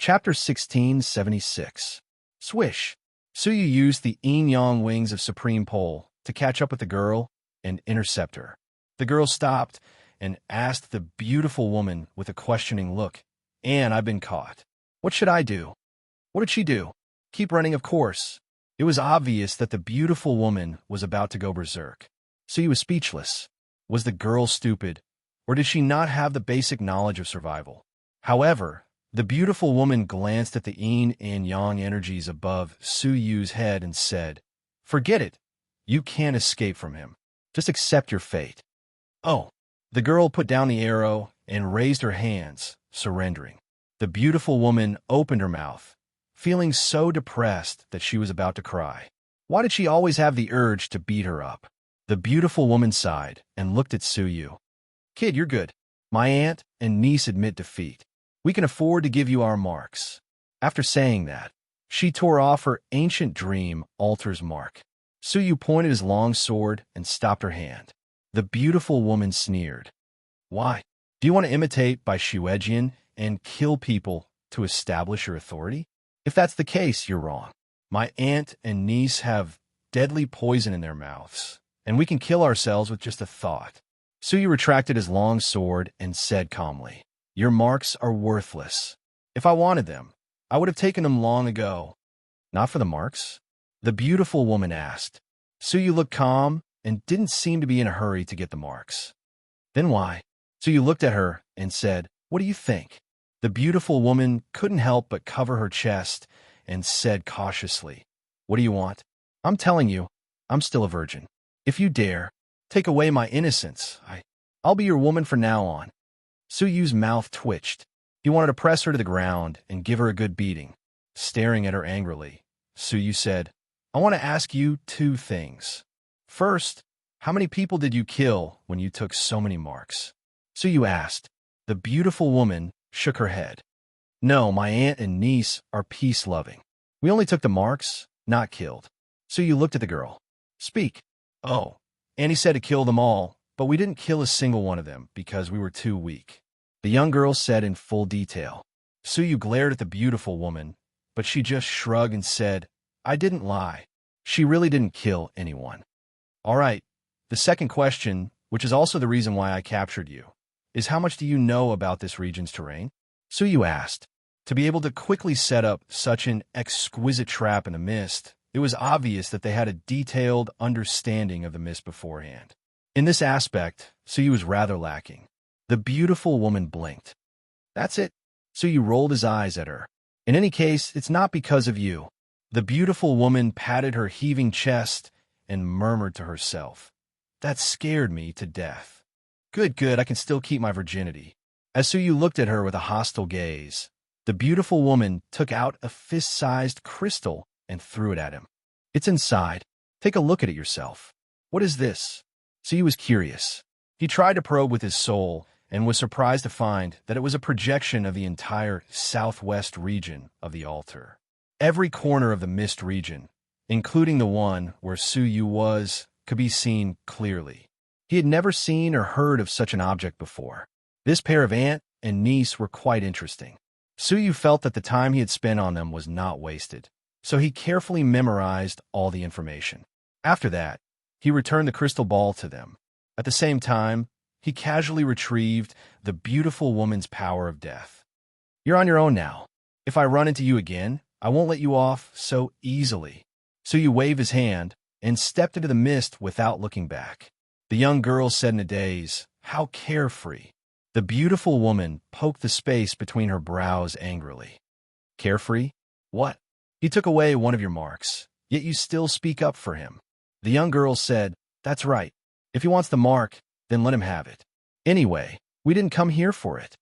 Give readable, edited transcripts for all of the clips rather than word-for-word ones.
Chapter 1676. Swish. Suyu used the yin-yang wings of Supreme Pole to catch up with the girl and intercept her. The girl stopped and asked the beautiful woman with a questioning look, "Anne, I've been caught. What should I do?" What did she do? Keep running, of course. It was obvious that the beautiful woman was about to go berserk. Suyu was speechless. Was the girl stupid, or did she not have the basic knowledge of survival? However, the beautiful woman glanced at the yin and yang energies above Suyu's head and said, "Forget it. You can't escape from him. Just accept your fate." Oh. The girl put down the arrow and raised her hands, surrendering. The beautiful woman opened her mouth, feeling so depressed that she was about to cry. Why did she always have the urge to beat her up? The beautiful woman sighed and looked at Suyu. "Kid, you're good. My aunt and niece admit defeat. We can afford to give you our marks." After saying that, she tore off her ancient dream altar's mark. Suyu pointed his long sword and stopped her hand. The beautiful woman sneered. "Why? Do you want to imitate by Shuejian and kill people to establish your authority? If that's the case, you're wrong. My aunt and niece have deadly poison in their mouths, and we can kill ourselves with just a thought." Suyu retracted his long sword and said calmly, "Your marks are worthless. If I wanted them, I would have taken them long ago." "Not for the marks?" the beautiful woman asked. Suyu looked calm and didn't seem to be in a hurry to get the marks. "Then why?" Suyu looked at her and said, "What do you think?" The beautiful woman couldn't help but cover her chest and said cautiously, "What do you want?" "I'm telling you, I'm still a virgin. If you dare take away my innocence, I'll be your woman from now on." Suyu's mouth twitched. He wanted to press her to the ground and give her a good beating. Staring at her angrily, Suyu said, "I want to ask you two things. First, how many people did you kill when you took so many marks?" Suyu asked. The beautiful woman shook her head. "No, my aunt and niece are peace-loving. We only took the marks, not killed." Suyu looked at the girl. "Speak." "Oh, Annie said to kill them all, but we didn't kill a single one of them because we were too weak." The young girl said in full detail. Suyu glared at the beautiful woman, but she just shrugged and said, "I didn't lie. She really didn't kill anyone." "All right. The second question, which is also the reason why I captured you, is how much do you know about this region's terrain?" Suyu asked. To be able to quickly set up such an exquisite trap in the mist, it was obvious that they had a detailed understanding of the mist beforehand. In this aspect, Suyu was rather lacking. The beautiful woman blinked. "That's it." Suyu rolled his eyes at her. "In any case, it's not because of you." The beautiful woman patted her heaving chest and murmured to herself, "That scared me to death. Good, I can still keep my virginity." As Suyu looked at her with a hostile gaze, the beautiful woman took out a fist-sized crystal and threw it at him. "It's inside. Take a look at it yourself." "What is this?" Suyu was curious. He tried to probe with his soul and was surprised to find that it was a projection of the entire southwest region of the altar. Every corner of the mist region, including the one where Suyu was, could be seen clearly. He had never seen or heard of such an object before. This pair of aunt and niece were quite interesting. Suyu felt that the time he had spent on them was not wasted, so he carefully memorized all the information. After that, he returned the crystal ball to them. At the same time, he casually retrieved the beautiful woman's power of death. "You're on your own now. If I run into you again, I won't let you off so easily." Suyu waved his hand and stepped into the mist without looking back. The young girl said in a daze, "How carefree." The beautiful woman poked the space between her brows angrily. "Carefree? What? He took away one of your marks, yet you still speak up for him." The young girl said, "That's right. If he wants the mark, then let him have it. Anyway, we didn't come here for it."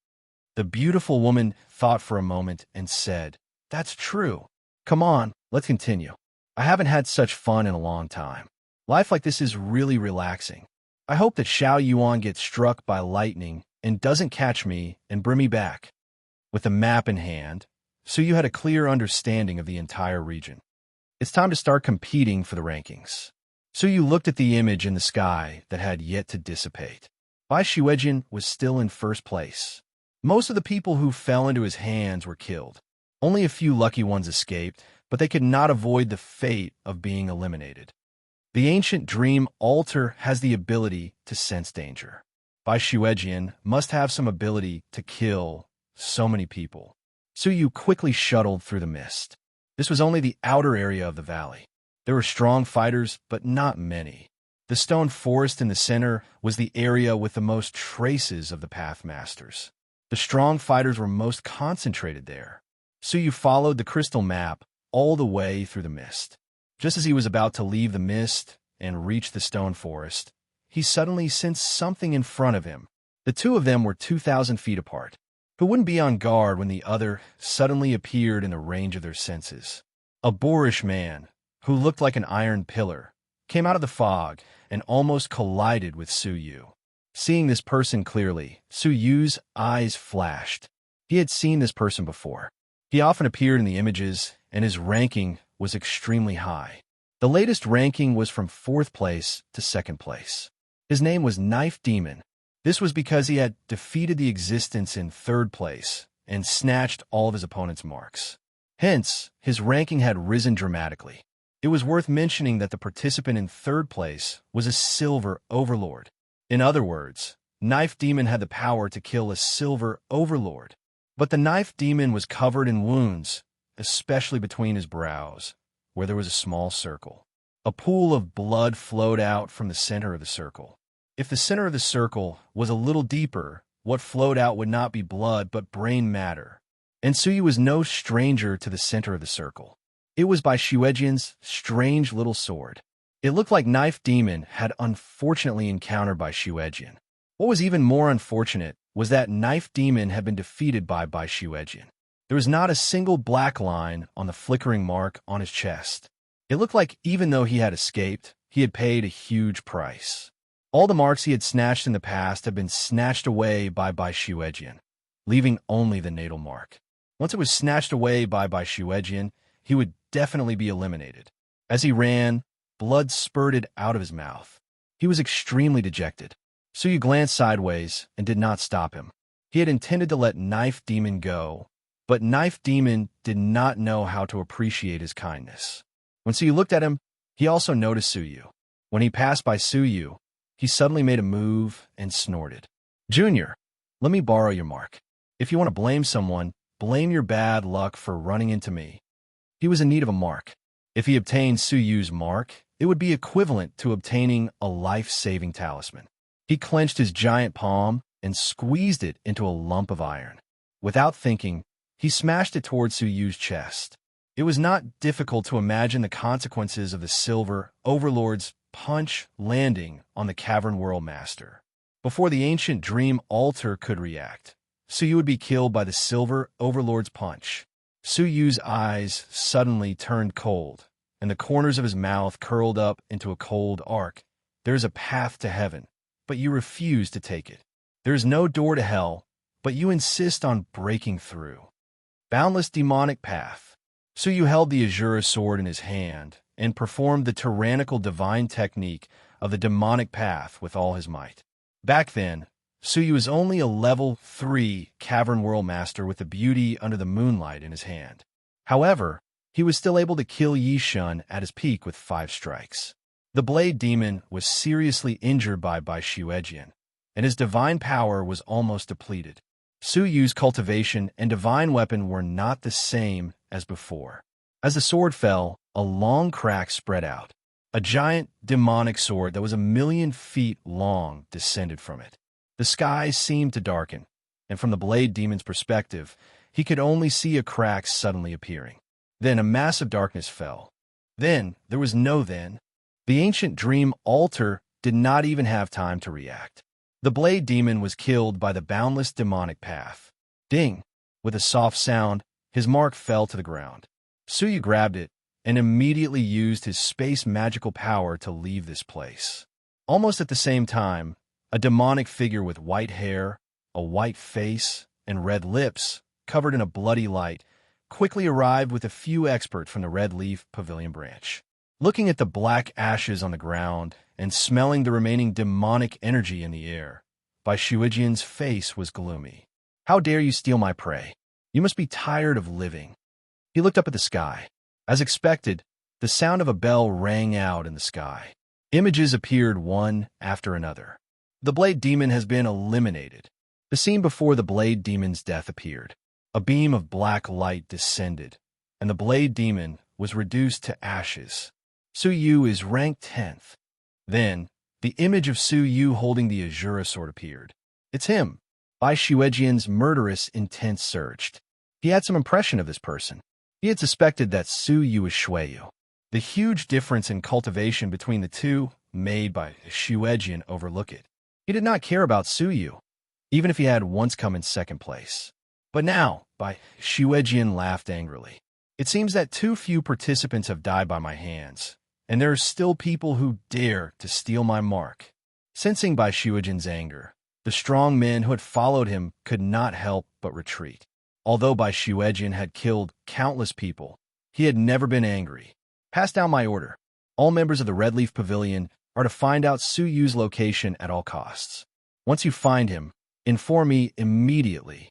The beautiful woman thought for a moment and said, "That's true. Come on, let's continue. I haven't had such fun in a long time. Life like this is really relaxing. I hope that Xiao Yuan gets struck by lightning and doesn't catch me and bring me back." With the map in hand, Suyu had a clear understanding of the entire region. It's time to start competing for the rankings. Suyu looked at the image in the sky that had yet to dissipate. Bai Xuejin was still in first place. Most of the people who fell into his hands were killed. Only a few lucky ones escaped, but they could not avoid the fate of being eliminated. The ancient dream altar has the ability to sense danger. Bai Shuejian must have some ability to kill so many people. Su Yu quickly shuttled through the mist. This was only the outer area of the valley. There were strong fighters, but not many. The stone forest in the center was the area with the most traces of the Pathmasters. The strong fighters were most concentrated there. Su Yu followed the crystal map all the way through the mist. Just as he was about to leave the mist and reach the stone forest, he suddenly sensed something in front of him. The two of them were 2,000 feet apart. Who wouldn't be on guard when the other suddenly appeared in the range of their senses? A boorish man, who looked like an iron pillar, came out of the fog and almost collided with Su Yu. Seeing this person clearly, Su Yu's eyes flashed. He had seen this person before. He often appeared in the images, and his ranking was extremely high. The latest ranking was from 4th place to 2nd place. His name was Knife Demon. This was because he had defeated the existence in 3rd place and snatched all of his opponent's marks. Hence, his ranking had risen dramatically. It was worth mentioning that the participant in 3rd place was a Silver Overlord. In other words, Knife Demon had the power to kill a Silver Overlord. But the Knife Demon was covered in wounds, especially between his brows, where there was a small circle. A pool of blood flowed out from the center of the circle. If the center of the circle was a little deeper, what flowed out would not be blood but brain matter. And Su Yu was no stranger to the center of the circle. It was Bai Shuejian's strange little sword. It looked like Knife Demon had unfortunately encountered Bai Shuejian. What was even more unfortunate was that Knife Demon had been defeated by Bai Shuejian. There was not a single black line on the flickering mark on his chest. It looked like even though he had escaped, he had paid a huge price. All the marks he had snatched in the past had been snatched away by Bai Shuejian, leaving only the natal mark. Once it was snatched away by Bai Shuejian, he would definitely be eliminated. As he ran, blood spurted out of his mouth. He was extremely dejected. Su Yu glanced sideways and did not stop him. He had intended to let Knife Demon go, but Knife Demon did not know how to appreciate his kindness. When Su Yu looked at him, he also noticed Su Yu. When he passed by Su Yu, he suddenly made a move and snorted. "Junior, let me borrow your mark. If you want to blame someone, blame your bad luck for running into me." He was in need of a mark. If he obtained Su Yu's mark, it would be equivalent to obtaining a life-saving talisman. He clenched his giant palm and squeezed it into a lump of iron. Without thinking, he smashed it towards Su Yu's chest. It was not difficult to imagine the consequences of the Silver Overlord's punch landing on the Cavern World Master. Before the ancient dream altar could react, Su Yu would be killed by the Silver Overlord's punch. Su Yu's eyes suddenly turned cold, and the corners of his mouth curled up into a cold arc. "There is a path to heaven, but you refuse to take it. There is no door to hell, but you insist on breaking through. Boundless demonic path." Su Yu held the Azura sword in his hand and performed the tyrannical divine technique of the demonic path with all his might. Back then, Su Yu was only a level 3 Cavern World Master with the beauty under the moonlight in his hand. However, he was still able to kill Yi Shun at his peak with 5 strikes. The Blade Demon was seriously injured by Bai Shuejian, and his divine power was almost depleted. Su Yu's cultivation and divine weapon were not the same as before. As the sword fell, a long crack spread out. A giant demonic sword that was 1,000,000 feet long descended from it. The skies seemed to darken, and from the Blade Demon's perspective, he could only see a crack suddenly appearing. Then a massive darkness fell. Then there was no then. The ancient dream altar did not even have time to react. The Blade Demon was killed by the boundless demonic path. Ding! With a soft sound, his mark fell to the ground. Su Yu grabbed it and immediately used his space magical power to leave this place. Almost at the same time, a demonic figure with white hair, a white face, and red lips, covered in a bloody light, quickly arrived with a few experts from the Red Leaf Pavilion branch. Looking at the black ashes on the ground and smelling the remaining demonic energy in the air, Bai Shuejian's face was gloomy. "How dare you steal my prey? You must be tired of living." He looked up at the sky. As expected, the sound of a bell rang out in the sky. Images appeared one after another. The Blade Demon has been eliminated. The scene before the Blade Demon's death appeared. A beam of black light descended, and the Blade Demon was reduced to ashes. Su Yu is ranked 10th. Then, the image of Su Yu holding the Azura sword appeared. It's him. Bai Shuejian's murderous intent surged. He had some impression of this person. He had suspected that Su Yu was Shueyu. The huge difference in cultivation between the two made Bai Shuejian overlook it. He did not care about Su Yu, even if he had once come in second place. But now, Bai Shuejian laughed angrily. It seems that too few participants have died by my hands, and there are still people who dare to steal my mark. Sensing Bai Shuejian's anger, the strong men who had followed him could not help but retreat. Although Bai Shuejian had killed countless people, he had never been angry. Pass down my order. All members of the Red Leaf Pavilion are to find out Su Yu's location at all costs. Once you find him, inform me immediately.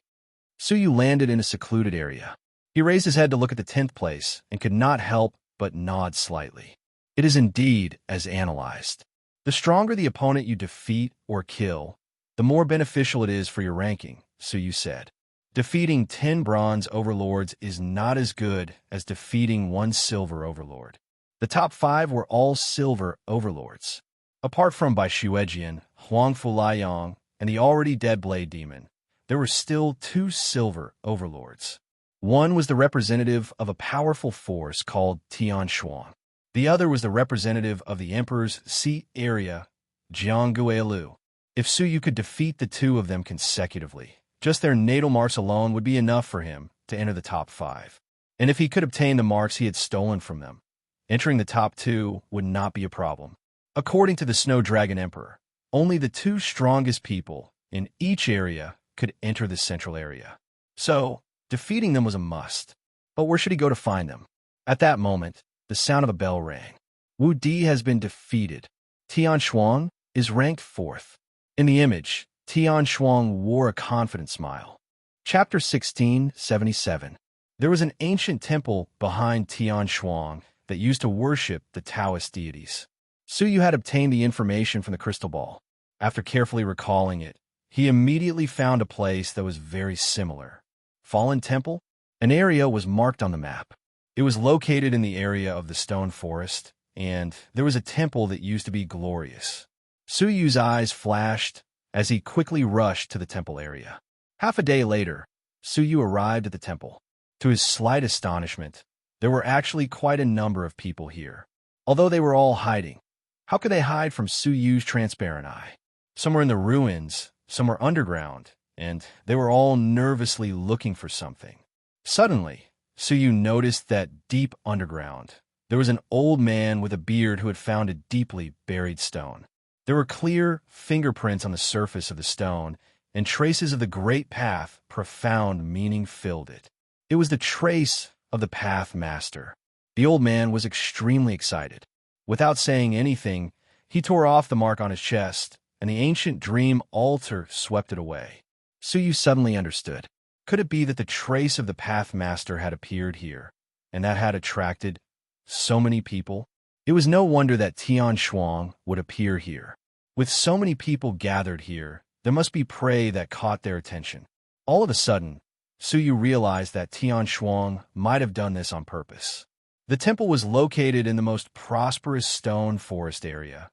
Su Yu landed in a secluded area. He raised his head to look at the 10th place and could not help but nod slightly. It is indeed as analyzed. The stronger the opponent you defeat or kill, the more beneficial it is for your ranking, Su Yu said. Defeating 10 bronze overlords is not as good as defeating 1 silver overlord. The top 5 were all silver overlords. Apart from Bai Shuejian, Huang Fulayang, and the already dead Blade Demon, there were still 2 silver overlords. One was the representative of a powerful force called Tian Shuang. The other was the representative of the Emperor's seat area, Jiangguilu. If Su Yu could defeat the 2 of them consecutively, just their natal marks alone would be enough for him to enter the top 5. And if he could obtain the marks he had stolen from them, entering the top 2 would not be a problem. According to the Snow Dragon Emperor, only the 2 strongest people in each area could enter the central area. So, defeating them was a must. But where should he go to find them? At that moment, the sound of a bell rang. Wu Di has been defeated. Tian Shuang is ranked 4th. In the image, Tian Shuang wore a confident smile. Chapter 1677. There was an ancient temple behind Tian Shuang that used to worship the Taoist deities. Su Yu had obtained the information from the crystal ball. After carefully recalling it, he immediately found a place that was very similar. Fallen Temple? An area was marked on the map. It was located in the area of the stone forest, and there was a temple that used to be glorious. Su Yu's eyes flashed as he quickly rushed to the temple area. Half a day later, Su Yu arrived at the temple. To his slight astonishment, there were actually quite a number of people here. Although they were all hiding, how could they hide from Su Yu's transparent eye? Some were in the ruins, some were underground, and they were all nervously looking for something. Suddenly, Su Yu noticed that deep underground, there was an old man with a beard who had found a deeply buried stone. There were clear fingerprints on the surface of the stone, and traces of the great path. Profound meaning filled it. It was the trace of the Path Master. The old man was extremely excited. Without saying anything, he tore off the mark on his chest, and the ancient dream altar swept it away. Su Yu suddenly understood. Could it be that the trace of the Path Master had appeared here, and that had attracted so many people? It was no wonder that Tian Shuang would appear here. With so many people gathered here, there must be prey that caught their attention. All of a sudden, Su Yu realized that Tian Shuang might have done this on purpose. The temple was located in the most prosperous stone forest area,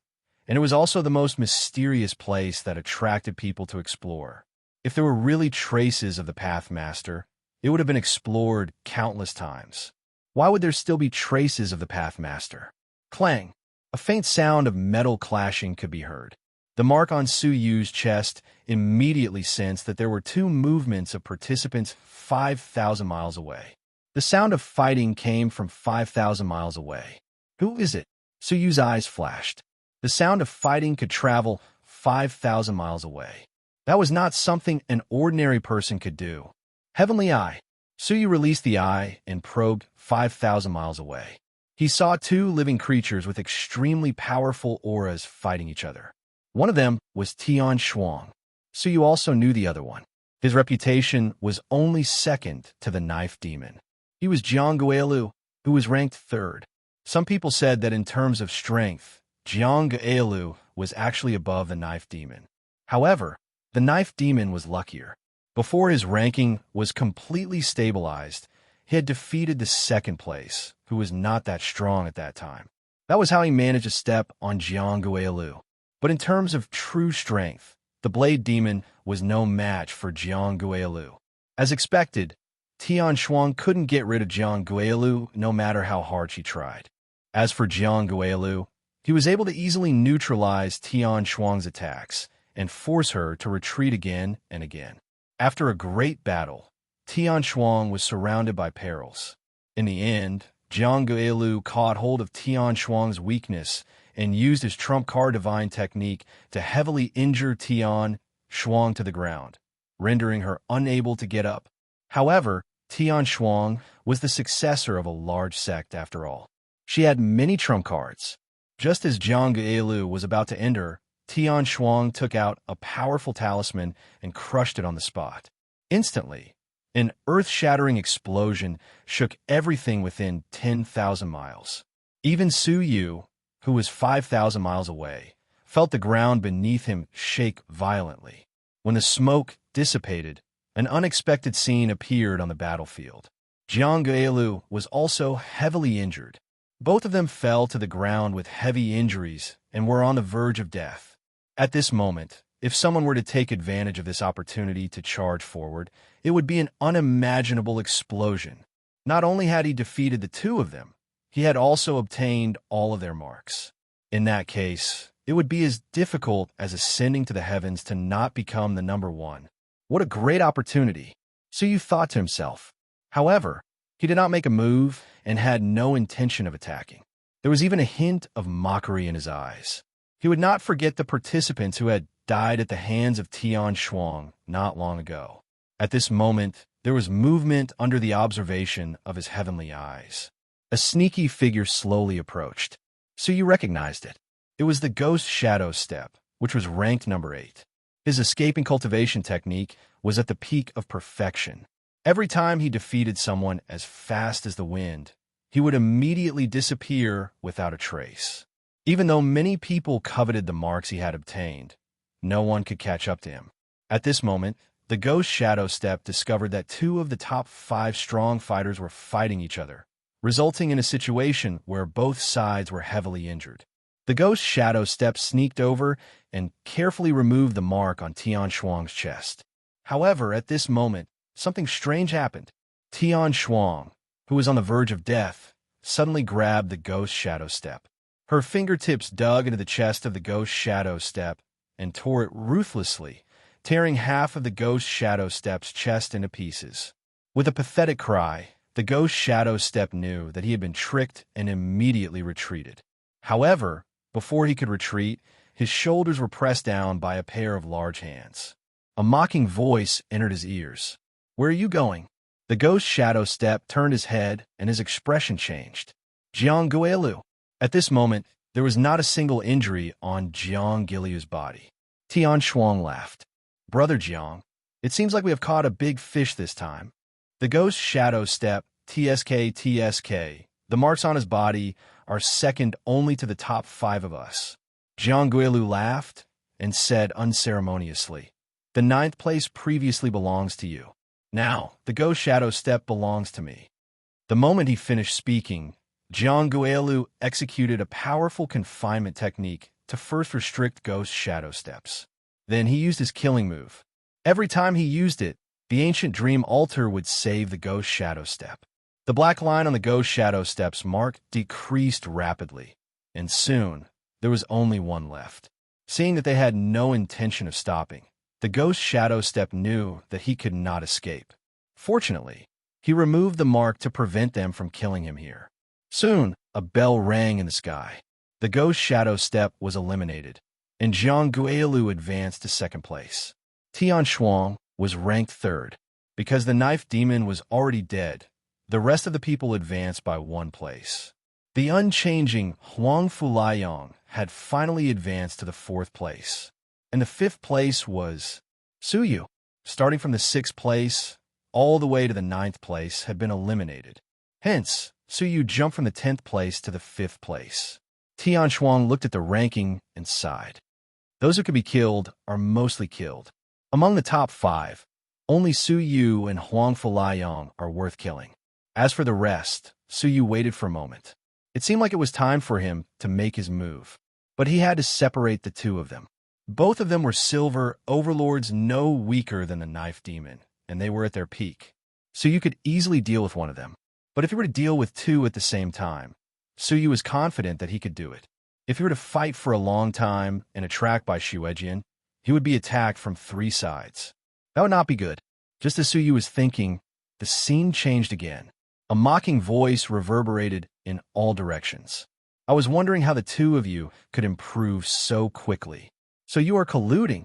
and it was also the most mysterious place that attracted people to explore. If there were really traces of the Path Master, it would have been explored countless times. Why would there still be traces of the Path Master? Clang! A faint sound of metal clashing could be heard. The mark on Su Yu's chest immediately sensed that there were 2 movements of participants 5,000 miles away. The sound of fighting came from 5,000 miles away. Who is it? Su Yu's eyes flashed. The sound of fighting could travel 5,000 miles away. That was not something an ordinary person could do. Heavenly Eye. Su Yu released the eye and probed 5,000 miles away. He saw 2 living creatures with extremely powerful auras fighting each other. One of them was Tian Shuang. Su Yu also knew the other one. His reputation was only second to the Knife Demon. He was Jiang Guilu, who was ranked third. Some people said that in terms of strength, Jiang Guilu was actually above the Knife Demon. However, the Knife Demon was luckier. Before his ranking was completely stabilized, he had defeated the second place, who was not that strong at that time. That was how he managed to step on Jiang Guilu. But in terms of true strength, the Blade Demon was no match for Jiang Guilu. As expected, Tian Shuang couldn't get rid of Jiang Guilu no matter how hard she tried. As for Jiang Guilu, he was able to easily neutralize Tian Shuang's attacks and force her to retreat again and again. After a great battle, Tian Shuang was surrounded by perils. In the end, Jiang Guilu caught hold of Tian Shuang's weakness and used his trump card divine technique to heavily injure Tian Shuang to the ground, rendering her unable to get up. However, Tian Shuang was the successor of a large sect after all. She had many trump cards. Just as Jiang Guilu was about to end her, Tian Shuang took out a powerful talisman and crushed it on the spot. Instantly, an earth-shattering explosion shook everything within 10,000 miles. Even Su Yu, who was 5,000 miles away, felt the ground beneath him shake violently. When the smoke dissipated, an unexpected scene appeared on the battlefield. Jiang Guilu was also heavily injured. Both of them fell to the ground with heavy injuries and were on the verge of death. At this moment, if someone were to take advantage of this opportunity to charge forward, it would be an unimaginable explosion. Not only had he defeated the two of them, he had also obtained all of their marks. In that case, it would be as difficult as ascending to the heavens to not become the number one. What a great opportunity, Su Yu thought to himself. However, he did not make a move and had no intention of attacking. There was even a hint of mockery in his eyes. He would not forget the participants who had died at the hands of Tian Shuang not long ago. At this moment, there was movement under the observation of his heavenly eyes. A sneaky figure slowly approached. Su Yu recognized it. It was the Ghost Shadow Step, which was ranked number 8. His escaping cultivation technique was at the peak of perfection. Every time he defeated someone as fast as the wind, he would immediately disappear without a trace. Even though many people coveted the marks he had obtained, no one could catch up to him. At this moment, the Ghost Shadow Step discovered that 2 of the top 5 strong fighters were fighting each other, resulting in a situation where both sides were heavily injured. The Ghost Shadow Step sneaked over and carefully removed the mark on Tian Shuang's chest. However, at this moment, something strange happened. Tian Shuang, who was on the verge of death, suddenly grabbed the Ghost Shadow Step. Her fingertips dug into the chest of the Ghost Shadow Step and tore it ruthlessly, tearing half of the Ghost Shadow Step's chest into pieces. With a pathetic cry, the Ghost Shadow Step knew that he had been tricked and immediately retreated. However, before he could retreat, his shoulders were pressed down by a pair of large hands. A mocking voice entered his ears. "Where are you going?" The Ghost Shadow Step turned his head and his expression changed. Jiang Guilu. At this moment, there was not a single injury on Jiang Guilu's body. Tian Shuang laughed. "Brother Jiang, it seems like we have caught a big fish this time." The Ghost Shadow Step, TSK, the marks on his body are second only to the top 5 of us. Jiang Guilu laughed and said unceremoniously, "The 9th place previously belongs to you. Now, the Ghost Shadow Step belongs to me." The moment he finished speaking, Jiang Guilu executed a powerful confinement technique to first restrict Ghost Shadow Steps. Then he used his killing move. Every time he used it, the ancient dream altar would save the Ghost Shadow Step. The black line on the Ghost Shadow Step's mark decreased rapidly, and soon there was only one left. Seeing that they had no intention of stopping, the Ghost Shadow Step knew that he could not escape. Fortunately, he removed the mark to prevent them from killing him here. Soon, a bell rang in the sky. The Ghost Shadow Step was eliminated, and Jiang Guilu advanced to 2nd place. Tian Shuang was ranked 3rd. Because the Knife Demon was already dead, the rest of the people advanced by 1 place. The unchanging Huang Fulayong had finally advanced to the 4th place, and the 5th place was Su Yu. Starting from the 6th place, all the way to the 9th place had been eliminated. Hence, Su Yu jumped from the 10th place to the 5th place. Tian Shuang looked at the ranking and sighed. Those who could be killed are mostly killed. Among the top 5, only Su Yu and Huang Fulayang are worth killing. As for the rest, Su Yu waited for a moment. It seemed like it was time for him to make his move, but he had to separate the two of them. Both of them were silver overlords no weaker than the knife demon, and they were at their peak. So you could easily deal with one of them. But if you were to deal with two at the same time, Su Yu was confident that he could do it. If he were to fight for a long time and attract by Xuejian, he would be attacked from 3 sides. That would not be good. Just as Su Yu was thinking, the scene changed again. A mocking voice reverberated in all directions. I was wondering how the two of you could improve so quickly. So you are colluding.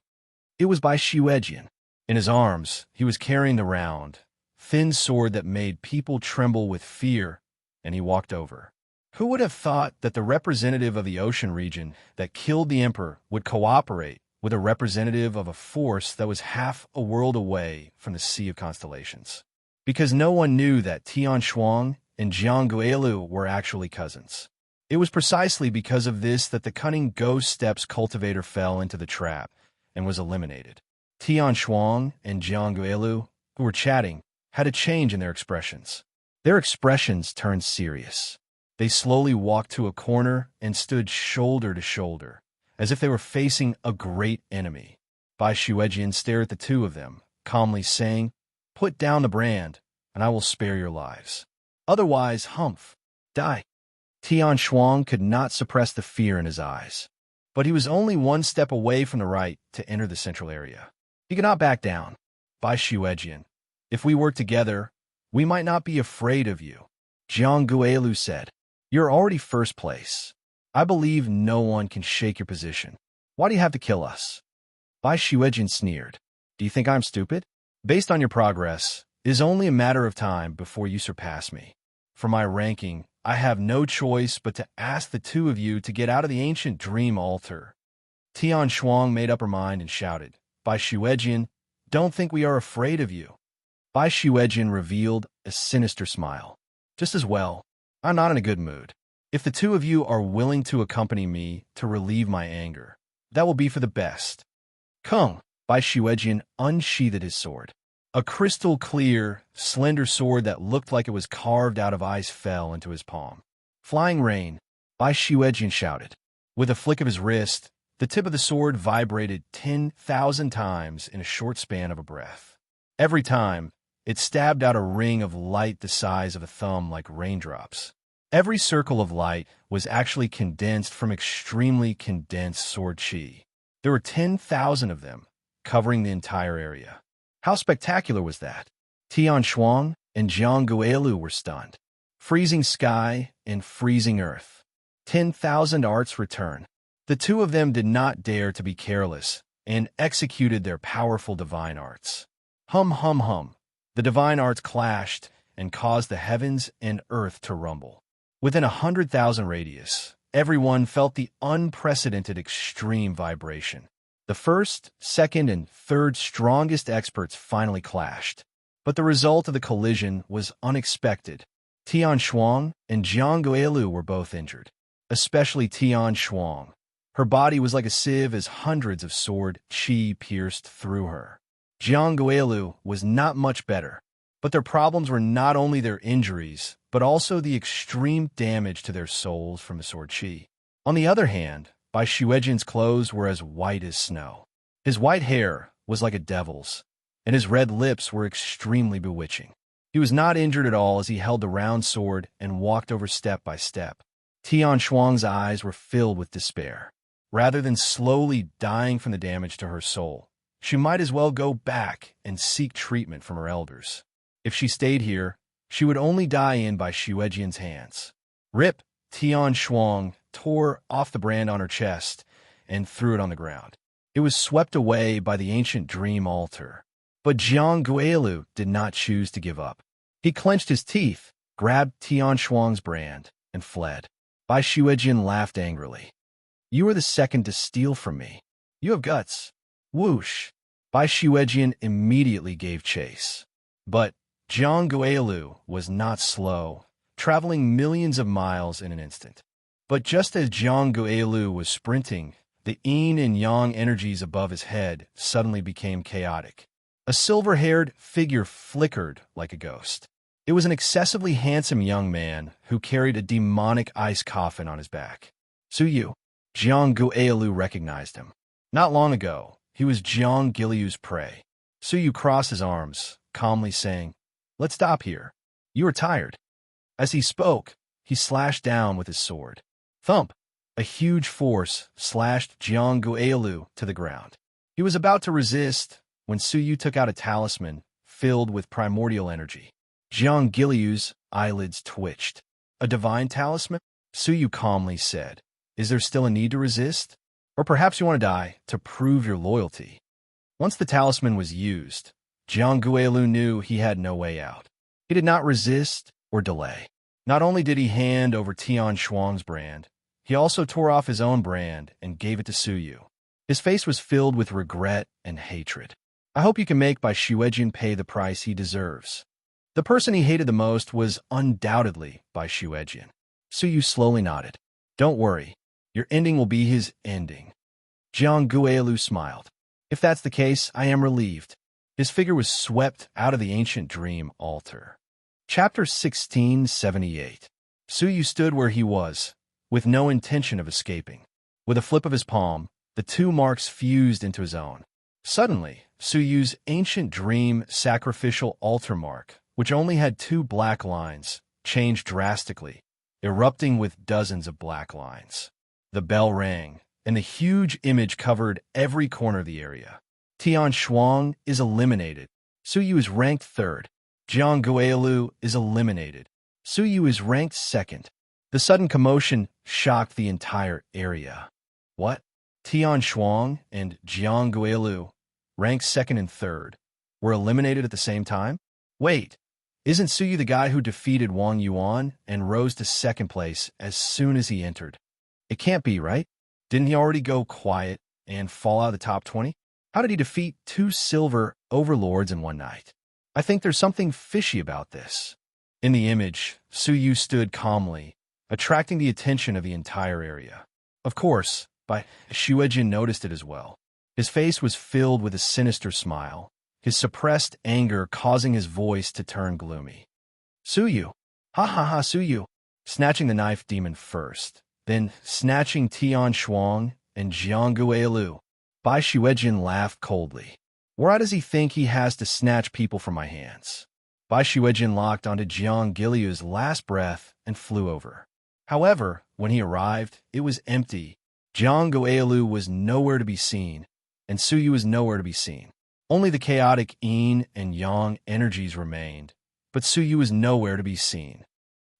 It was by Xuejian. In his arms, he was carrying the round, thin sword that made people tremble with fear, and he walked over. Who would have thought that the representative of the ocean region that killed the emperor would cooperate with a representative of a force that was half a world away from the Sea of Constellations? Because no one knew that Tian Shuang and Jiang Guilu were actually cousins. It was precisely because of this that the cunning Ghost Steps cultivator fell into the trap and was eliminated. Tian Shuang and Jiang Guilu, who were chatting, had a change in their expressions. Their expressions turned serious. They slowly walked to a corner and stood shoulder to shoulder, as if they were facing a great enemy. Bai Xuejian stared at the two of them, calmly saying, "Put down the brand, and I will spare your lives. Otherwise, humph, die." Tian Shuang could not suppress the fear in his eyes, but he was only 1 step away from the right to enter the central area. He could not back down. Bai Xuejian, if we work together, we might not be afraid of you. Jiang Guilu said, "You're already first place. I believe no one can shake your position. Why do you have to kill us?" Bai Xuejian sneered. "Do you think I'm stupid? Based on your progress, it is only a matter of time before you surpass me. For my ranking, I have no choice but to ask the two of you to get out of the ancient dream altar." Tian Shuang made up her mind and shouted, "Bai Xuejian, don't think we are afraid of you." Bai Xuejian revealed a sinister smile. "Just as well. I'm not in a good mood. If the two of you are willing to accompany me to relieve my anger, that will be for the best." Come, Bai Xuejian unsheathed his sword. A crystal-clear, slender sword that looked like it was carved out of ice fell into his palm. "Flying rain," Bai Xuejian shouted. With a flick of his wrist, the tip of the sword vibrated 10,000 times in a short span of a breath. Every time, it stabbed out a ring of light the size of a thumb like raindrops. Every circle of light was actually condensed from extremely condensed sword chi. There were 10,000 of them, covering the entire area. How spectacular was that? Tian Shuang and Jiang Guilu were stunned. Freezing sky and freezing earth. 10,000 arts return. The two of them did not dare to be careless and executed their powerful divine arts. Hum hum hum. The divine arts clashed and caused the heavens and earth to rumble. Within 100,000 radius, everyone felt the unprecedented extreme vibration. The first, second, and third strongest experts finally clashed, but the result of the collision was unexpected. Tian Shuang and Jiang Guilu were both injured, especially Tian Shuang. Her body was like a sieve as hundreds of sword chi pierced through her. Jiang Guilu was not much better, but their problems were not only their injuries, but also the extreme damage to their souls from the sword chi. On the other hand, Bai Xuejian's clothes were as white as snow. His white hair was like a devil's, and his red lips were extremely bewitching. He was not injured at all as he held the round sword and walked over step by step. Tian Shuang's eyes were filled with despair. Rather than slowly dying from the damage to her soul, she might as well go back and seek treatment from her elders. If she stayed here, she would only die in Bai Xuejian's hands. Rip! Tian Shuang tore off the brand on her chest and threw it on the ground. It was swept away by the ancient dream altar. But Jiang Guilu did not choose to give up. He clenched his teeth, grabbed Tian Shuang's brand, and fled. Bai Xuejian laughed angrily. "You are the second to steal from me. You have guts." Whoosh! Bai Xuejian immediately gave chase. But Jiang Guilu was not slow. traveling millions of miles in an instant. But just as Jiang Guilu was sprinting, the yin and yang energies above his head suddenly became chaotic. A silver-haired figure flickered like a ghost. It was an excessively handsome young man who carried a demonic ice coffin on his back. Suyu. Jiang Guilu recognized him. Not long ago, he was Jiang Guilu's prey. Suyu crossed his arms, calmly saying, "Let's stop here. You are tired." As he spoke, he slashed down with his sword. Thump! A huge force slashed Jiang Guilu to the ground. He was about to resist when Suyu took out a talisman filled with primordial energy. Jiang Guilu's eyelids twitched. "A divine talisman?" Suyu calmly said. "Is there still a need to resist? Or perhaps you want to die to prove your loyalty?" Once the talisman was used, Jiang Guilu knew he had no way out. He did not resist or delay. Not only did he hand over Tian Shuang's brand, he also tore off his own brand and gave it to Suyu. His face was filled with regret and hatred. "I hope you can make Bai Xuejian pay the price he deserves." The person he hated the most was undoubtedly Bai Xuejian. Suyu slowly nodded. "Don't worry. Your ending will be his ending." Jiang Guilu smiled. "If that's the case, I am relieved." His figure was swept out of the ancient dream altar. Chapter 1678. Suyu stood where he was, with no intention of escaping. With a flip of his palm, the two marks fused into his own. Suddenly, Suyu's ancient dream sacrificial altar mark, which only had 2 black lines, changed drastically, erupting with dozens of black lines. The bell rang, and the huge image covered every corner of the area. Tian Shuang is eliminated. Suyu is ranked 3rd. Jiang Guilu is eliminated. Suyu is ranked 2nd. The sudden commotion shocked the entire area. What? Tian Shuang and Jiang Guilu, ranked 2nd and 3rd, were eliminated at the same time? Wait, isn't Suyu the guy who defeated Wang Yuan and rose to 2nd place as soon as he entered? It can't be, right? Didn't he already go quiet and fall out of the top 20? How did he defeat 2 silver overlords in one night? I think there's something fishy about this. In the image, Suyu stood calmly, attracting the attention of the entire area. Of course, Bai Xuejian noticed it as well. His face was filled with a sinister smile, his suppressed anger causing his voice to turn gloomy. "Suyu! Ha ha ha, Suyu!" Snatching the knife demon first, then snatching Tian Shuang and Jiang Guilu, Bai Xuejian laughed coldly. "Why does he think he has to snatch people from my hands?" Bai Xuejian locked onto Jiang Guilu's last breath and flew over. However, when he arrived, it was empty. Jiang Guilu was nowhere to be seen, and Suyu was nowhere to be seen. Only the chaotic yin and yang energies remained, but Suyu was nowhere to be seen.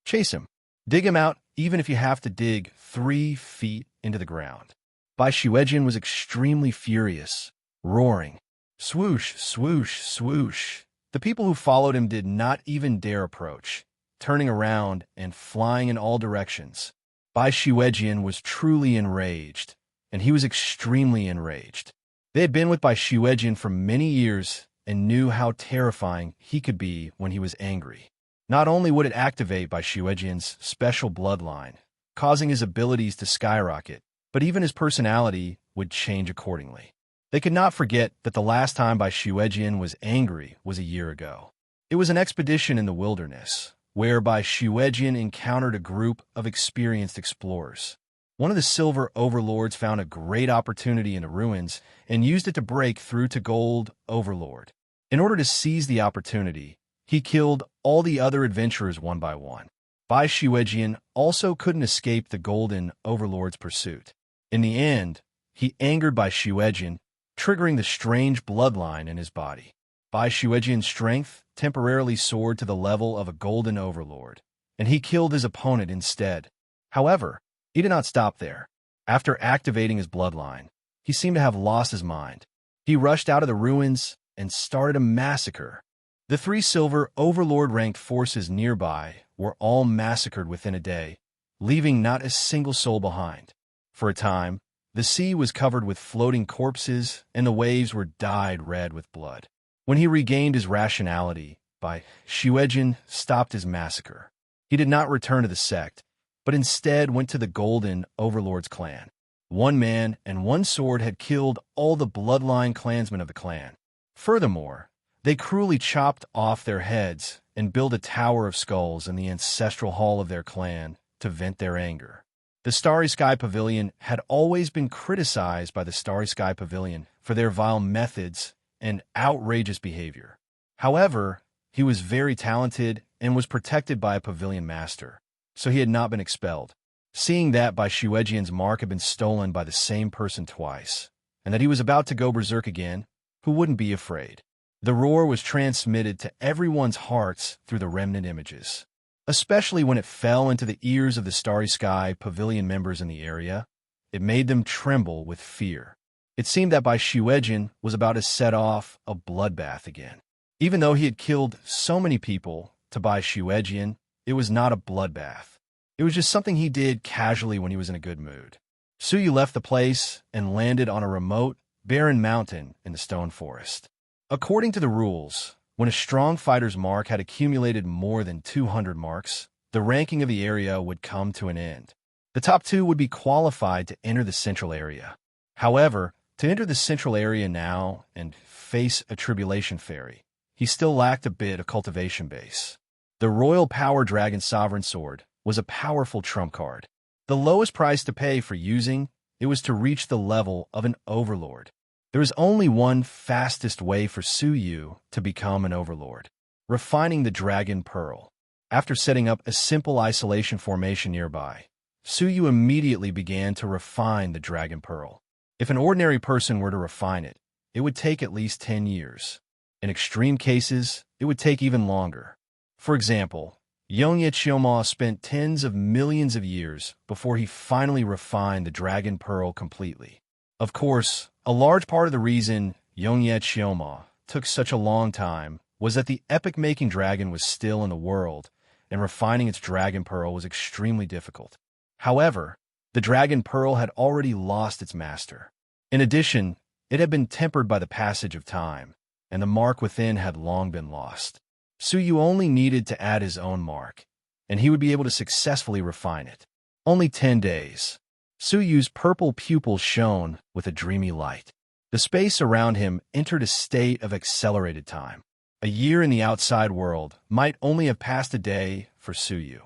Chase him. Dig him out, even if you have to dig 3 feet into the ground. Bai Xuejian was extremely furious, roaring. Swoosh, swoosh, swoosh. The people who followed him did not even dare approach, turning around and flying in all directions. Bai Xuejian was truly enraged, and he was extremely enraged. They had been with Bai Xuejian for many years and knew how terrifying he could be when he was angry. Not only would it activate Bai Xuejian's special bloodline, causing his abilities to skyrocket, but even his personality would change accordingly. They could not forget that the last time Bai Xuejian was angry was a year ago. It was an expedition in the wilderness, where Bai Xuejian encountered a group of experienced explorers. One of the silver overlords found a great opportunity in the ruins and used it to break through to Gold Overlord. In order to seize the opportunity, he killed all the other adventurers one by one. Bai Xuejian also couldn't escape the Golden Overlord's pursuit. In the end, he angered Bai Xuejian, triggering the strange bloodline in his body. Bai Xuejian's strength temporarily soared to the level of a Golden Overlord, and he killed his opponent instead. However, he did not stop there. After activating his bloodline, he seemed to have lost his mind. He rushed out of the ruins and started a massacre. The 3 silver Overlord-ranked forces nearby were all massacred within a day, leaving not a single soul behind. For a time, the sea was covered with floating corpses, and the waves were dyed red with blood. When he regained his rationality, Bai Xuejian stopped his massacre. He did not return to the sect, but instead went to the Golden Overlord's clan. One man and one sword had killed all the bloodline clansmen of the clan. Furthermore, they cruelly chopped off their heads and built a tower of skulls in the ancestral hall of their clan to vent their anger. The Starry Sky Pavilion had always been criticized by the Starry Sky Pavilion for their vile methods and outrageous behavior. However, he was very talented and was protected by a pavilion master, so he had not been expelled. Seeing that Bai Shuejian's mark had been stolen by the same person twice, and that he was about to go berserk again, who wouldn't be afraid? The roar was transmitted to everyone's hearts through the remnant images, especially when it fell into the ears of the Starry Sky Pavilion members in the area. It made them tremble with fear. It seemed that Bai Shuejian was about to set off a bloodbath again. Even though he had killed so many people, to Bai Shuejian, it was not a bloodbath. It was just something he did casually when he was in a good mood. Suyu left the place and landed on a remote, barren mountain in the stone forest. According to the rules, when a strong fighter's mark had accumulated more than 200 marks, the ranking of the area would come to an end. The top 2 would be qualified to enter the central area. However, to enter the central area now and face a tribulation fairy, he still lacked a bit of cultivation base. The Royal Power Dragon Sovereign Sword was a powerful trump card. The lowest price to pay for using it was to reach the level of an overlord. There is only one fastest way for Suyu to become an overlord: refining the Dragon Pearl. After setting up a simple isolation formation nearby, Suyu immediately began to refine the Dragon Pearl. If an ordinary person were to refine it, it would take at least 10 years. In extreme cases, it would take even longer. For example, Yongye Chioma spent tens of millions of years before he finally refined the Dragon Pearl completely. Of course, a large part of the reason Yongye Chioma took such a long time was that the epic-making dragon was still in the world, and refining its Dragon Pearl was extremely difficult. However, the Dragon Pearl had already lost its master. In addition, it had been tempered by the passage of time, and the mark within had long been lost. Suyu only needed to add his own mark, and he would be able to successfully refine it. Only 10 days. Suyu's purple pupils shone with a dreamy light. The space around him entered a state of accelerated time. A year in the outside world might only have passed a day for Suyu.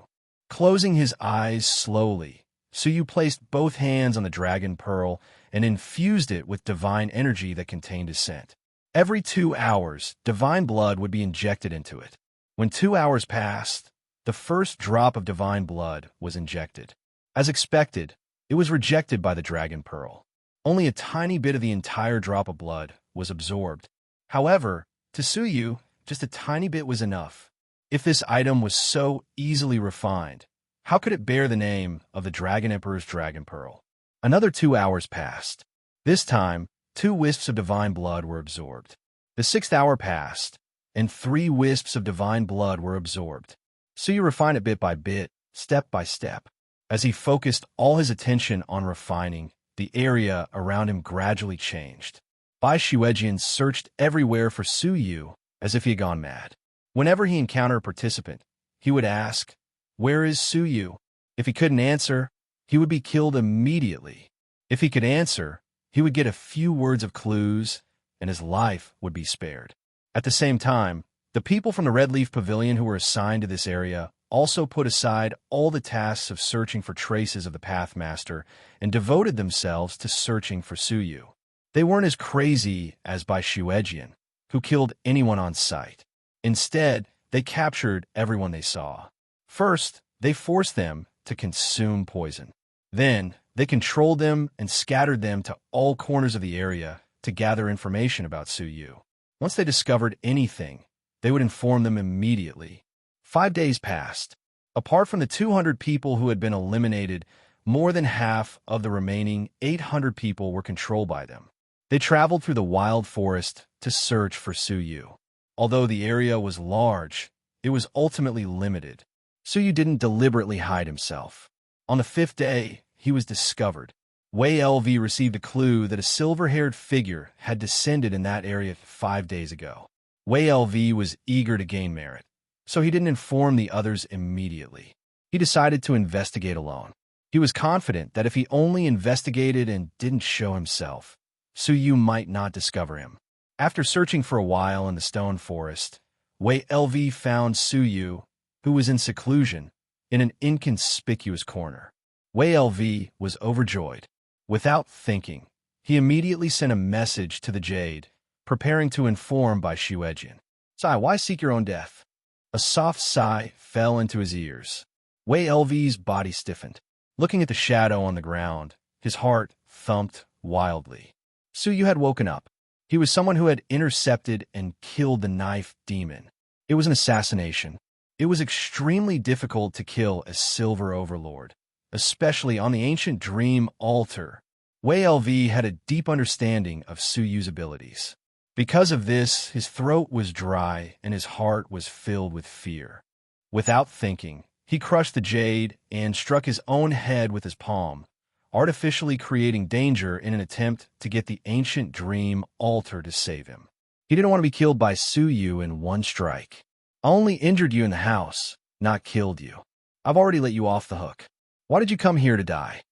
Closing his eyes slowly, Suyu placed both hands on the Dragon Pearl and infused it with divine energy that contained his scent. Every 2 hours, divine blood would be injected into it. When 2 hours passed, the first drop of divine blood was injected. As expected, it was rejected by the Dragon Pearl. Only a tiny bit of the entire drop of blood was absorbed. However, to Suyu, just a tiny bit was enough. If this item was so easily refined, how could it bear the name of the Dragon Emperor's Dragon Pearl? Another 2 hours passed. This time, 2 wisps of divine blood were absorbed. The 6th hour passed, and 3 wisps of divine blood were absorbed. Suyu refined it bit by bit, step by step. As he focused all his attention on refining, the area around him gradually changed. Bai Shuejian searched everywhere for Suyu as if he had gone mad. Whenever he encountered a participant, he would ask, "Where is Suyu?" If he couldn't answer, he would be killed immediately. If he could answer, he would get a few words of clues, and his life would be spared. At the same time, the people from the Red Leaf Pavilion who were assigned to this area also put aside all the tasks of searching for traces of the Pathmaster and devoted themselves to searching for Suyu. They weren't as crazy as Bai Shuejian, who killed anyone on sight. Instead, they captured everyone they saw. First, they forced them to consume poison. Then, they controlled them and scattered them to all corners of the area to gather information about Suyu. Once they discovered anything, they would inform them immediately. 5 days passed. Apart from the 200 people who had been eliminated, more than half of the remaining 800 people were controlled by them. They traveled through the wild forest to search for Suyu. Although the area was large, it was ultimately limited. Suyu didn't deliberately hide himself. On the 5th day, he was discovered. Wei LV received a clue that a silver-haired figure had descended in that area 5 days ago. Wei LV was eager to gain merit. so he didn't inform the others immediately. He decided to investigate alone. He was confident that if he only investigated and didn't show himself, Suyu might not discover him. After searching for a while in the stone forest, Wei LV found Suyu, who was in seclusion, in an inconspicuous corner. Wei LV was overjoyed. Without thinking, he immediately sent a message to the Jade, preparing to inform by Shuejian. "Sigh, why seek your own death?" A soft sigh fell into his ears. Wei LV's body stiffened. Looking at the shadow on the ground, his heart thumped wildly. Suyu had woken up. He was someone who had intercepted and killed the knife demon. It was an assassination. It was extremely difficult to kill a silver overlord, especially on the ancient dream altar. Wei LV had a deep understanding of Suyu's abilities. Because of this, his throat was dry and his heart was filled with fear. Without thinking, he crushed the jade and struck his own head with his palm, artificially creating danger in an attempt to get the ancient dream altar to save him. He didn't want to be killed by Suyu in one strike. "I only injured you in the house, not killed you. I've already let you off the hook. Why did you come here to die?"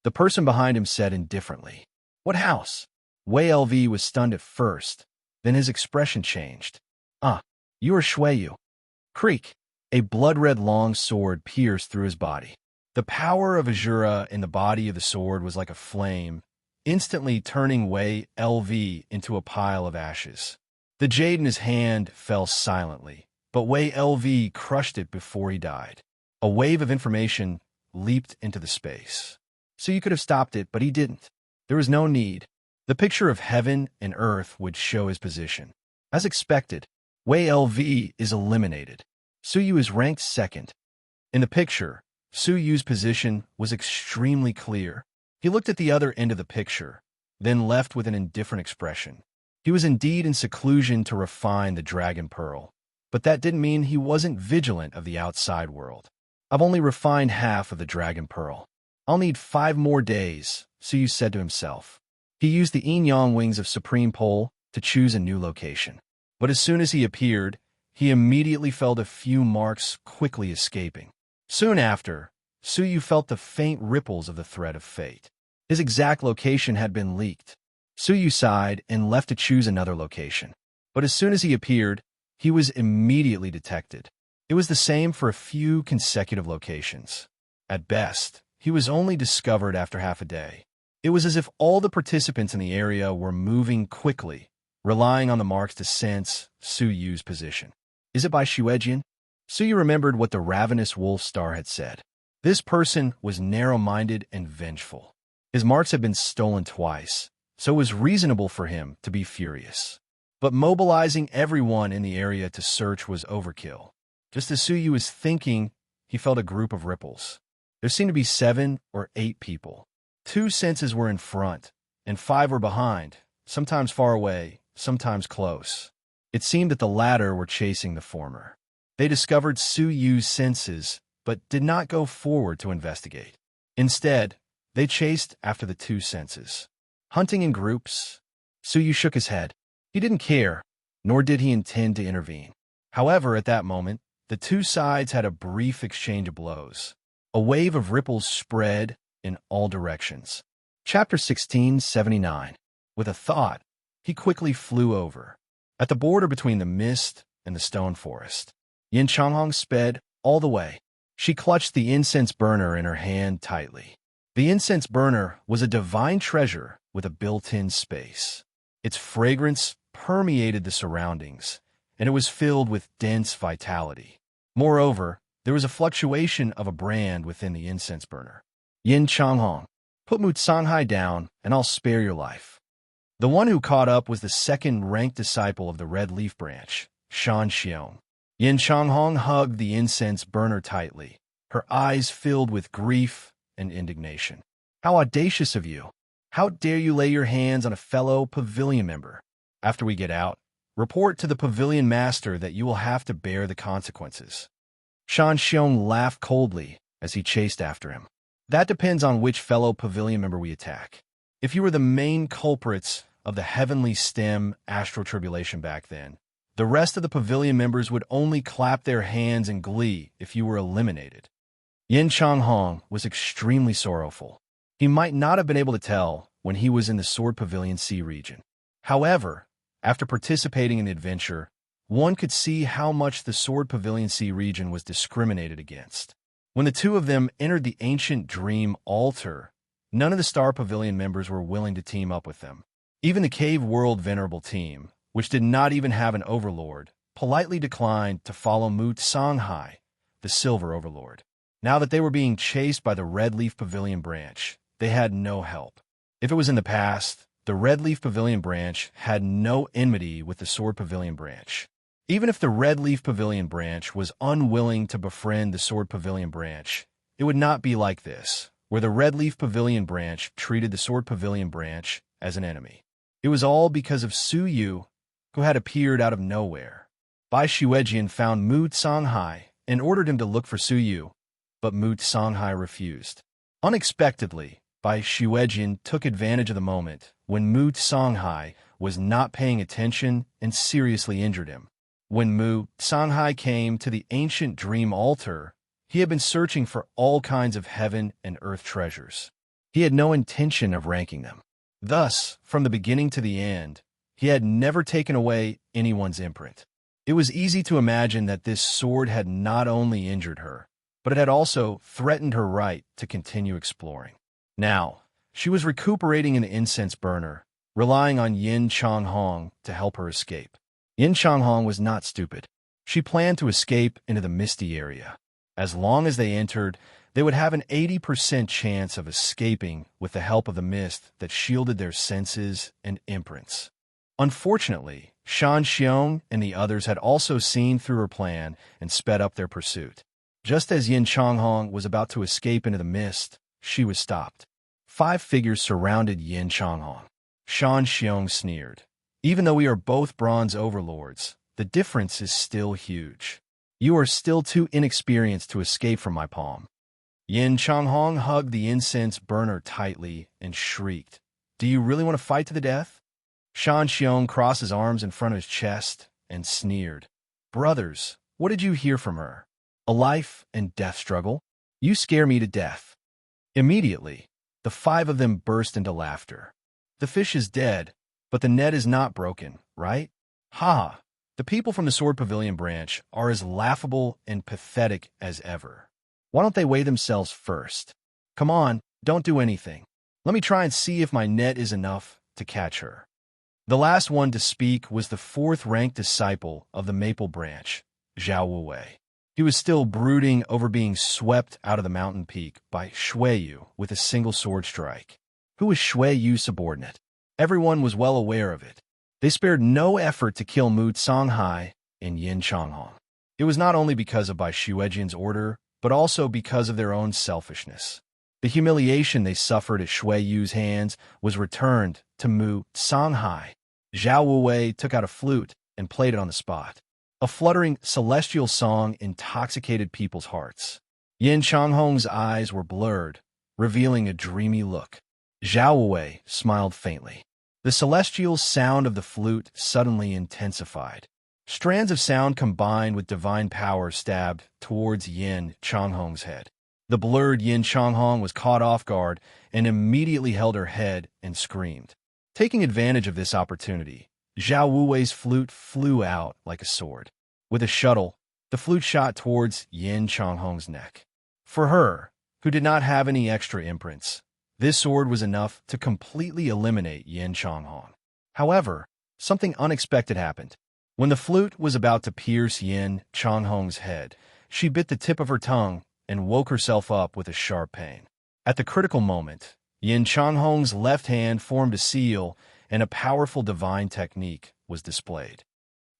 The person behind him said indifferently. "What house?" Wei LV was stunned at first, then his expression changed. You are Shueyu." Creak! A blood-red long sword pierced through his body. The power of Azura in the body of the sword was like a flame, instantly turning Wei LV into a pile of ashes. The jade in his hand fell silently, but Wei LV crushed it before he died. A wave of information leaped into the space. So you could have stopped it, but he didn't. There was no need. The picture of heaven and earth would show his position. As expected, Wei LV is eliminated. Suyu is ranked second. In the picture, Suyu's position was extremely clear. He looked at the other end of the picture, then left with an indifferent expression. He was indeed in seclusion to refine the Dragon Pearl, but that didn't mean he wasn't vigilant of the outside world. "I've only refined half of the Dragon Pearl. I'll need 5 more days," Suyu said to himself. He used the yin-yang wings of Supreme Pole to choose a new location. But as soon as he appeared, he immediately felt a few marks quickly escaping. Soon after, Suyu felt the faint ripples of the thread of fate. His exact location had been leaked. Suyu sighed and left to choose another location. But as soon as he appeared, he was immediately detected. It was the same for a few consecutive locations. At best, he was only discovered after half a day. It was as if all the participants in the area were moving quickly, relying on the marks to sense Suyu's position. "Is it by Shuejian?" Suyu remembered what the ravenous wolf star had said. This person was narrow-minded and vengeful. His marks had been stolen twice, so it was reasonable for him to be furious. But mobilizing everyone in the area to search was overkill. Just as Suyu was thinking, he felt a group of ripples. There seemed to be 7 or 8 people. 2 senses were in front, and 5 were behind, sometimes far away, sometimes close. It seemed that the latter were chasing the former. They discovered Suyu's senses, but did not go forward to investigate. Instead, they chased after the 2 senses. Hunting in groups? Suyu shook his head. He didn't care, nor did he intend to intervene. However, at that moment, the 2 sides had a brief exchange of blows. A wave of ripples spread in all directions. Chapter 1679. With a thought, he quickly flew over. At the border between the mist and the stone forest, Yin Changhong sped all the way. She clutched the incense burner in her hand tightly. The incense burner was a divine treasure with a built-in space. Its fragrance permeated the surroundings, and it was filled with dense vitality. Moreover, there was a fluctuation of a brand within the incense burner. "Yin Changhong, put Mutsanghai down, and I'll spare your life." The one who caught up was the second-ranked disciple of the Red Leaf Branch, Shan Xiong. Yin Changhong hugged the incense burner tightly, her eyes filled with grief and indignation. "How audacious of you! How dare you lay your hands on a fellow pavilion member? After we get out, report to the pavilion master that you will have to bear the consequences." Shan Xiong laughed coldly as he chased after him. "That depends on which fellow pavilion member we attack. If you were the main culprits of the heavenly stem astral tribulation back then The rest of the pavilion members would only clap their hands in glee if you were eliminated. Yin Changhong was extremely sorrowful. He might not have been able to tell when he was in the Sword Pavilion Sea region. However, after participating in the adventure, one could see how much the Sword Pavilion Sea region was discriminated against. When the two of them entered the ancient dream altar, none of the Star Pavilion members were willing to team up with them. Even the Cave World Venerable team, which did not even have an overlord, politely declined to follow Mu Tsanghai, the Silver Overlord. Now that they were being chased by the Red Leaf Pavilion branch, they had no help. If it was in the past, the Red Leaf Pavilion branch had no enmity with the Sword Pavilion branch. Even if the Red Leaf Pavilion branch was unwilling to befriend the Sword Pavilion branch, it would not be like this, where the Red Leaf Pavilion branch treated the Sword Pavilion branch as an enemy. It was all because of Su Yu, who had appeared out of nowhere. Bai Xuejian found Mu Tsanghai and ordered him to look for Su Yu, but Mu Tsanghai refused. Unexpectedly, Bai Xuejian took advantage of the moment when Mu Tsanghai was not paying attention and seriously injured him. When Mu Tsanghai came to the ancient dream altar, he had been searching for all kinds of heaven and earth treasures. He had no intention of ranking them. Thus, from the beginning to the end, he had never taken away anyone's imprint. It was easy to imagine that this sword had not only injured her, but it had also threatened her right to continue exploring. Now, she was recuperating in the incense burner, relying on Yin Changhong to help her escape. Yin Changhong was not stupid. She planned to escape into the misty area. As long as they entered, they would have an 80% chance of escaping with the help of the mist that shielded their senses and imprints. Unfortunately, Shan Xiong and the others had also seen through her plan and sped up their pursuit. Just as Yin Changhong was about to escape into the mist, she was stopped. 5 figures surrounded Yin Changhong. Shan Xiong sneered. Even though we are both bronze overlords, the difference is still huge. You are still too inexperienced to escape from my palm. Yin Changhong hugged the incense burner tightly and shrieked, "Do you really want to fight to the death?" Shan Xiong crossed his arms in front of his chest and sneered. "Brothers, what did you hear from her? A life and death struggle? You scare me to death." Immediately, the 5 of them burst into laughter. "The fish is dead, but the net is not broken, right? Ha! The people from the Sword Pavilion branch are as laughable and pathetic as ever. Why don't they weigh themselves first? Come on, don't do anything. Let me try and see if my net is enough to catch her." The last one to speak was the 4th-ranked disciple of the Maple Branch, Zhao Wuwei. He was still brooding over being swept out of the mountain peak by Shuiyu with a single sword strike. Who was Shuiyu's subordinate? Everyone was well aware of it. They spared no effort to kill Mu Tsanghai and Yin Changhong. It was not only because of Bai Xuejian's order, but also because of their own selfishness. The humiliation they suffered at Shuiyu's hands was returned to Mu Tsanghai. Zhao Wuwei took out a flute and played it on the spot. A fluttering celestial song intoxicated people's hearts. Yin Changhong's eyes were blurred, revealing a dreamy look. Zhao Wuwei smiled faintly. The celestial sound of the flute suddenly intensified. Strands of sound combined with divine power stabbed towards Yin Changhong's head. The blurred Yin Changhong was caught off guard and immediately held her head and screamed. Taking advantage of this opportunity, Zhao Wuwei's flute flew out like a sword. With a shuttle, the flute shot towards Yin Changhong's neck. For her, who did not have any extra imprints, this sword was enough to completely eliminate Yin Changhong. However, something unexpected happened. When the flute was about to pierce Yin Changhong's head, she bit the tip of her tongue and woke herself up with a sharp pain. At the critical moment, Yin Changhong's left hand formed a seal and a powerful divine technique was displayed.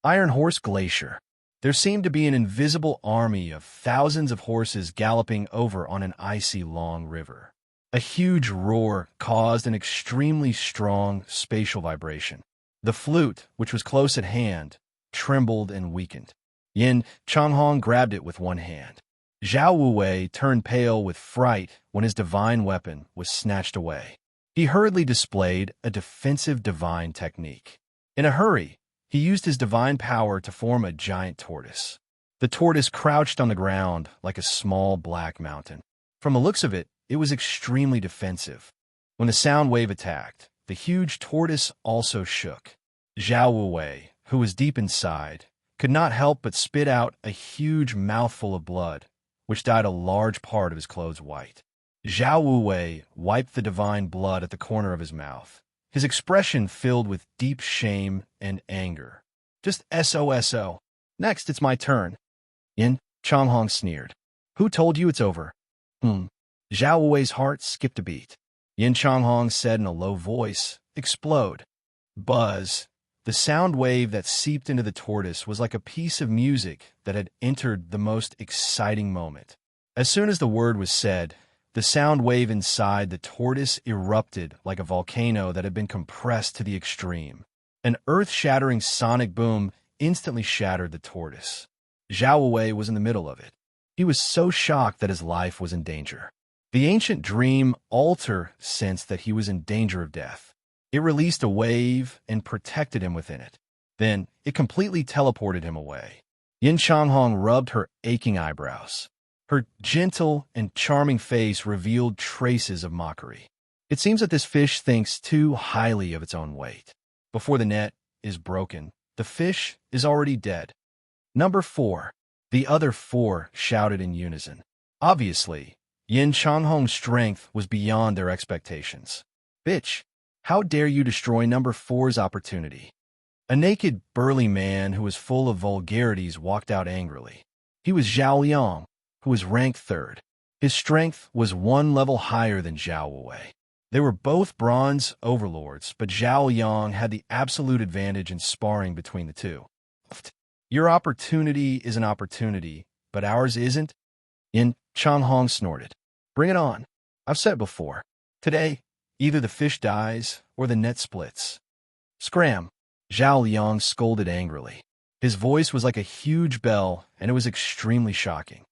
Iron Horse Glacier. There seemed to be an invisible army of thousands of horses galloping over on an icy long river. A huge roar caused an extremely strong spatial vibration. The flute, which was close at hand, trembled and weakened. Yin Changhong grabbed it with one hand. Zhao Wuwei turned pale with fright when his divine weapon was snatched away. He hurriedly displayed a defensive divine technique. In a hurry, He used his divine power to form a giant tortoise. The tortoise crouched on the ground like a small black mountain. From the looks of it, it was extremely defensive. When the sound wave attacked, the huge tortoise also shook. Zhao Wuwei, who was deep inside, could not help but spit out a huge mouthful of blood, which dyed a large part of his clothes white. Zhao Wuwei wiped the divine blood at the corner of his mouth, his expression filled with deep shame and anger. Just SOSO. Next, it's my turn. Yin Changhong sneered. Who told you it's over? Zhao Wuwei's heart skipped a beat. Yin Changhong said in a low voice, Explode. Buzz. The sound wave that seeped into the tortoise was like a piece of music that had entered the most exciting moment. As soon as the word was said, the sound wave inside the tortoise erupted like a volcano that had been compressed to the extreme. An earth-shattering sonic boom instantly shattered the tortoise. Zhao Wuwei was in the middle of it. He was so shocked that his life was in danger. The ancient dream altar sensed that he was in danger of death. It released a wave and protected him within it. Then, it completely teleported him away. Yin Changhong rubbed her aching eyebrows. Her gentle and charming face revealed traces of mockery. It seems that this fish thinks too highly of its own weight. Before the net is broken, the fish is already dead. Number 4. The other 4 shouted in unison. Obviously, Yin Changhong's strength was beyond their expectations. Bitch, how dare you destroy number 4's opportunity? A naked, burly man who was full of vulgarities walked out angrily. He was Zhao Liang, who was ranked 3rd. His strength was 1 level higher than Zhao Wuwei. They were both bronze overlords, but Zhao Liang had the absolute advantage in sparring between the two. Your opportunity is an opportunity, but ours isn't? Yin Changhong snorted. Bring it on. I've said it before. Today, either the fish dies or the net splits. Scram! Zhao Liang scolded angrily. His voice was like a huge bell, and it was extremely shocking.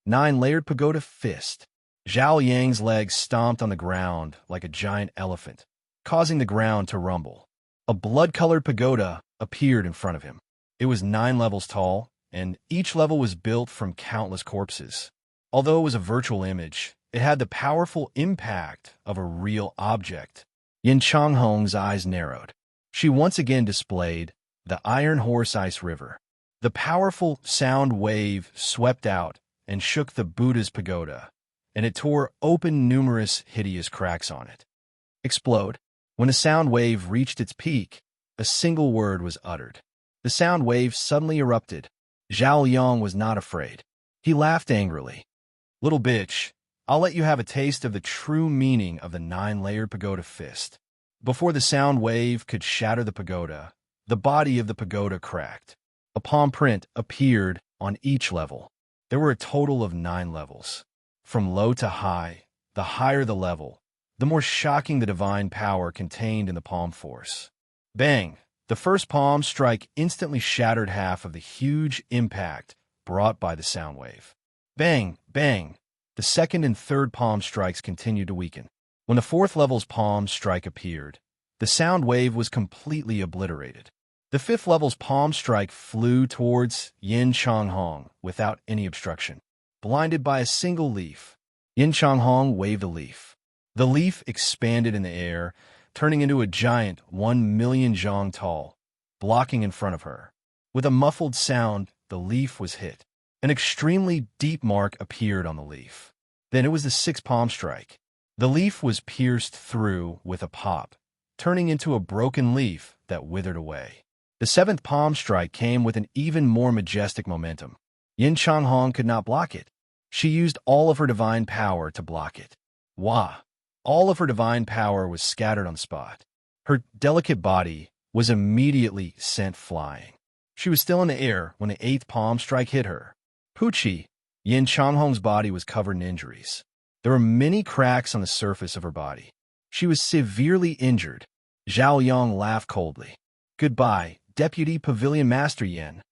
9-layered pagoda fist. Zhao Yang's legs stomped on the ground like a giant elephant, causing the ground to rumble. A blood-colored pagoda appeared in front of him. It was 9 levels tall, and each level was built from countless corpses. Although it was a virtual image, it had the powerful impact of a real object. Yin Changhong's eyes narrowed. She once again displayed the Iron Horse Ice River. The powerful sound wave swept out and shook the Buddha's pagoda, and it tore open numerous hideous cracks on it. Explode. When the sound wave reached its peak, a single word was uttered. The sound wave suddenly erupted. Zhao Liang was not afraid. He laughed angrily. Little bitch, I'll let you have a taste of the true meaning of the 9-layered pagoda fist. Before the sound wave could shatter the pagoda, the body of the pagoda cracked. A palm print appeared on each level. There were a total of 9 levels. From low to high, the higher the level, the more shocking the divine power contained in the palm force. Bang! The first palm strike instantly shattered half of the huge impact brought by the sound wave. Bang! Bang! The second and third palm strikes continued to weaken. When the 4th level's palm strike appeared, the sound wave was completely obliterated. The 5th level's palm strike flew towards Yin Changhong without any obstruction. Blinded by a single leaf, Yin Changhong waved a leaf. The leaf expanded in the air, turning into a giant 1,000,000 zhang tall, blocking in front of her. With a muffled sound, the leaf was hit. An extremely deep mark appeared on the leaf. Then it was the 6th palm strike. The leaf was pierced through with a pop, turning into a broken leaf that withered away. The 7th palm strike came with an even more majestic momentum. Yin Changhong could not block it. She used all of her divine power to block it. Wah! All of her divine power was scattered on the spot. Her delicate body was immediately sent flying. She was still in the air when the 8th palm strike hit her. Poochie! Yin Changhong's body was covered in injuries. There were many cracks on the surface of her body. She was severely injured. Zhao Yang laughed coldly. Goodbye, Deputy Pavilion Master Yin.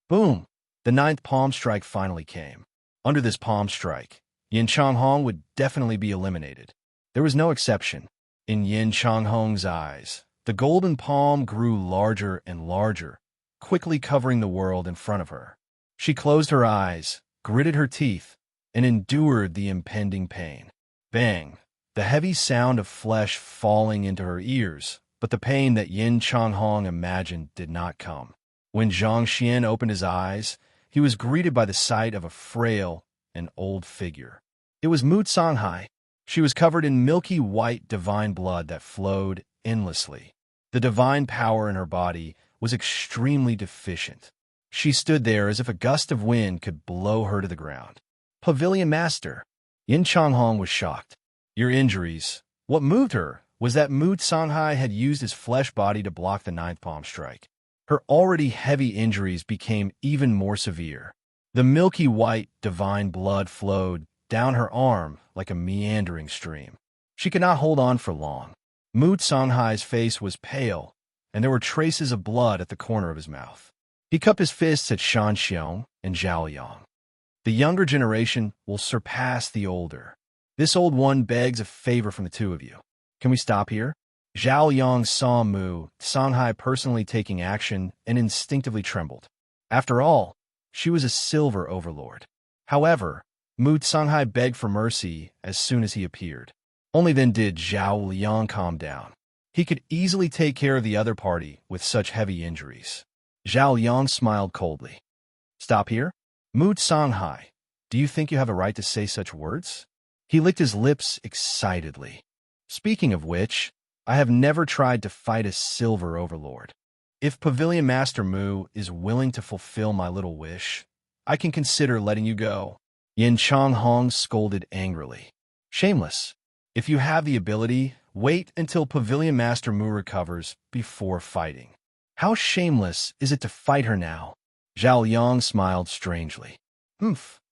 Boom! The 9th palm strike finally came. Under this palm strike, Yin Changhong would definitely be eliminated. There was no exception. In Yin Changhong's eyes, the golden palm grew larger and larger quickly covering the world in front of her. She closed her eyes, gritted her teeth, and endured the impending pain. Bang! The heavy sound of flesh falling into her ears, but the pain that Yin Changhong imagined did not come. When Zhang Xian opened his eyes, he was greeted by the sight of a frail and old figure. It was Mu Songhai. She was covered in milky white divine blood that flowed endlessly. The divine power in her body was extremely deficient. She stood there as if a gust of wind could blow her to the ground. Pavilion Master. Yin Changhong was shocked. Your injuries. What moved her was that Mu Songhai had used his flesh body to block the ninth palm strike. Her already heavy injuries became even more severe. The milky white divine blood flowed down her arm like a meandering stream. She could not hold on for long. Mu Songhai's face was pale, and there were traces of blood at the corner of his mouth. He cupped his fists at Shan Xiong and Zhao Yang. The younger generation will surpass the older. This old one begs a favor from the two of you. Can we stop here? Zhao Yang saw Mu Songhai personally taking action and instinctively trembled. After all, she was a silver overlord. However, Mu Songhai begged for mercy as soon as he appeared. Only then did Zhao Liang calm down. He could easily take care of the other party with such heavy injuries. Zhao Liang smiled coldly. Stop here? Mu Songhai, do you think you have a right to say such words? He licked his lips excitedly. Speaking of which, I have never tried to fight a silver overlord. If Pavilion Master Mu is willing to fulfill my little wish, I can consider letting you go. Yin Changhong scolded angrily. Shameless. If you have the ability, wait until Pavilion Master Mu recovers before fighting. How shameless is it to fight her now? Zhao Yang smiled strangely.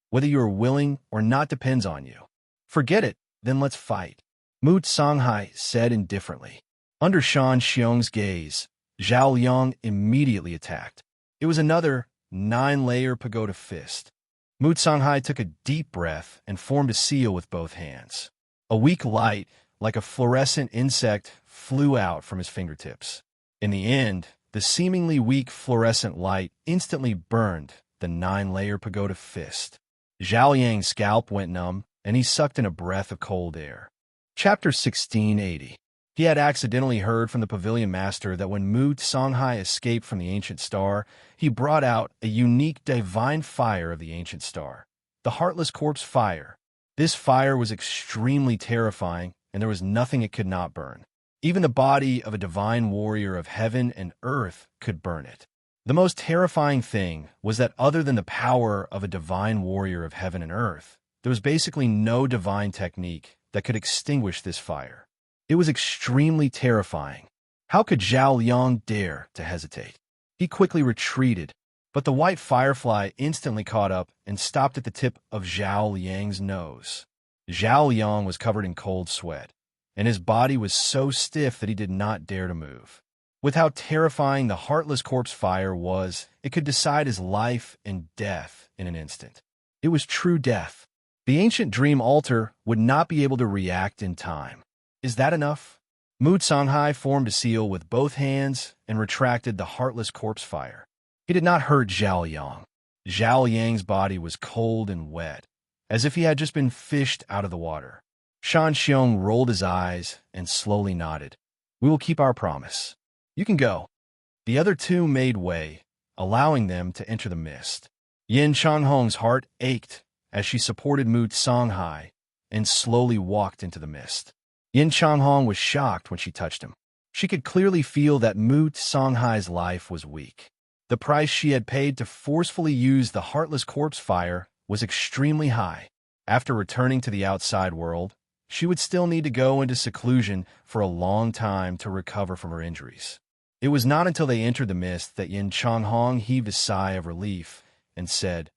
Whether you are willing or not depends on you. Forget it, then let's fight. Mu Songhai said indifferently. Under Shan Xiong's gaze, Zhao Yang immediately attacked. It was another 9-layer pagoda fist. Mu Songhai took a deep breath and formed a seal with both hands. A weak light, like a fluorescent insect, flew out from his fingertips. In the end, the seemingly weak fluorescent light instantly burned the 9-layer pagoda fist. Zhao Yang's scalp went numb, and he sucked in a breath of cold air. Chapter 1680. He had accidentally heard from the Pavilion Master that when Mu Songhai escaped from the Ancient Star, he brought out a unique divine fire of the Ancient Star, the Heartless Corpse Fire. This fire was extremely terrifying, and there was nothing it could not burn. Even the body of a divine warrior of heaven and earth could burn it. The most terrifying thing was that other than the power of a divine warrior of heaven and earth, there was basically no divine technique that could extinguish this fire. It was extremely terrifying. How could Zhao Liang dare to hesitate? He quickly retreated, but the white firefly instantly caught up and stopped at the tip of Zhao Liang's nose. Zhao Liang was covered in cold sweat, and his body was so stiff that he did not dare to move. With how terrifying the Heartless Corpse Fire was, it could decide his life and death in an instant. It was true death. The ancient dream altar would not be able to react in time. Is that enough? Mu Songhai formed a seal with both hands and retracted the Heartless Corpse Fire. He did not hurt Zhao Yang. Zhao Yang's body was cold and wet, as if he had just been fished out of the water. Shan Xiong rolled his eyes and slowly nodded. We will keep our promise. You can go. The other two made way, allowing them to enter the mist. Yin Changhong's heart ached as she supported Mu Songhai and slowly walked into the mist. Yin Changhong was shocked when she touched him. She could clearly feel that Mu Songhai's life was weak. The price she had paid to forcefully use the Heartless Corpse Fire was extremely high. After returning to the outside world, she would still need to go into seclusion for a long time to recover from her injuries. It was not until they entered the mist that Yin Changhong heaved a sigh of relief and said,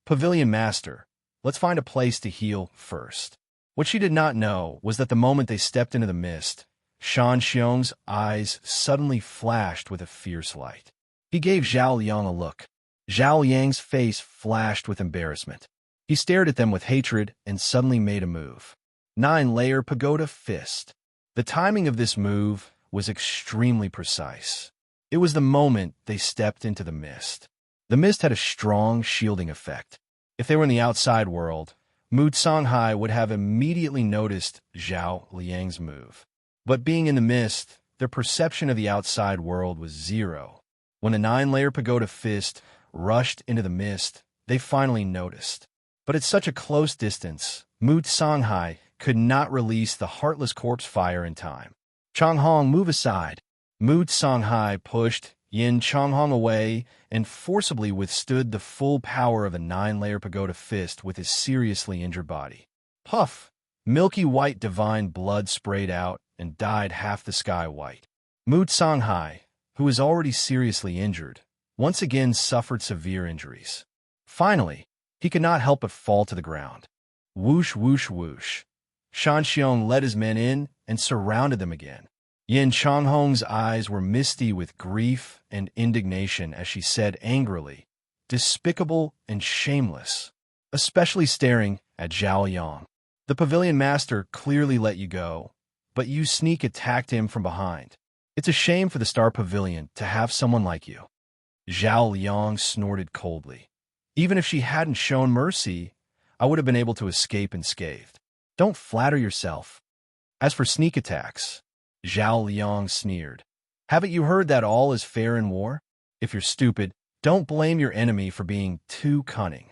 Pavilion Master, let's find a place to heal first. What she did not know was that the moment they stepped into the mist, Shan Xiong's eyes suddenly flashed with a fierce light. He gave Zhao Liang a look. Zhao Yang's face flashed with embarrassment. He stared at them with hatred and suddenly made a move. 9-layer pagoda fist. The timing of this move was extremely precise. It was the moment they stepped into the mist. The mist had a strong shielding effect. If they were in the outside world, Mu Songhai would have immediately noticed Zhao Liang's move. But being in the mist, their perception of the outside world was zero. When the 9-layer pagoda fist rushed into the mist, they finally noticed. But at such a close distance, Mu Songhai could not release the heartless corpse fire in time. Changhong, move aside. Mu Songhai pushed Yin Changhong away and forcibly withstood the full power of the 9-layer pagoda fist with his seriously injured body. Puff! Milky white divine blood sprayed out and dyed half the sky white. Mu Songhai, who was already seriously injured, once again suffered severe injuries. Finally, he could not help but fall to the ground. Whoosh, whoosh, whoosh. Shan Xiong led his men in and surrounded them again. Yin Changhong's eyes were misty with grief and indignation as she said angrily, "Despicable and shameless," especially staring at Zhao Yang. "The pavilion master clearly let you go, but you sneak attacked him from behind. It's a shame for the Star Pavilion to have someone like you." Zhao Liang snorted coldly. "Even if she hadn't shown mercy, I would have been able to escape unscathed. Don't flatter yourself." As for sneak attacks, Zhao Liang sneered. "Haven't you heard that all is fair in war? If you're stupid, don't blame your enemy for being too cunning."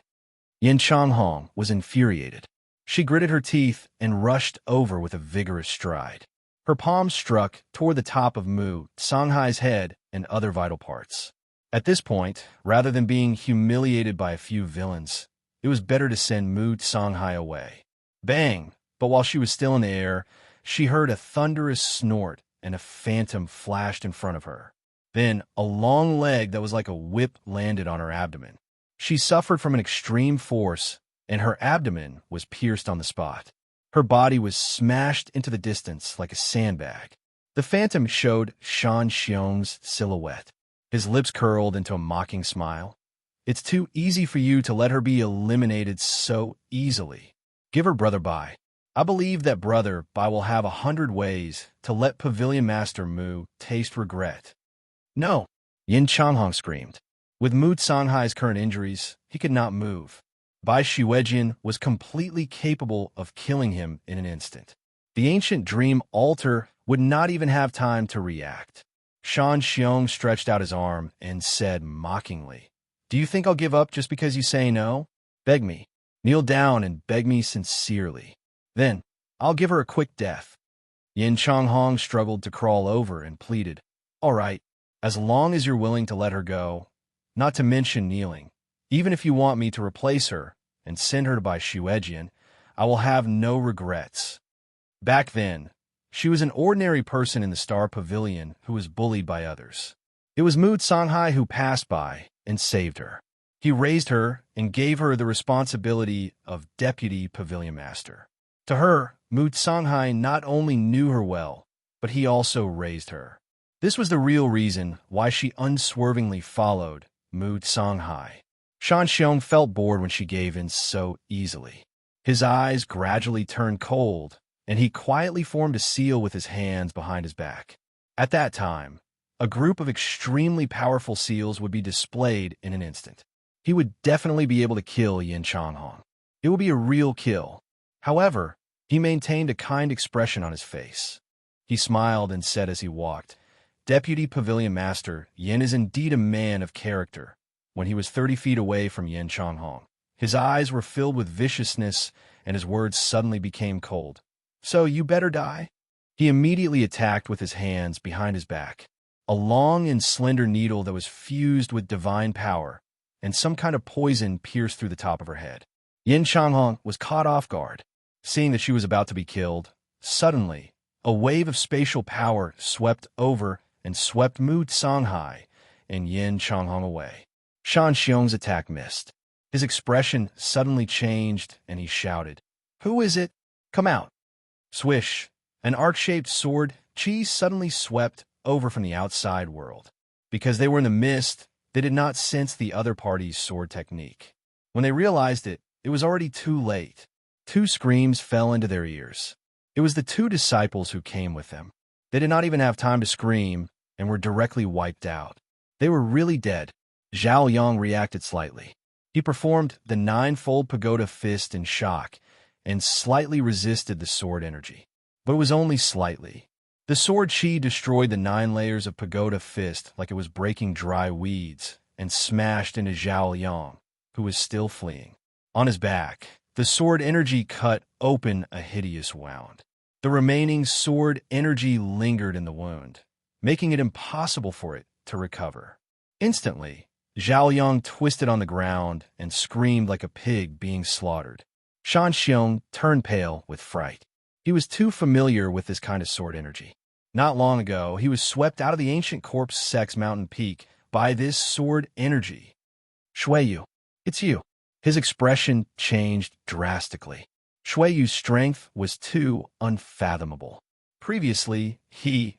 Yin Changhong was infuriated. She gritted her teeth and rushed over with a vigorous stride. Her palms struck toward the top of Mu Songhai's head and other vital parts. At this point, rather than being humiliated by a few villains, it was better to send Mu Songhai away. Bang! But while she was still in the air, she heard a thunderous snort and a phantom flashed in front of her. Then a long leg that was like a whip landed on her abdomen. She suffered from an extreme force, and her abdomen was pierced on the spot. Her body was smashed into the distance like a sandbag. The phantom showed Shan Xiong's silhouette. His lips curled into a mocking smile. "It's too easy for you to let her be eliminated so easily. Give her Brother Bai. I believe that Brother Bai will have 100 ways to let Pavilion Master Mu taste regret." "No!" Yin Changhong screamed. With Mu Songhai's current injuries, he could not move. Bai Shiwejian was completely capable of killing him in an instant. The ancient dream altar would not even have time to react. Shan Xiong stretched out his arm and said mockingly, "Do you think I'll give up just because you say no? Beg me. Kneel down and beg me sincerely. Then, I'll give her a quick death." Yin Changhong struggled to crawl over and pleaded, "All right, as long as you're willing to let her go, not to mention kneeling, even if you want me to replace her and send her to Bai Shiwejian, I will have no regrets." Back then, she was an ordinary person in the Star Pavilion who was bullied by others. It was Mu Songhai who passed by and saved her. He raised her and gave her the responsibility of Deputy Pavilion Master. To her, Mu Songhai not only knew her well, but he also raised her. This was the real reason why she unswervingly followed Mu Songhai. Shan Xiong felt bored when she gave in so easily. His eyes gradually turned cold, and he quietly formed a seal with his hands behind his back. At that time, a group of extremely powerful seals would be displayed in an instant. He would definitely be able to kill Yin Changhong. It would be a real kill. However, he maintained a kind expression on his face. He smiled and said as he walked, "Deputy Pavilion Master, Yin is indeed a man of character." When he was 30 feet away from Yin Changhong, his eyes were filled with viciousness and his words suddenly became cold. "So you better die?" He immediately attacked with his hands behind his back, a long and slender needle that was fused with divine power, and some kind of poison pierced through the top of her head. Yin Changhong was caught off guard. Seeing that she was about to be killed, suddenly, a wave of spatial power swept over and swept Mu Songhai and Yin Changhong away. Shan Xiong's attack missed. His expression suddenly changed, and he shouted, "Who is it? Come out!" Swish! An arc-shaped sword chi suddenly swept over from the outside world. Because they were in the mist, they did not sense the other party's sword technique. When they realized it, it was already too late. 2 screams fell into their ears. It was the 2 disciples who came with them. They did not even have time to scream, and were directly wiped out. They were really dead. Zhao Yang reacted slightly. He performed the ninefold pagoda fist in shock and slightly resisted the sword energy. But it was only slightly. The sword chi destroyed the 9 layers of pagoda fist like it was breaking dry weeds and smashed into Zhao Yang, who was still fleeing. On his back, the sword energy cut open a hideous wound. The remaining sword energy lingered in the wound, making it impossible for it to recover. Instantly, Zhao Yang twisted on the ground and screamed like a pig being slaughtered. Shan Xiong turned pale with fright. He was too familiar with this kind of sword energy. Not long ago, he was swept out of the ancient corpse Sex Mountain Peak by this sword energy. Shuiyu, it's you. His expression changed drastically. Shuiyu's strength was too unfathomable. Previously, he,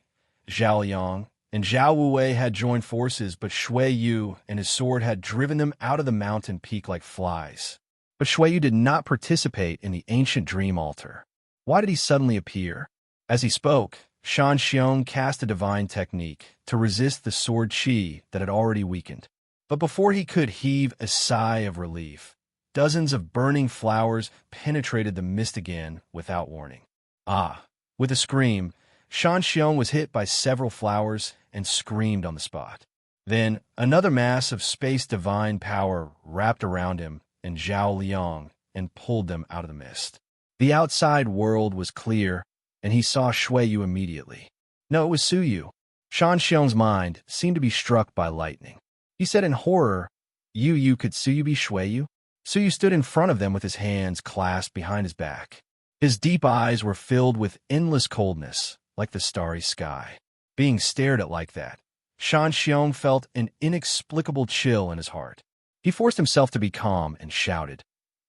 Zhao Yang, and Zhao Wuwei had joined forces, but Shuiyu and his sword had driven them out of the mountain peak like flies. But Shuiyu did not participate in the ancient dream altar. Why did he suddenly appear? As he spoke, Shan Xiong cast a divine technique to resist the sword chi that had already weakened. But before he could heave a sigh of relief, dozens of burning flowers penetrated the mist again without warning. Ah! With a scream, Shan Xiong was hit by several flowers and screamed on the spot. Then another mass of space divine power wrapped around him and Zhao Liang and pulled them out of the mist. The outside world was clear, and he saw Shuiyu immediately. No, it was Suyu. Shan Xiong's mind seemed to be struck by lightning. He said in horror, You could Suyu be Shuiyu? Suyu stood in front of them with his hands clasped behind his back. His deep eyes were filled with endless coldness, like the starry sky. Being stared at like that, Shan Xiong felt an inexplicable chill in his heart. He forced himself to be calm and shouted,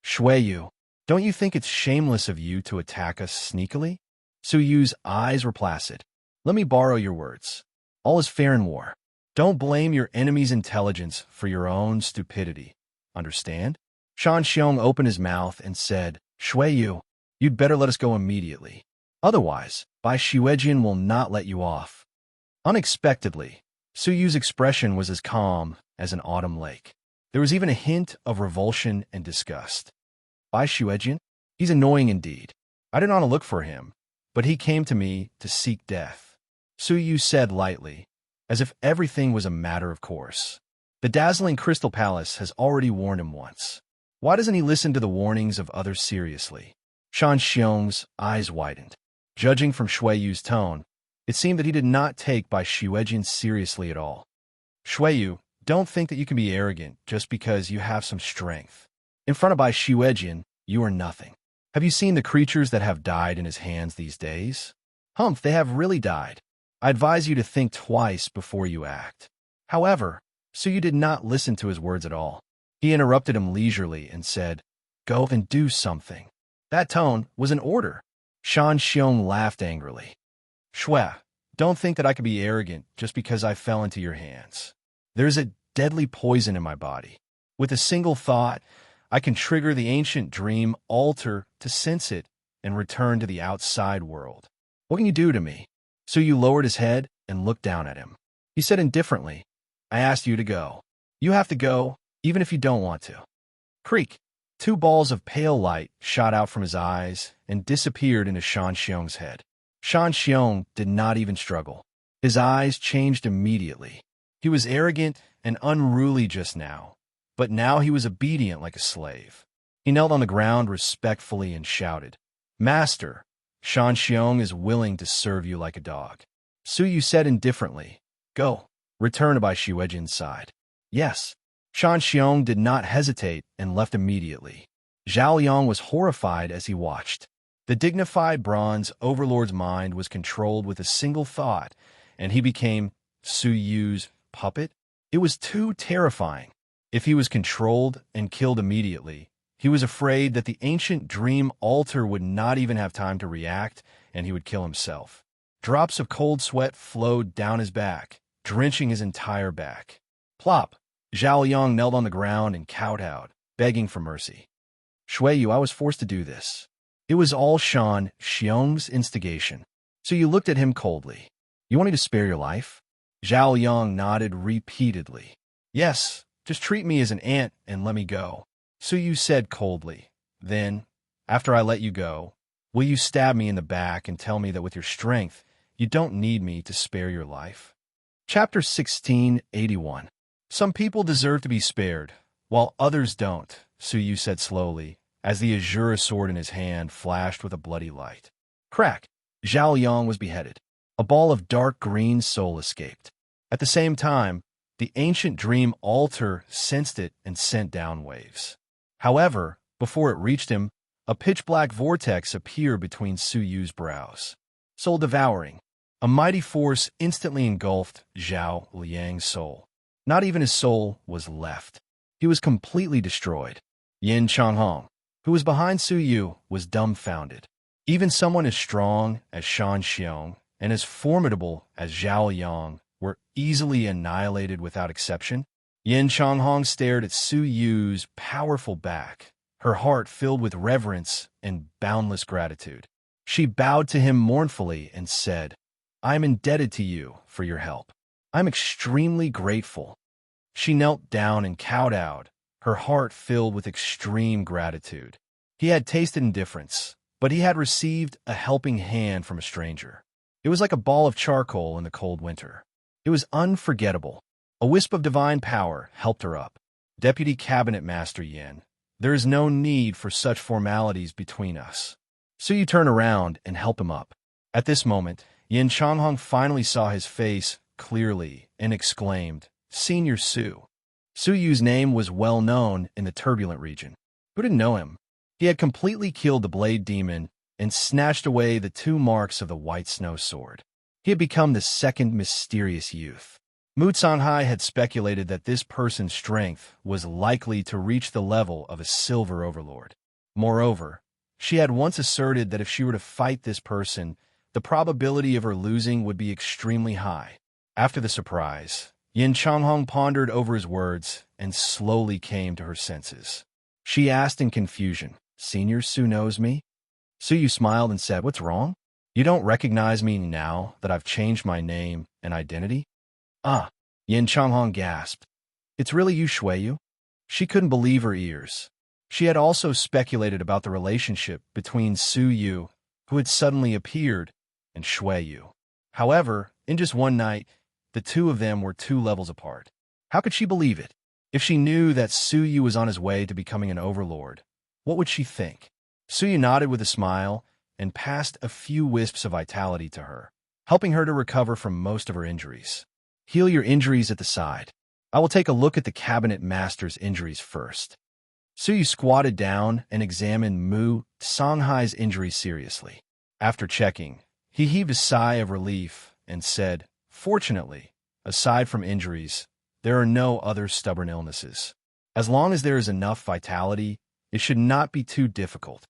Shuiyu, don't you think it's shameless of you to attack us sneakily? Suyu's eyes were placid. Let me borrow your words. All is fair in war. Don't blame your enemy's intelligence for your own stupidity. Understand? Shan Xiong opened his mouth and said, Shuiyu, you'd better let us go immediately. Otherwise, Bai Xuejian will not let you off. Unexpectedly, Suyu's expression was as calm as an autumn lake. There was even a hint of revulsion and disgust. Bai Xuejian? He's annoying indeed. I didn't want to look for him, but he came to me to seek death. Suyu said lightly, as if everything was a matter of course. The dazzling Crystal Palace has already warned him once. Why doesn't he listen to the warnings of others seriously? Shan Xiong's eyes widened. Judging from Shuiyu's tone, it seemed that he did not take Bai Xuejian seriously at all. Shuiyu, don't think that you can be arrogant just because you have some strength. In front of Bai Xuejian, you are nothing. Have you seen the creatures that have died in his hands these days? Humph, they have really died. I advise you to think twice before you act. However, Suyu did not listen to his words at all. He interrupted him leisurely and said, Go and do something. That tone was an order. Shan Xiong laughed angrily. Shui, don't think that I could be arrogant just because I fell into your hands. There's a deadly poison in my body. With a single thought, I can trigger the ancient dream altar to sense it and return to the outside world. What can you do to me? Suyu lowered his head and looked down at him. He said indifferently, I asked you to go. You have to go, even if you don't want to. Creak. 2 balls of pale light shot out from his eyes and disappeared into Shan Xiong's head. Shan Xiong did not even struggle. His eyes changed immediately. He was arrogant and unruly just now, but now he was obedient like a slave. He knelt on the ground respectfully and shouted, Master, Shan Xiong is willing to serve you like a dog. Suyu said indifferently, Go, return to Bai Xuejian's side. Yes. Shan Xiong did not hesitate and left immediately. Zhao Yang was horrified as he watched. The dignified bronze overlord's mind was controlled with a single thought, and he became Suyu's puppet. It was too terrifying. If he was controlled and killed immediately, he was afraid that the ancient dream altar would not even have time to react, and he would kill himself. Drops of cold sweat flowed down his back, drenching his entire back. Plop! Zhao Yang knelt on the ground and kowtowed, begging for mercy. Shuiyu, I was forced to do this. It was all Shan Xiong's instigation. So you looked at him coldly. You want me to spare your life? Zhao Yang nodded repeatedly. Yes, just treat me as an ant and let me go, Su Yu said coldly. Then, after I let you go, will you stab me in the back and tell me that with your strength, you don't need me to spare your life? Chapter 1681. Some people deserve to be spared, while others don't, Su Yu said slowly, as the azure sword in his hand flashed with a bloody light. Crack! Zhao Yang was beheaded. A ball of dark green soul escaped. At the same time, the ancient dream altar sensed it and sent down waves. However, before it reached him, a pitch-black vortex appeared between Su Yu's brows. Soul-devouring. A mighty force instantly engulfed Zhao Liang's soul. Not even his soul was left. He was completely destroyed. Yin Changhong, who was behind Su Yu, was dumbfounded. Even someone as strong as Shan Xiong and as formidable as Zhao Yang were easily annihilated without exception. Yin Changhong stared at Su Yu's powerful back, her heart filled with reverence and boundless gratitude. She bowed to him mournfully and said, I am indebted to you for your help. I'm extremely grateful. She knelt down and kowtowed, her heart filled with extreme gratitude. He had tasted indifference, but he had received a helping hand from a stranger. It was like a ball of charcoal in the cold winter. It was unforgettable. A wisp of divine power helped her up. Deputy Cabinet Master Yin, there is no need for such formalities between us. Su Yu turned around and helped him up. At this moment, Yin Changhong finally saw his face clearly and exclaimed, Senior Su. Su Yu's name was well known in the turbulent region. Who didn't know him? He had completely killed the Blade Demon and snatched away the 2 marks of the White Snow Sword. He had become the second mysterious youth. Mu Canghai had speculated that this person's strength was likely to reach the level of a silver overlord. Moreover, she had once asserted that if she were to fight this person, the probability of her losing would be extremely high. After the surprise, Yin Changhong pondered over his words and slowly came to her senses. She asked in confusion, Senior Su knows me? Su Yu smiled and said, What's wrong? You don't recognize me now that I've changed my name and identity? Ah, Yin Changhong gasped. It's really you, Shuiyu? She couldn't believe her ears. She had also speculated about the relationship between Su Yu, who had suddenly appeared, and Shuiyu. However, in just one night, the two of them were 2 levels apart. How could she believe it? If she knew that Su Yu was on his way to becoming an overlord, what would she think? Su Yu nodded with a smile and passed a few wisps of vitality to her, helping her to recover from most of her injuries. Heal your injuries at the side. I will take a look at the Cabinet Master's injuries first. Su Yu squatted down and examined Mu Canghai's injuries seriously. After checking, he heaved a sigh of relief and said, Fortunately, aside from injuries, there are no other stubborn illnesses. As long as there is enough vitality, it should not be too difficult.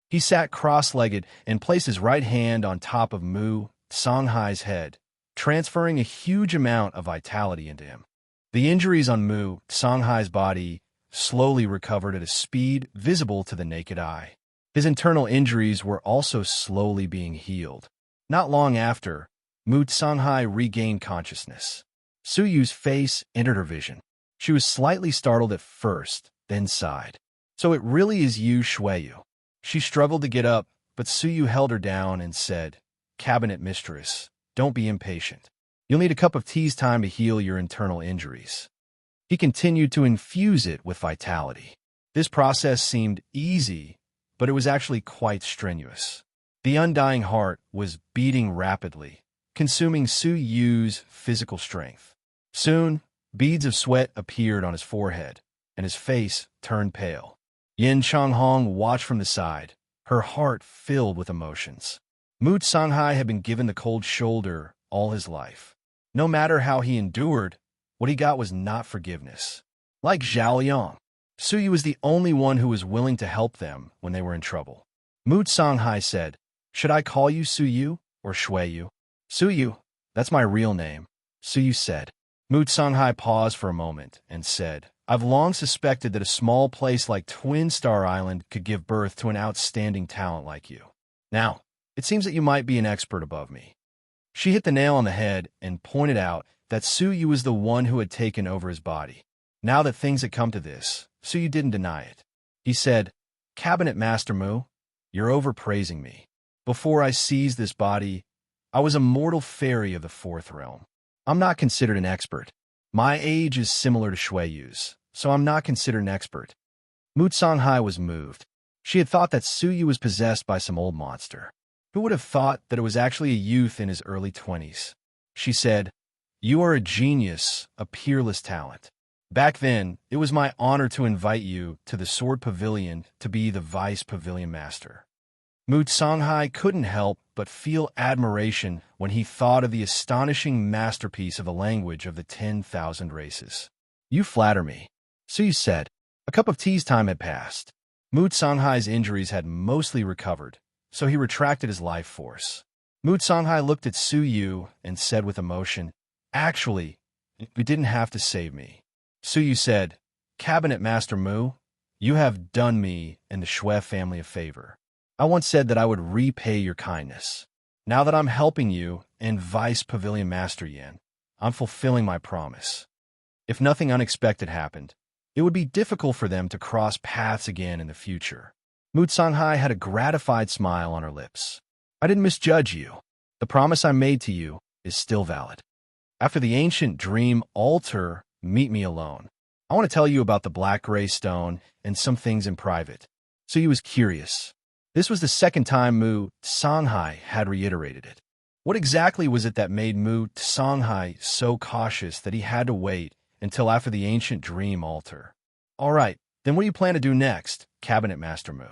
He sat cross-legged and placed his right hand on top of Mu Canghai's head, transferring a huge amount of vitality into him. The injuries on Mu Canghai's body slowly recovered at a speed visible to the naked eye. His internal injuries were also slowly being healed. Not long after, Mu Canghai regained consciousness. Su Yu's face entered her vision. She was slightly startled at first, then sighed. So it really is you, Shuiyu. She struggled to get up, but Su Yu held her down and said, Cabinet Mistress, don't be impatient. You'll need a cup of tea's time to heal your internal injuries. He continued to infuse it with vitality. This process seemed easy, but it was actually quite strenuous. The undying heart was beating rapidly, consuming Su Yu's physical strength. Soon, beads of sweat appeared on his forehead, and his face turned pale. Yin Changhong watched from the side, her heart filled with emotions. Mu Canghai had been given the cold shoulder all his life. No matter how he endured, what he got was not forgiveness. Like Zhao Yang, Su Yu was the only one who was willing to help them when they were in trouble. Mu Canghai said, Should I call you Su Yu or Shuiyu? Su Yu, that's my real name, Su Yu said. Mu Canghai paused for a moment and said, I've long suspected that a small place like Twin Star Island could give birth to an outstanding talent like you. Now, it seems that you might be an expert above me. She hit the nail on the head and pointed out that Su Yu was the one who had taken over his body. Now that things had come to this, Su Yu didn't deny it. He said, "Cabinet Master Mu, you're overpraising me. Before I seized this body, I was a mortal fairy of the fourth realm. I'm not considered an expert. My age is similar to Shui Yu's, so I'm not considered an expert." Mu Songhai was moved. She had thought that Su Yu was possessed by some old monster. Who would have thought that it was actually a youth in his early 20s? She said, "You are a genius, a peerless talent. Back then, it was my honor to invite you to the Sword Pavilion to be the Vice Pavilion Master." Mu Songhai couldn't help but feel admiration when he thought of the astonishing masterpiece of the language of the 10,000 races. "You flatter me," Su Yu said. A cup of tea's time had passed. Mu Songhai's injuries had mostly recovered, so he retracted his life force. Mu Songhai looked at Su Yu and said with emotion, "Actually, you didn't have to save me." Su Yu said, "Cabinet Master Mu, you have done me and the Shui family a favor. I once said that I would repay your kindness. Now that I'm helping you and Vice Pavilion Master Yan, I'm fulfilling my promise. If nothing unexpected happened, it would be difficult for them to cross paths again in the future." Mu Songhai had a gratified smile on her lips. "I didn't misjudge you. The promise I made to you is still valid. After the ancient dream altar, meet me alone. I want to tell you about the black-gray stone and some things in private." So he was curious. This was the second time Mu Songhai had reiterated it. What exactly was it that made Mu Songhai so cautious that he had to wait until after the ancient dream altar? "All right, then what do you plan to do next, Cabinet Master Mu?"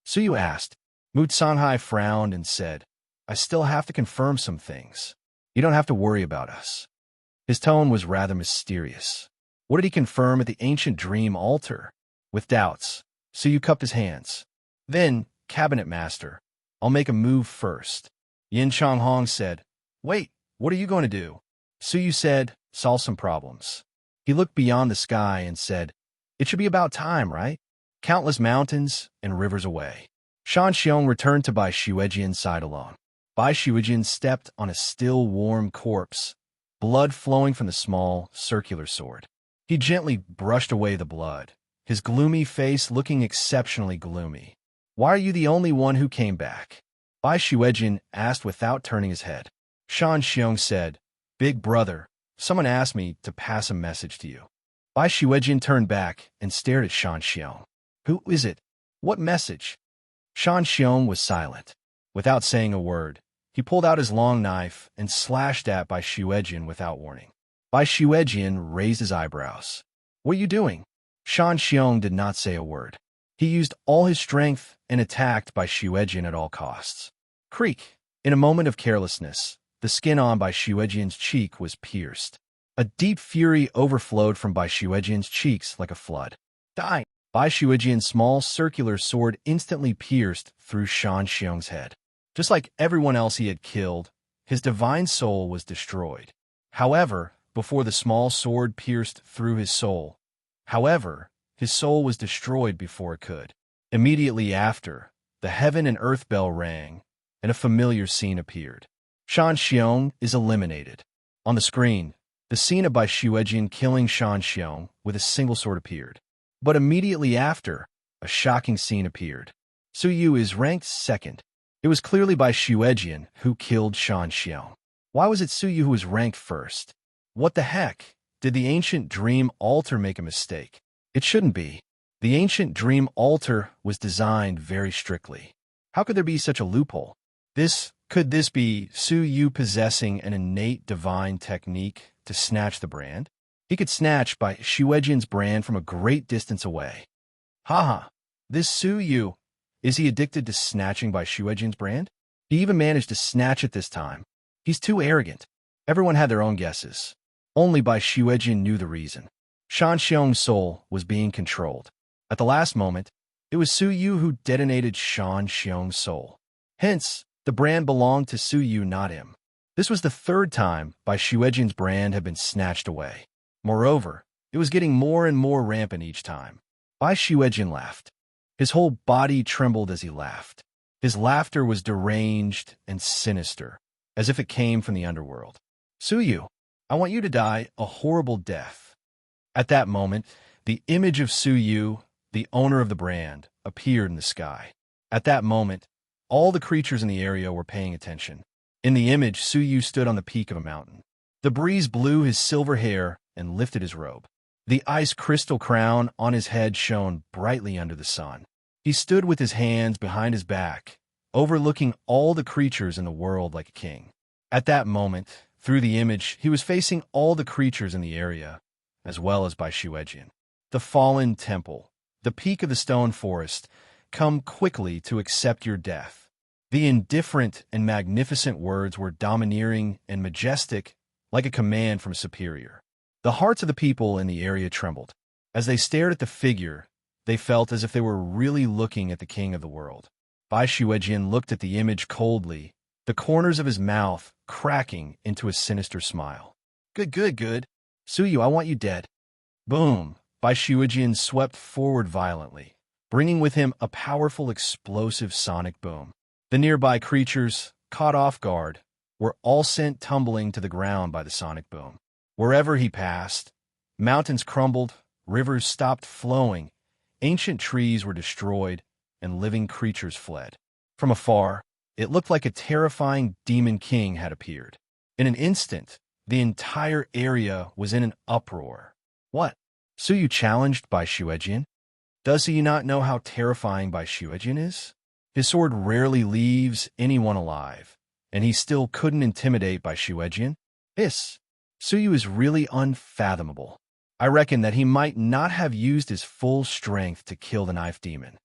Su Yu asked. Mu Songhai frowned and said, "I still have to confirm some things. You don't have to worry about us." His tone was rather mysterious. What did he confirm at the ancient dream altar? With doubts, Su Yu cupped his hands. "Then, Cabinet Master, I'll make a move first." Yin Changhong said, "Wait, what are you going to do?" Su Yu said, "Solve some problems." He looked beyond the sky and said, "It should be about time, right? Countless mountains and rivers away." Shan Xiong returned to Bai Xuejian's side alone. Bai Xuejian stepped on a still warm corpse, blood flowing from the small, circular sword. He gently brushed away the blood, his gloomy face looking exceptionally gloomy. "Why are you the only one who came back?" Bai Xuejian asked without turning his head. Shan Xiong said, "Big brother, someone asked me to pass a message to you." Bai Xuejian turned back and stared at Shan Xiong. "Who is it? What message?" Shan Xiong was silent. Without saying a word, he pulled out his long knife and slashed at Bai Xuejian without warning. Bai Xuejian raised his eyebrows. "What are you doing?" Shan Xiong did not say a word. He used all his strength and attacked Bai Xuejian at all costs. Creak! In a moment of carelessness, the skin on Bai Xuejian's cheek was pierced. A deep fury overflowed from Bai Xuejian's cheeks like a flood. "Die!" Bai Xuejian's small circular sword instantly pierced through Shan Xiong's head. Just like everyone else he had killed, his divine soul was destroyed. However, before the small sword pierced through his soul, his soul was destroyed before it could. Immediately after, the heaven and earth bell rang, and a familiar scene appeared. Shan Xiong is eliminated. On the screen, the scene of Bai Xuejian killing Shan Xiong with a single sword appeared. But immediately after, a shocking scene appeared. Su Yu is ranked second. It was clearly Bai Xuejian who killed Shan Xiong. Why was it Su Yu who was ranked first? What the heck? Did the ancient dream altar make a mistake? It shouldn't be. The ancient dream altar was designed very strictly. How could there be such a loophole? Could this be Su Yu possessing an innate divine technique to snatch the brand? He could snatch Bai Xuejian's brand from a great distance away. Haha, this Su Yu, is he addicted to snatching Bai Xuejian's brand? He even managed to snatch it this time. He's too arrogant. Everyone had their own guesses. Only Bai Xuejian knew the reason. Shan Xiong's soul was being controlled. At the last moment, it was Su Yu who detonated Shan Xiong's soul. Hence, the brand belonged to Su Yu, not him. This was the third time Bai Xuejian's brand had been snatched away. Moreover, it was getting more and more rampant each time. Bai Xuejian laughed. His whole body trembled as he laughed. His laughter was deranged and sinister, as if it came from the underworld. "Su Yu, I want you to die a horrible death." At that moment, the image of Su Yu, the owner of the brand, appeared in the sky. At that moment, all the creatures in the area were paying attention. In the image, Su Yu stood on the peak of a mountain. The breeze blew his silver hair and lifted his robe. The ice crystal crown on his head shone brightly under the sun. He stood with his hands behind his back, overlooking all the creatures in the world like a king. At that moment, through the image, he was facing all the creatures in the area, as well as Bai Shuejian. The fallen temple, the peak of the stone forest, come quickly to accept your death. The indifferent and magnificent words were domineering and majestic, like a command from a superior. The hearts of the people in the area trembled. As they stared at the figure, they felt as if they were really looking at the king of the world. Bai Shuejian looked at the image coldly, the corners of his mouth cracking into a sinister smile. Good, good, good. Su Yu, I want you dead. Boom! Bai Shuejian swept forward violently, bringing with him a powerful explosive sonic boom. The nearby creatures, caught off guard, were all sent tumbling to the ground by the sonic boom. Wherever he passed, mountains crumbled, rivers stopped flowing, ancient trees were destroyed, and living creatures fled. From afar, it looked like a terrifying demon king had appeared. In an instant, the entire area was in an uproar. What? Su Yu challenged Bai Shuejian? Does he not know how terrifying Bai Shuejian is? His sword rarely leaves anyone alive, and he still couldn't intimidate Bai Shuejian? Su Yu is really unfathomable. I reckon that he might not have used his full strength to kill the knife demon.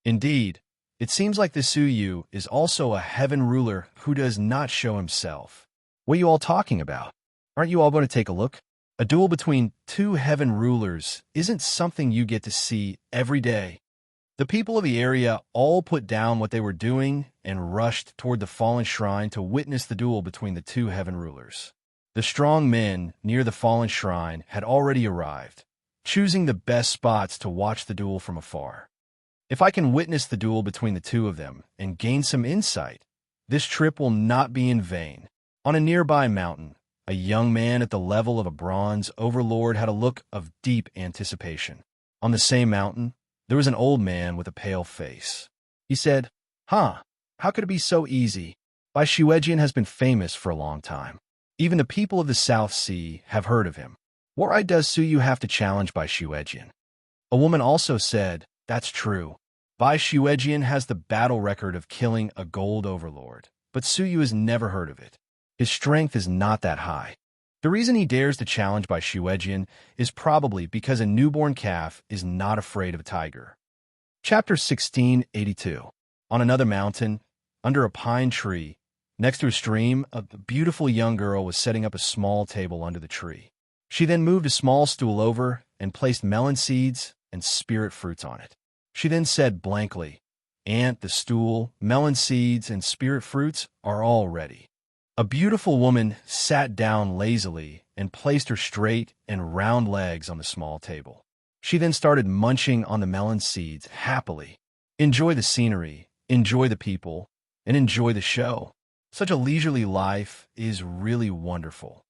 Indeed, it seems like the Su Yu is also a heaven ruler who does not show himself. What are you all talking about? Aren't you all going to take a look? A duel between two heaven rulers isn't something you get to see every day. The people of the area all put down what they were doing and rushed toward the fallen shrine to witness the duel between the two heaven rulers. The strong men near the fallen shrine had already arrived, choosing the best spots to watch the duel from afar. If I can witness the duel between the two of them and gain some insight, this trip will not be in vain. On a nearby mountain, a young man at the level of a bronze overlord had a look of deep anticipation. On the same mountain, there was an old man with a pale face. He said, how could it be so easy? Bai Shuejian has been famous for a long time. Even the people of the South Sea have heard of him. What right does Su Yu have to challenge Bai Shuejian? A woman also said, that's true. Bai Shuejian has the battle record of killing a gold overlord, but Su Yu has never heard of it. His strength is not that high. The reason he dares to challenge Bai Shuejian is probably because a newborn calf is not afraid of a tiger. Chapter 1682. On another mountain, under a pine tree, next to a stream, a beautiful young girl was setting up a small table under the tree. She then moved a small stool over and placed melon seeds and spirit fruits on it. She then said blankly, "Aunt, the stool, melon seeds, and spirit fruits are all ready." A beautiful woman sat down lazily and placed her straight and round legs on the small table. She then started munching on the melon seeds happily. Enjoy the scenery, enjoy the people, and enjoy the show. Such a leisurely life is really wonderful.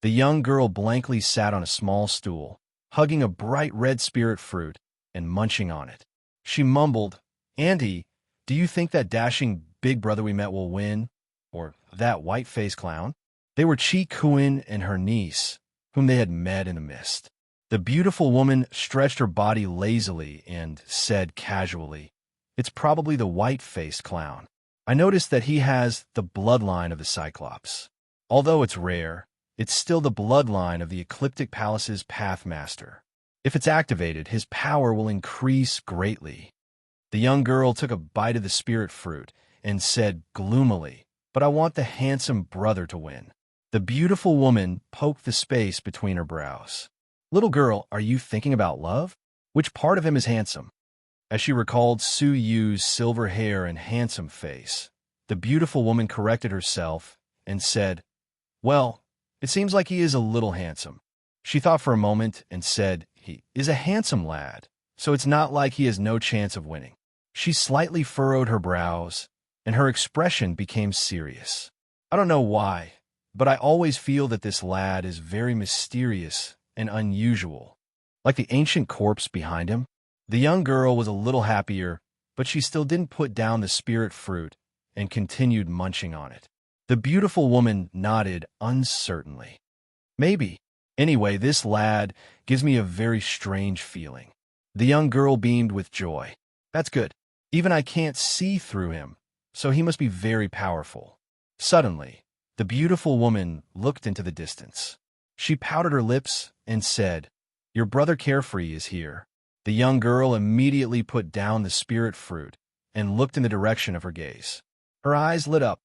The young girl blankly sat on a small stool, hugging a bright red spirit fruit and munching on it. She mumbled, "Auntie, do you think that dashing big brother we met will win? Or that white-faced clown?" They were Chi Kuin and her niece, whom they had met in the mist. The beautiful woman stretched her body lazily and said casually, "It's probably the white-faced clown. I noticed that he has the bloodline of the Cyclops. Although it's rare, it's still the bloodline of the Ecliptic Palace's Pathmaster. If it's activated, his power will increase greatly." The young girl took a bite of the spirit fruit and said gloomily, "But I want the handsome brother to win." The beautiful woman poked the space between her brows. "Little girl, are you thinking about love? Which part of him is handsome?" As she recalled Su Yu's silver hair and handsome face, the beautiful woman corrected herself and said, "Well, it seems like he is a little handsome." She thought for a moment and said, "He is a handsome lad, so it's not like he has no chance of winning." She slightly furrowed her brows, and her expression became serious. "I don't know why, but I always feel that this lad is very mysterious and unusual, like the ancient corpse behind him. The young girl was a little happier, but she still didn't put down the spirit fruit and continued munching on it. The beautiful woman nodded uncertainly. Maybe. Anyway, this lad gives me a very strange feeling. The young girl beamed with joy. That's good. Even I can't see through him, so he must be very powerful. Suddenly, the beautiful woman looked into the distance. She pouted her lips and said, "Your brother Carefree is here." The young girl immediately put down the spirit fruit and looked in the direction of her gaze. Her eyes lit up.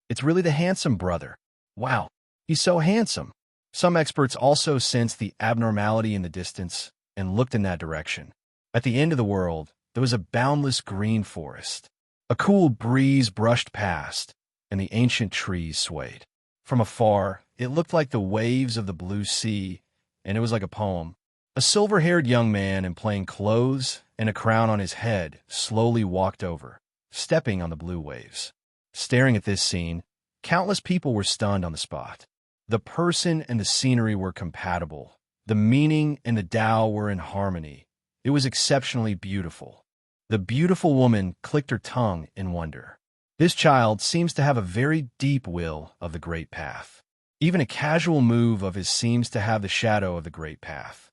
It's really the handsome brother. Wow, he's so handsome. Some experts also sensed the abnormality in the distance and looked in that direction. At the end of the world, there was a boundless green forest. A cool breeze brushed past, and the ancient trees swayed. From afar, it looked like the waves of the blue sea, and it was like a poem. A silver-haired young man in plain clothes and a crown on his head slowly walked over, stepping on the blue waves. Staring at this scene, countless people were stunned on the spot. The person and the scenery were compatible. The meaning and the Tao were in harmony. It was exceptionally beautiful. The beautiful woman clicked her tongue in wonder. This child seems to have a very deep will of the great path. Even a casual move of his seems to have the shadow of the great path.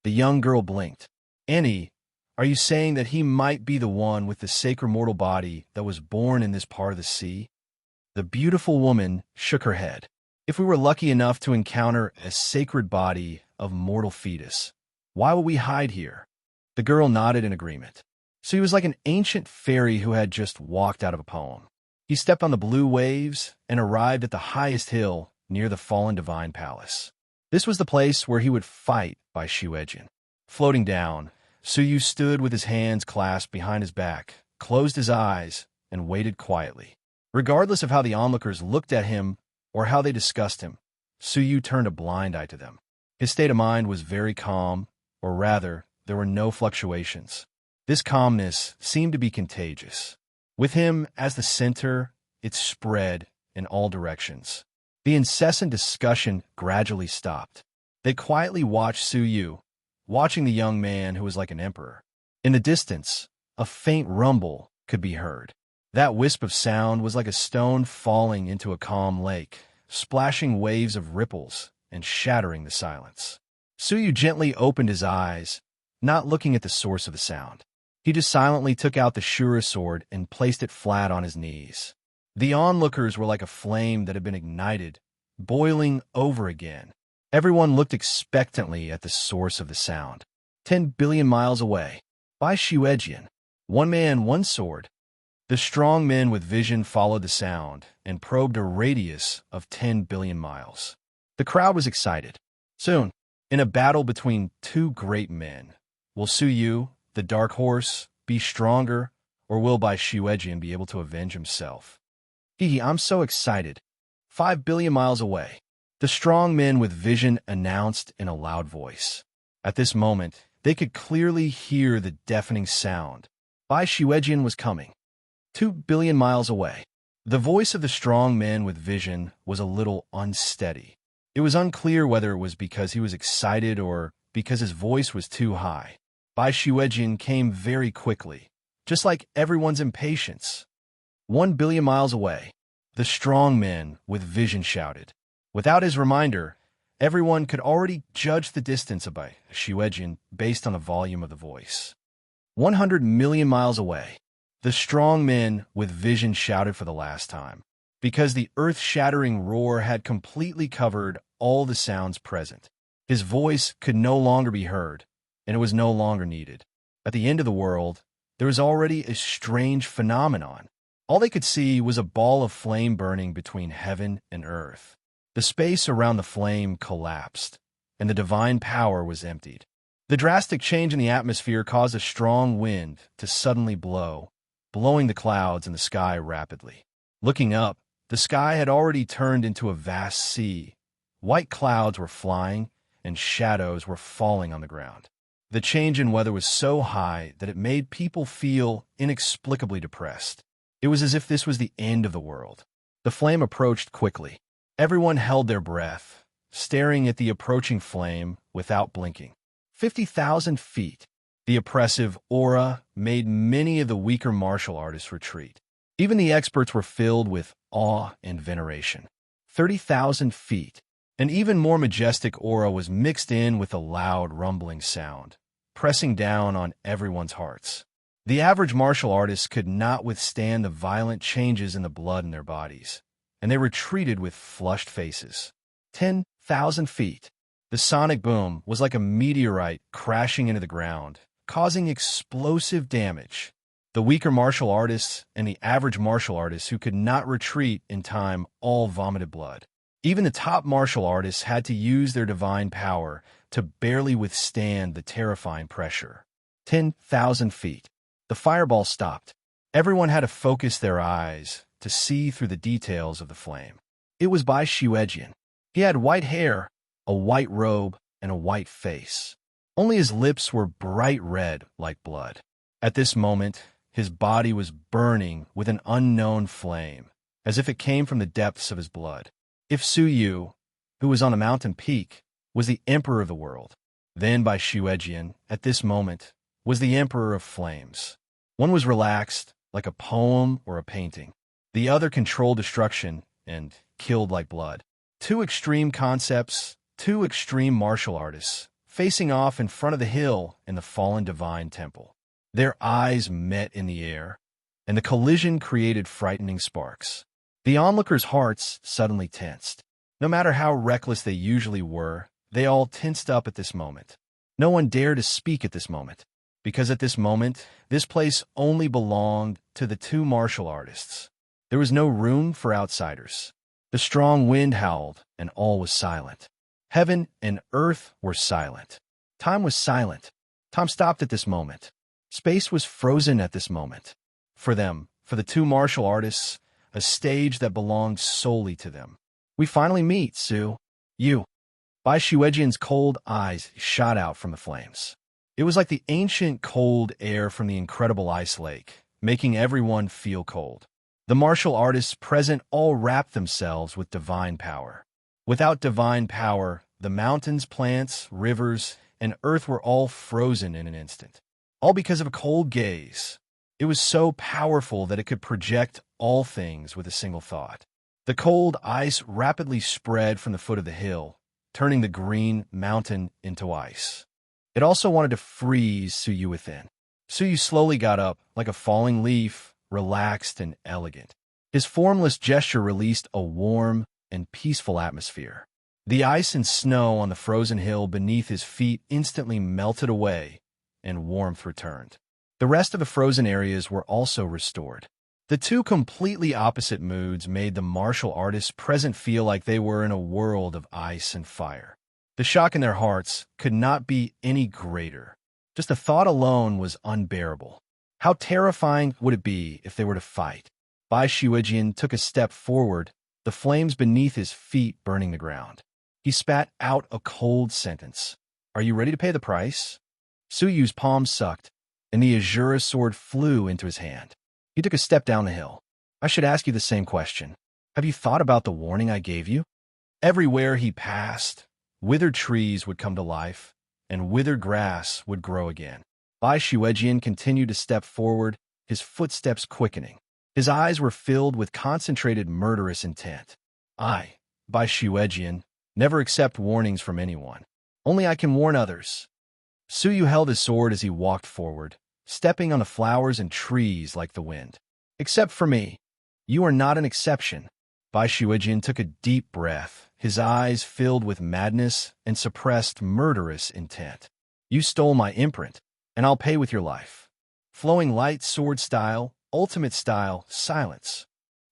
The young girl blinked. Annie, are you saying that he might be the one with the sacred mortal body that was born in this part of the sea? The beautiful woman shook her head. If we were lucky enough to encounter a sacred body of mortal fetus, why would we hide here? The girl nodded in agreement. So he was like an ancient fairy who had just walked out of a poem. He stepped on the blue waves and arrived at the highest hill near the fallen divine palace. This was the place where he would fight by Shuejian. Floating down, Suyu stood with his hands clasped behind his back, closed his eyes, and waited quietly. Regardless of how the onlookers looked at him or how they discussed him, Suyu turned a blind eye to them. His state of mind was very calm, or rather, there were no fluctuations. This calmness seemed to be contagious. With him as the center, it spread in all directions. The incessant discussion gradually stopped. They quietly watched Suyu, watching the young man who was like an emperor. In the distance, a faint rumble could be heard. That wisp of sound was like a stone falling into a calm lake, splashing waves of ripples and shattering the silence. Suyu gently opened his eyes, not looking at the source of the sound. He just silently took out the Shura sword and placed it flat on his knees. The onlookers were like a flame that had been ignited, boiling over again. Everyone looked expectantly at the source of the sound. 10 billion miles away. By Shuejian. One man, one sword. The strong men with vision followed the sound and probed a radius of 10 billion miles. The crowd was excited. Soon, in a battle between two great men, will Suyu, the dark horse, be stronger, or will Bai Shuejian be able to avenge himself? I'm so excited. 5 billion miles away. The strong men with vision announced in a loud voice. At this moment, they could clearly hear the deafening sound. Bai Shuejian was coming. 2 billion miles away. The voice of the strong men with vision was a little unsteady. It was unclear whether it was because he was excited or because his voice was too high. Bai Shuejian came very quickly, just like everyone's impatience. 1 billion miles away. The strong men with vision shouted. Without his reminder, everyone could already judge the distance of Bai Shuejian based on the volume of the voice. 100 million miles away. The strong men with vision shouted for the last time, because the earth-shattering roar had completely covered all the sounds present. His voice could no longer be heard, and it was no longer needed. At the end of the world, there was already a strange phenomenon. All they could see was a ball of flame burning between heaven and earth. The space around the flame collapsed, and the divine power was emptied. The drastic change in the atmosphere caused a strong wind to suddenly blow, blowing the clouds in the sky rapidly. Looking up, the sky had already turned into a vast sea. White clouds were flying, and shadows were falling on the ground. The change in weather was so high that it made people feel inexplicably depressed. It was as if this was the end of the world. The flame approached quickly. Everyone held their breath, staring at the approaching flame without blinking. 50,000 feet. The oppressive aura made many of the weaker martial artists retreat. Even the experts were filled with awe and veneration. 30,000 feet. An even more majestic aura was mixed in with a loud rumbling sound, pressing down on everyone's hearts. The average martial artist could not withstand the violent changes in the blood in their bodies, and they retreated with flushed faces. 10,000 feet. The sonic boom was like a meteorite crashing into the ground, causing explosive damage. The weaker martial artists and the average martial artists who could not retreat in time all vomited blood. Even the top martial artists had to use their divine power to barely withstand the terrifying pressure. 10,000 feet. The fireball stopped. Everyone had to focus their eyes to see through the details of the flame. It was Bai Xuejian. He had white hair, a white robe, and a white face. Only his lips were bright red like blood. At this moment, his body was burning with an unknown flame, as if it came from the depths of his blood. If Su Yu, who was on a mountain peak, was the emperor of the world, then Bai Xuejian, at this moment, was the emperor of flames. One was relaxed, like a poem or a painting. The other controlled destruction and killed like blood. Two extreme concepts, two extreme martial artists, facing off in front of the hill in the fallen divine temple. Their eyes met in the air, and the collision created frightening sparks. The onlookers' hearts suddenly tensed. No matter how reckless they usually were, they all tensed up at this moment. No one dared to speak at this moment, because at this moment, this place only belonged to the two martial artists. There was no room for outsiders. The strong wind howled, and all was silent. Heaven and earth were silent. Time was silent. Time stopped at this moment. Space was frozen at this moment. For them, for the two martial artists, a stage that belonged solely to them. We finally meet, Su. You. Bai Xuejian's cold eyes shot out from the flames. It was like the ancient cold air from the incredible ice lake, making everyone feel cold. The martial artists present all wrapped themselves with divine power. Without divine power, the mountains, plants, rivers, and earth were all frozen in an instant. All because of a cold gaze. It was so powerful that it could project all things with a single thought. The cold ice rapidly spread from the foot of the hill, turning the green mountain into ice. It also wanted to freeze Su Yu within. Su Yu slowly got up, like a falling leaf, relaxed and elegant. His formless gesture released a warm and peaceful atmosphere. The ice and snow on the frozen hill beneath his feet instantly melted away, and warmth returned. The rest of the frozen areas were also restored. The two completely opposite moods made the martial artists present feel like they were in a world of ice and fire. The shock in their hearts could not be any greater. Just the thought alone was unbearable. How terrifying would it be if they were to fight? Bai Xuejian took a step forward, the flames beneath his feet burning the ground. He spat out a cold sentence. Are you ready to pay the price? Su Yu's palm sucked, and the Azura sword flew into his hand. He took a step down the hill. I should ask you the same question. Have you thought about the warning I gave you? Everywhere he passed, withered trees would come to life, and withered grass would grow again. Bai Xuejian continued to step forward, his footsteps quickening. His eyes were filled with concentrated murderous intent. I, Bai Xuejian, never accept warnings from anyone. Only I can warn others. Su Yu held his sword as he walked forward, stepping on the flowers and trees like the wind. Except for me. You are not an exception. Bai Xuejian took a deep breath, his eyes filled with madness and suppressed murderous intent. You stole my imprint, and I'll pay with your life. Flowing light sword style, ultimate style, silence.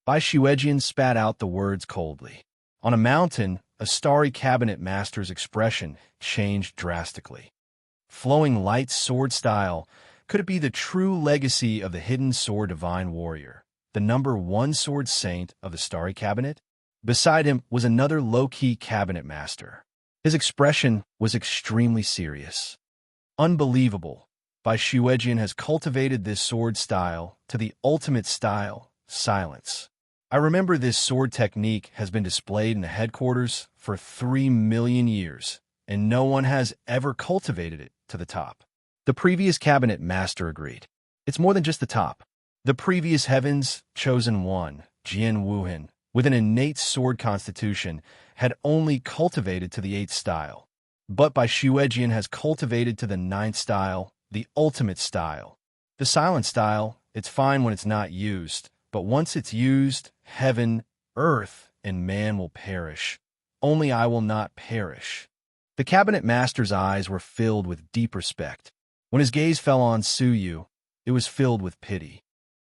Bai Xuejian spat out the words coldly. On a mountain, a starry cabinet master's expression changed drastically. Flowing light sword style, could it be the true legacy of the hidden sword divine warrior, the number one sword saint of the starry cabinet? Beside him was another low-key cabinet master. His expression was extremely serious. Unbelievable. Bai Xuejian has cultivated this sword style to the ultimate style, silence. I remember this sword technique has been displayed in the headquarters for 3 million years, and no one has ever cultivated it to the top. The previous cabinet master agreed. It's more than just the top. The previous heavens chosen one, Jian Wuhan, with an innate sword constitution, had only cultivated to the 8th style. But Bai Shuejian has cultivated to the 9th style, the ultimate style. The silent style, it's fine when it's not used, but once it's used, heaven, earth, and man will perish. Only I will not perish. The cabinet master's eyes were filled with deep respect. When his gaze fell on Su Yu, it was filled with pity.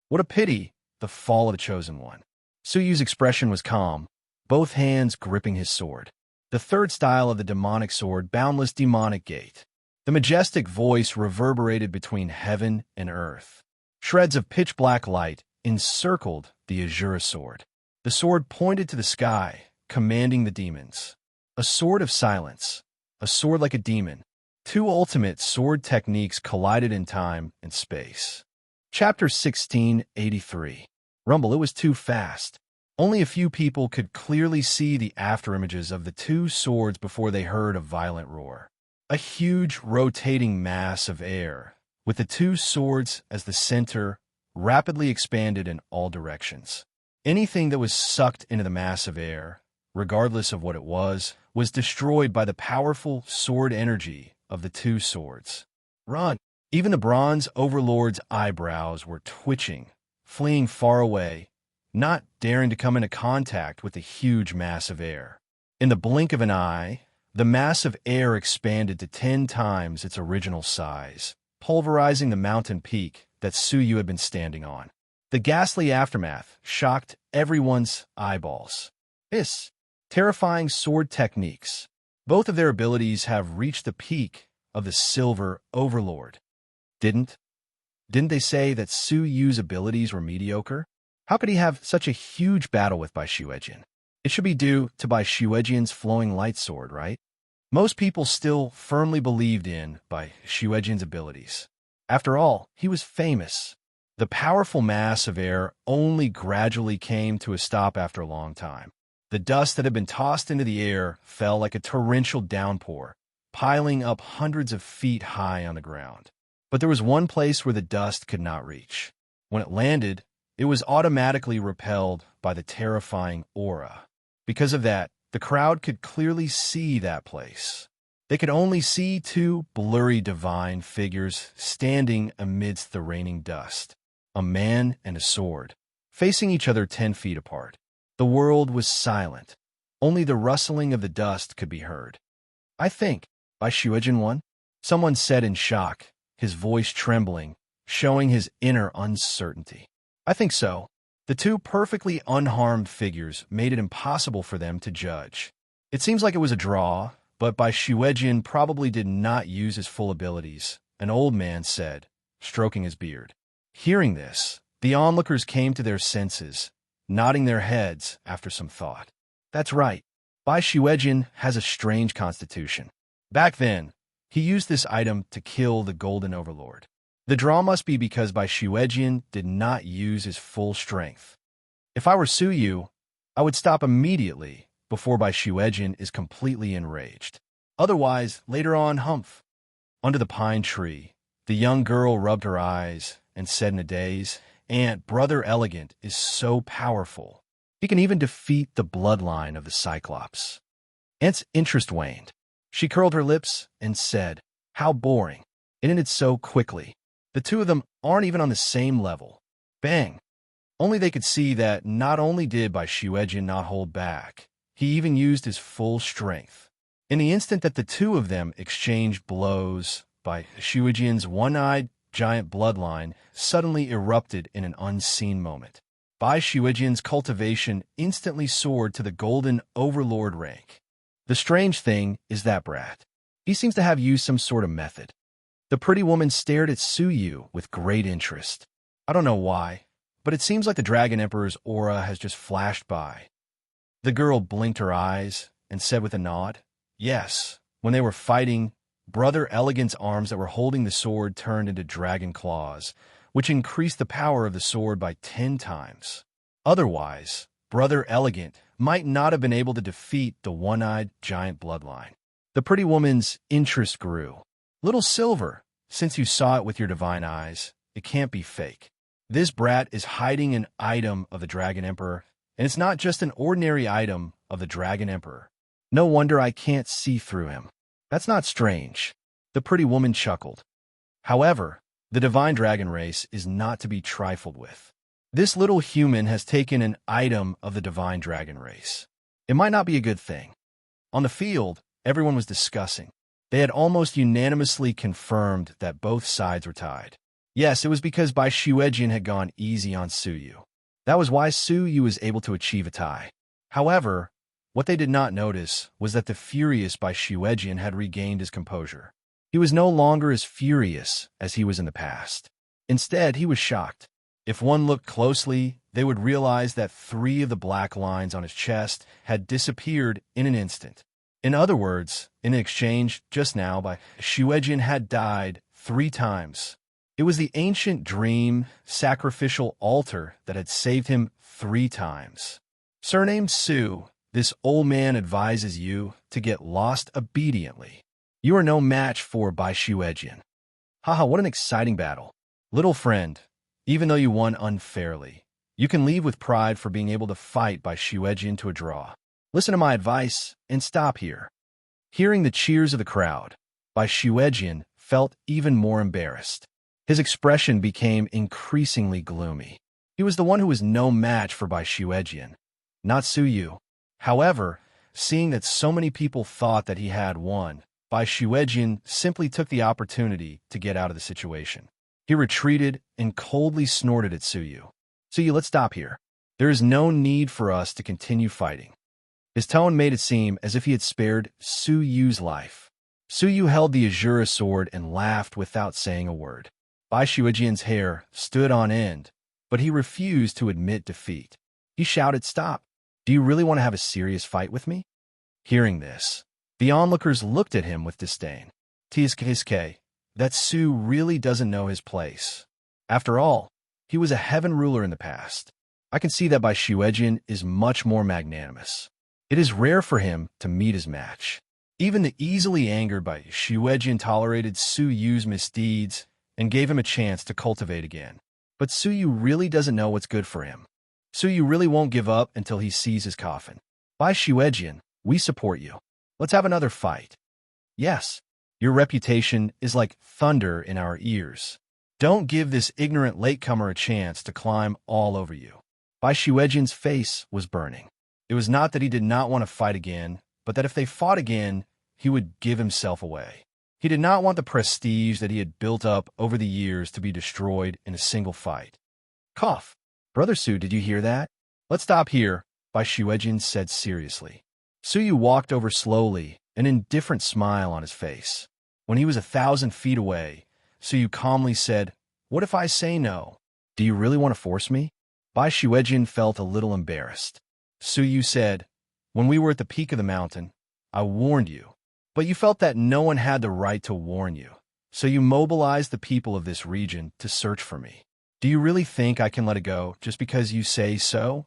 What a pity, the fall of the chosen one. Su Yu's expression was calm, both hands gripping his sword. The 3rd style of the demonic sword, boundless demonic gate. The majestic voice reverberated between heaven and earth. Shreds of pitch-black light encircled the azure sword. The sword pointed to the sky, commanding the demons. A sword of silence, a sword like a demon. 2 ultimate sword techniques collided in time and space. Chapter 1683. Rumble, it was too fast. Only a few people could clearly see the afterimages of the 2 swords before they heard a violent roar. A huge rotating mass of air, with the 2 swords as the center, rapidly expanded in all directions. Anything that was sucked into the mass of air, regardless of what it was destroyed by the powerful sword energy of the 2 swords. Run! Even the bronze overlord's eyebrows were twitching, fleeing far away, not daring to come into contact with the huge mass of air. In the blink of an eye, the mass of air expanded to 10 times its original size, pulverizing the mountain peak that Su Yu had been standing on. The ghastly aftermath shocked everyone's eyeballs. Terrifying sword techniques. Both of their abilities have reached the peak of the Silver Overlord. Didn't they say that Su Yu's abilities were mediocre? How could he have such a huge battle with Bai Shuejian? It should be due to Bai Shuejian's flowing light sword, right? Most people still firmly believed in Bai Shuejian's abilities. After all, he was famous. The powerful mass of air only gradually came to a stop after a long time. The dust that had been tossed into the air fell like a torrential downpour, piling up hundreds of feet high on the ground. But there was one place where the dust could not reach. When it landed, it was automatically repelled by the terrifying aura. Because of that, the crowd could clearly see that place. They could only see 2 blurry divine figures standing amidst the raining dust, a man and a sword, facing each other 10 feet apart. The world was silent. Only the rustling of the dust could be heard. I think, Bai Shuejian won? Someone said in shock, his voice trembling, showing his inner uncertainty. I think so. The 2 perfectly unharmed figures made it impossible for them to judge. It seems like it was a draw, but Bai Shuejian probably did not use his full abilities, an old man said, stroking his beard. Hearing this, the onlookers came to their senses, nodding their heads after some thought. That's right. Bai Shuejian has a strange constitution. Back then, he used this item to kill the Golden Overlord. The draw must be because Bai Shuejian did not use his full strength. If I were Su Yu, I would stop immediately before Bai Shuejian is completely enraged. Otherwise, later on, humph. Under the pine tree, the young girl rubbed her eyes and said in a daze, "Aunt, Brother Elegant is so powerful. He can even defeat the bloodline of the Cyclops." Aunt's interest waned. She curled her lips and said, "How boring." It ended so quickly. The 2 of them aren't even on the same level. Bang! Only they could see that not only did Bai Shuejian not hold back, he even used his full strength. In the instant that the 2 of them exchanged blows, Bai Shuejian's one-eyed giant bloodline suddenly erupted in an unseen moment. Bai Shuejian's cultivation instantly soared to the Golden Overlord rank. The strange thing is that brat. He seems to have used some sort of method. The pretty woman stared at Su Yu with great interest. I don't know why, but it seems like the Dragon Emperor's aura has just flashed by. The girl blinked her eyes and said with a nod, "Yes, when they were fighting, Brother Elegant's arms that were holding the sword turned into dragon claws, which increased the power of the sword by 10 times. Otherwise, Brother Elegant might not have been able to defeat the one-eyed giant bloodline. The pretty woman's interest grew. Little Silver, since you saw it with your divine eyes, it can't be fake. This brat is hiding an item of the Dragon Emperor, and it's not just an ordinary item of the Dragon Emperor. No wonder I can't see through him. That's not strange. The pretty woman chuckled. However, the divine dragon race is not to be trifled with. This little human has taken an item of the divine dragon race. It might not be a good thing. On the field, everyone was discussing. They had almost unanimously confirmed that both sides were tied. Yes, it was because Bai Xuejian had gone easy on Su Yu. That was why Su Yu was able to achieve a tie. However, what they did not notice was that the furious Bai Xuejian had regained his composure. He was no longer as furious as he was in the past. Instead, he was shocked. If one looked closely, they would realize that 3 of the black lines on his chest had disappeared in an instant. In other words, in an exchange just now, Bai Xuejian had died 3 times. It was the ancient dream sacrificial altar that had saved him 3 times. Surnamed Su, this old man advises you to get lost obediently. You are no match for Bai Xuejian. Haha, what an exciting battle. Little friend, even though you won unfairly, you can leave with pride for being able to fight Bai Xuejian to a draw. Listen to my advice and stop here. Hearing the cheers of the crowd, Bai Xuejian felt even more embarrassed. His expression became increasingly gloomy. He was the one who was no match for Bai Xuejian, not Su Yu. However, seeing that so many people thought that he had won, Bai Xuejian simply took the opportunity to get out of the situation. He retreated and coldly snorted at Su Yu. Su Yu, let's stop here. There is no need for us to continue fighting. His tone made it seem as if he had spared Su Yu's life. Su Yu held the Azura sword and laughed without saying a word. Bai Xuejian's hair stood on end, but he refused to admit defeat. He shouted, "Stop! Do you really want to have a serious fight with me?" Hearing this, the onlookers looked at him with disdain. Tsk, that Su really doesn't know his place. After all, he was a heaven ruler in the past. I can see that Bai Xuejian is much more magnanimous. It is rare for him to meet his match. Even the easily angered Bai Xuejian tolerated Su Yu's misdeeds and gave him a chance to cultivate again. But Su Yu really doesn't know what's good for him. Su Yu really won't give up until he sees his coffin. Bai Xuejian, we support you. Let's have another fight. Yes, your reputation is like thunder in our ears. Don't give this ignorant latecomer a chance to climb all over you. Bai Xuejian's face was burning. It was not that he did not want to fight again, but that if they fought again, he would give himself away. He did not want the prestige that he had built up over the years to be destroyed in a single fight. Cough. Brother Su, did you hear that? Let's stop here, Bai Xuejian said seriously. Su Yu walked over slowly, an indifferent smile on his face. When he was 1,000 feet away, Su Yu calmly said, "What if I say no? Do you really want to force me?" Bai Xuejian felt a little embarrassed. Su Yu said, "When we were at the peak of the mountain, I warned you. But you felt that no one had the right to warn you, so you mobilized the people of this region to search for me. Do you really think I can let it go just because you say so?"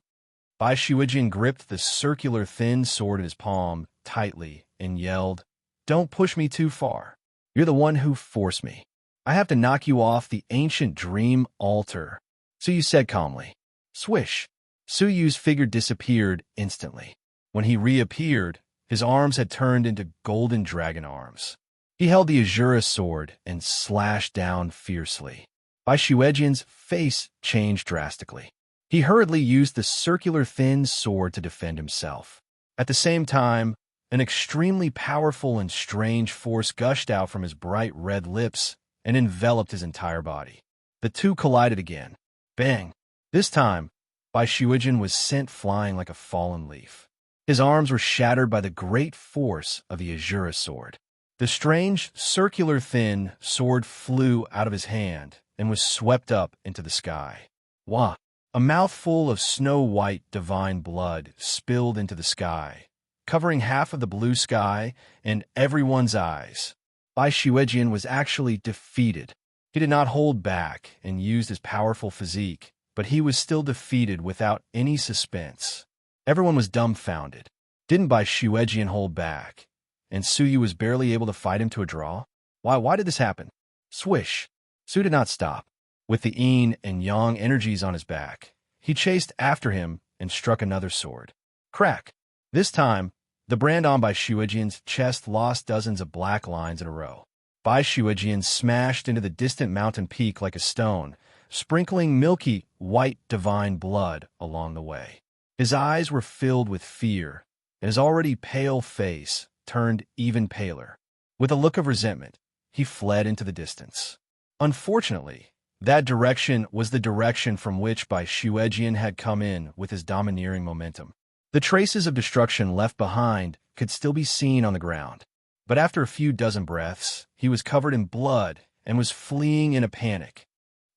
Bai Xuejian gripped the circular thin sword in his palm tightly and yelled, "Don't push me too far. You're the one who forced me. I have to knock you off the ancient dream altar." Su Yu said calmly. Swish! Su Yu's figure disappeared instantly. When he reappeared, his arms had turned into golden dragon arms. He held the Azura sword and slashed down fiercely. Bai Xuejian's face changed drastically. He hurriedly used the circular thin sword to defend himself. At the same time, an extremely powerful and strange force gushed out from his bright red lips and enveloped his entire body. The two collided again. Bang! This time, Bai Xuejian was sent flying like a fallen leaf. His arms were shattered by the great force of the Azura sword. The strange, circular thin sword flew out of his hand and was swept up into the sky. Wah! A mouthful of snow-white divine blood spilled into the sky, covering half of the blue sky and everyone's eyes. Bai Xuejian was actually defeated. He did not hold back and used his powerful physique, but he was still defeated without any suspense. Everyone was dumbfounded. Didn't Bai Shuejian hold back? And Suyu was barely able to fight him to a draw? Why did this happen? Swish! Su did not stop. With the yin and yang energies on his back, he chased after him and struck another sword. Crack! This time, the brand on Bai Shuejian's chest lost dozens of black lines in a row. Bai Shuejian smashed into the distant mountain peak like a stone, sprinkling milky, white, divine blood along the way. His eyes were filled with fear, and his already pale face turned even paler. With a look of resentment, he fled into the distance. Unfortunately, that direction was the direction from which Bai Shuejian had come in with his domineering momentum. The traces of destruction left behind could still be seen on the ground, but after a few dozen breaths, he was covered in blood and was fleeing in a panic.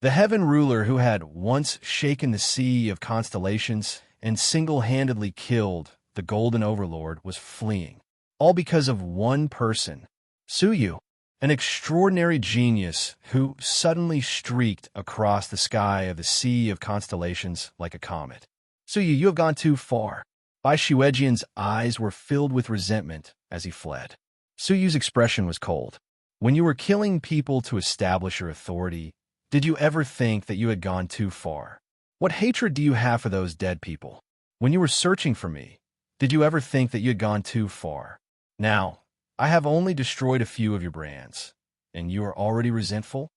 The heaven ruler who had once shaken the sea of constellations and single-handedly killed the golden overlord was fleeing, all because of one person, Suyu, an extraordinary genius who suddenly streaked across the sky of the sea of constellations like a comet. Suyu, you have gone too far. Bai Shuejian's eyes were filled with resentment as he fled. Suyu's expression was cold. When you were killing people to establish your authority, did you ever think that you had gone too far? What hatred do you have for those dead people? When you were searching for me, did you ever think that you had gone too far? Now, I have only destroyed a few of your brands, and you are already resentful?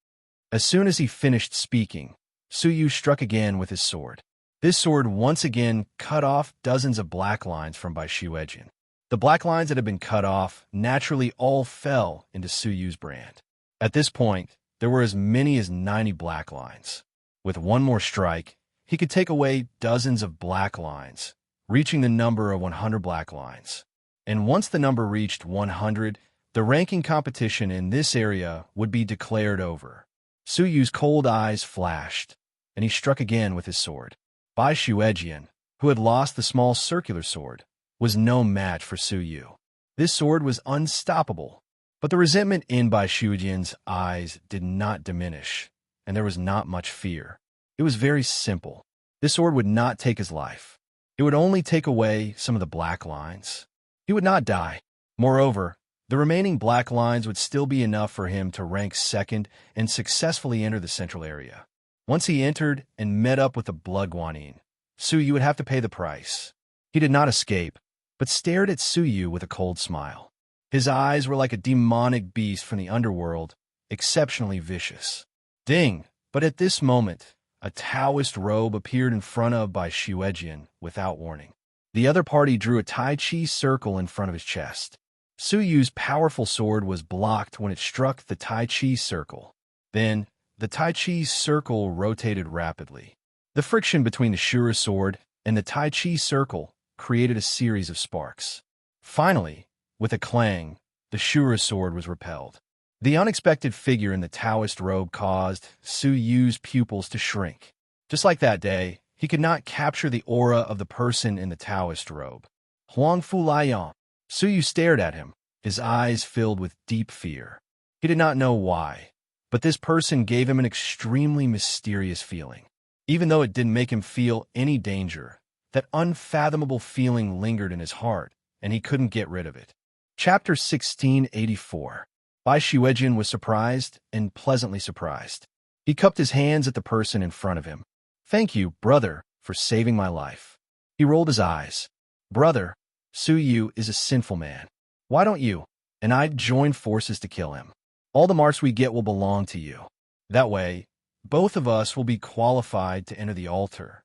As soon as he finished speaking, Suyu struck again with his sword. This sword once again cut off dozens of black lines from Bai Shuejian. The black lines that had been cut off naturally all fell into Suyu's brand. At this point, there were as many as 90 black lines. With one more strike, he could take away dozens of black lines, reaching the number of 100 black lines. And once the number reached 100, the ranking competition in this area would be declared over. Suyu's cold eyes flashed, and he struck again with his sword. Bai Shuejian, who had lost the small circular sword, was no match for Suyu. This sword was unstoppable, but the resentment in Bai Shuejian's eyes did not diminish, and there was not much fear. It was very simple. This sword would not take his life. It would only take away some of the black lines. He would not die. Moreover, the remaining black lines would still be enough for him to rank second and successfully enter the central area. Once he entered and met up with the Blood Guanyin, Suyu would have to pay the price. He did not escape, but stared at Suyu with a cold smile. His eyes were like a demonic beast from the underworld, exceptionally vicious. Ding! But at this moment, a Taoist robe appeared in front of Bai Shuejian without warning. The other party drew a Tai Chi circle in front of his chest. Suyu's powerful sword was blocked when it struck the Tai Chi circle. Then, the Tai Chi circle rotated rapidly. The friction between the Shura sword and the Tai Chi circle created a series of sparks. Finally, with a clang, the Shura sword was repelled. The unexpected figure in the Taoist robe caused Suyu's pupils to shrink. Just like that day, he could not capture the aura of the person in the Taoist robe. Huangfu Liang. Suyu stared at him, his eyes filled with deep fear. He did not know why, but this person gave him an extremely mysterious feeling. Even though it didn't make him feel any danger, that unfathomable feeling lingered in his heart, and he couldn't get rid of it. Chapter 1684. Bai Shuejian was surprised and pleasantly surprised. He cupped his hands at the person in front of him. "Thank you, brother, for saving my life." He rolled his eyes. "Brother, Suyu is a sinful man. Why don't you and I join forces to kill him? All the marks we get will belong to you. That way, both of us will be qualified to enter the altar."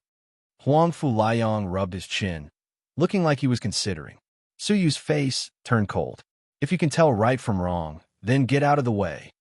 Huangfu Liang rubbed his chin, looking like he was considering. Suyu's face turned cold. "If you can tell right from wrong, then get out of the way."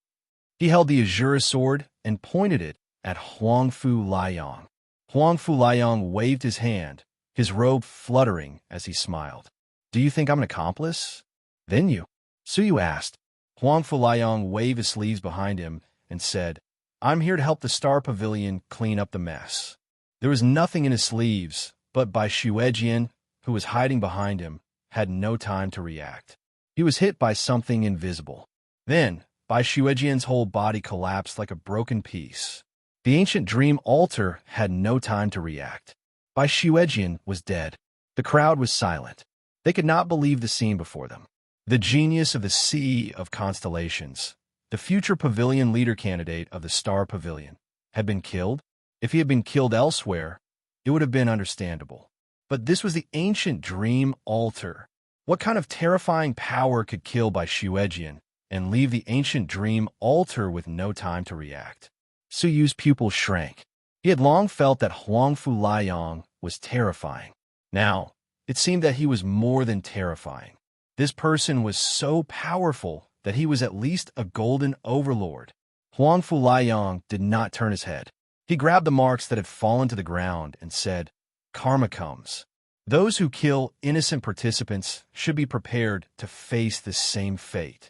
He held the Azura sword and pointed it at Huangfu Liang. Huangfu Liang waved his hand, his robe fluttering as he smiled. "Do you think I'm an accomplice?" "Then you?" Suyu asked. Huangfu Liang waved his sleeves behind him and said, "I'm here to help the Star Pavilion clean up the mess." There was nothing in his sleeves, but Bai Shuejian, who was hiding behind him, had no time to react. He was hit by something invisible. Then, Bai Shuejian's whole body collapsed like a broken piece. The ancient dream altar had no time to react. Bai Shuejian was dead. The crowd was silent. They could not believe the scene before them. The genius of the Sea of Constellations, the future pavilion leader candidate of the Star Pavilion, had been killed. If he had been killed elsewhere, it would have been understandable. But this was the ancient dream altar. What kind of terrifying power could kill by Shuejian and leave the ancient dream altar with no time to react? Su Yu's pupils shrank. He had long felt that Huangfu Liang was terrifying. Now, it seemed that he was more than terrifying. This person was so powerful that he was at least a golden overlord. Huangfu Liang did not turn his head. He grabbed the marks that had fallen to the ground and said, "Karma comes. Those who kill innocent participants should be prepared to face the same fate."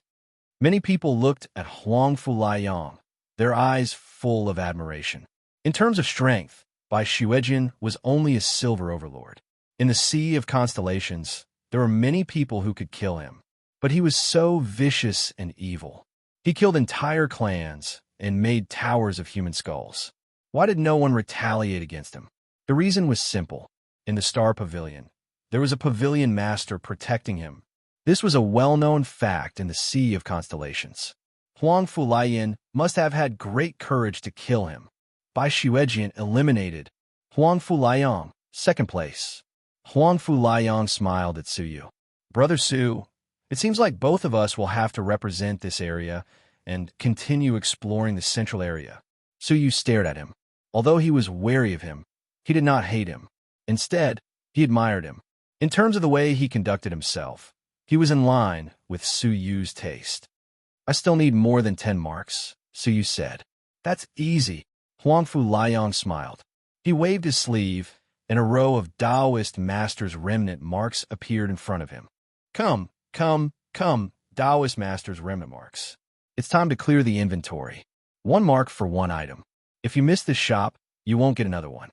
Many people looked at Huangfu Liang, their eyes full of admiration. In terms of strength, Bai Shuejian was only a silver overlord. In the Sea of Constellations, there were many people who could kill him, but he was so vicious and evil. He killed entire clans and made towers of human skulls. Why did no one retaliate against him? The reason was simple. In the Star Pavilion, there was a pavilion master protecting him. This was a well-known fact in the Sea of Constellations. Huangfu Liang must have had great courage to kill him. Bai Shuejian eliminated Huangfu Liang, second place. Huangfu Liang smiled at Su Yu. "Brother Su, it seems like both of us will have to represent this area and continue exploring the central area." Su Yu stared at him. Although he was wary of him, he did not hate him. Instead, he admired him. In terms of the way he conducted himself, he was in line with Su Yu's taste. "I still need more than 10 marks," Su Yu said. "That's easy." Huangfu Liang smiled. He waved his sleeve, and a row of Taoist Masters' remnant marks appeared in front of him. Come, Taoist Masters' remnant marks. It's time to clear the inventory. 1 mark for 1 item. If you miss this shop, you won't get another one."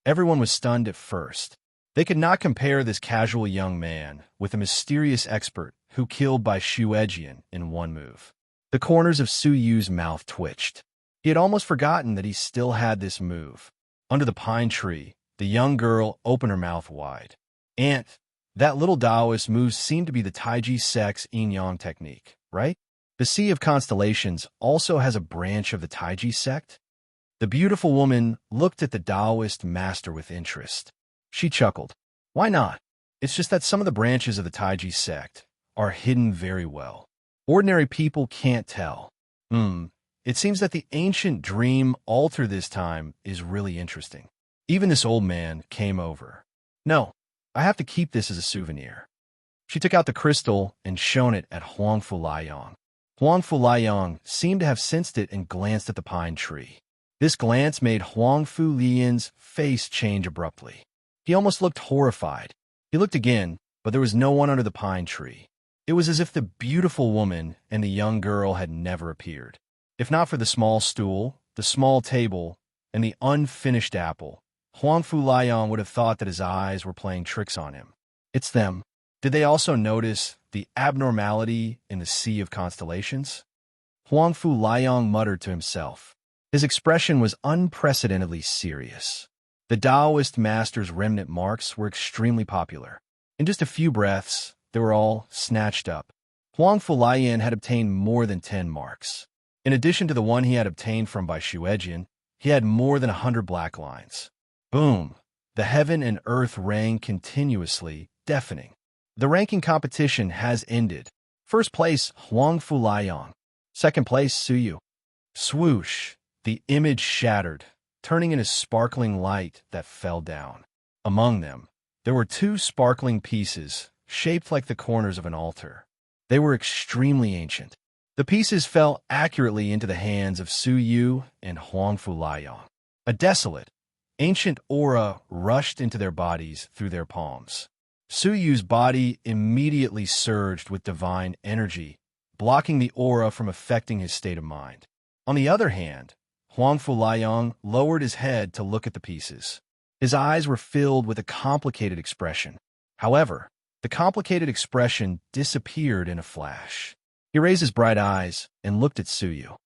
Everyone was stunned at first. They could not compare this casual young man with a mysterious expert who killed Bai Shuejian in 1 move. The corners of Su Yu's mouth twitched. He had almost forgotten that he still had this move. Under the pine tree, the young girl opened her mouth wide. "Aunt, that little Taoist move seemed to be the Taiji Sect's yin-yang technique, right? The Sea of Constellations also has a branch of the Taiji Sect?" The beautiful woman looked at the Taoist master with interest. She chuckled. "Why not? It's just that some of the branches of the Taiji Sect are hidden very well. Ordinary people can't tell. It seems that the ancient dream altar this time is really interesting." Even this old man came over. "No, I have to keep this as a souvenir." She took out the crystal and shone it at Huangfu Liang. Huangfu Liang seemed to have sensed it and glanced at the pine tree. This glance made Huangfu Liang's face change abruptly. He almost looked horrified. He looked again, but there was no one under the pine tree. It was as if the beautiful woman and the young girl had never appeared. If not for the small stool, the small table, and the unfinished apple, Huangfu Liang would have thought that his eyes were playing tricks on him. "It's them." Did they also notice the abnormality in the Sea of Constellations? Huangfu Liang muttered to himself. His expression was unprecedentedly serious. The Taoist Master's remnant marks were extremely popular. In just a few breaths, they were all snatched up. Huangfu Liang had obtained more than 10 marks. In addition to the one he had obtained from Bai Shuejian, he had more than 100 black lines. Boom! The heaven and earth rang continuously, deafening. The ranking competition has ended. First place, Huangfu Liang. Second place, Su Yu. Swoosh! The image shattered, turning into sparkling light that fell down. Among them, there were 2 sparkling pieces, shaped like the corners of an altar. They were extremely ancient. The pieces fell accurately into the hands of Su Yu and Huangfu Liang. A desolate, ancient aura rushed into their bodies through their palms. Su Yu's body immediately surged with divine energy, blocking the aura from affecting his state of mind. On the other hand, Huangfu Liang lowered his head to look at the pieces. His eyes were filled with a complicated expression. However, the complicated expression disappeared in a flash. He raised his bright eyes and looked at Su Yu.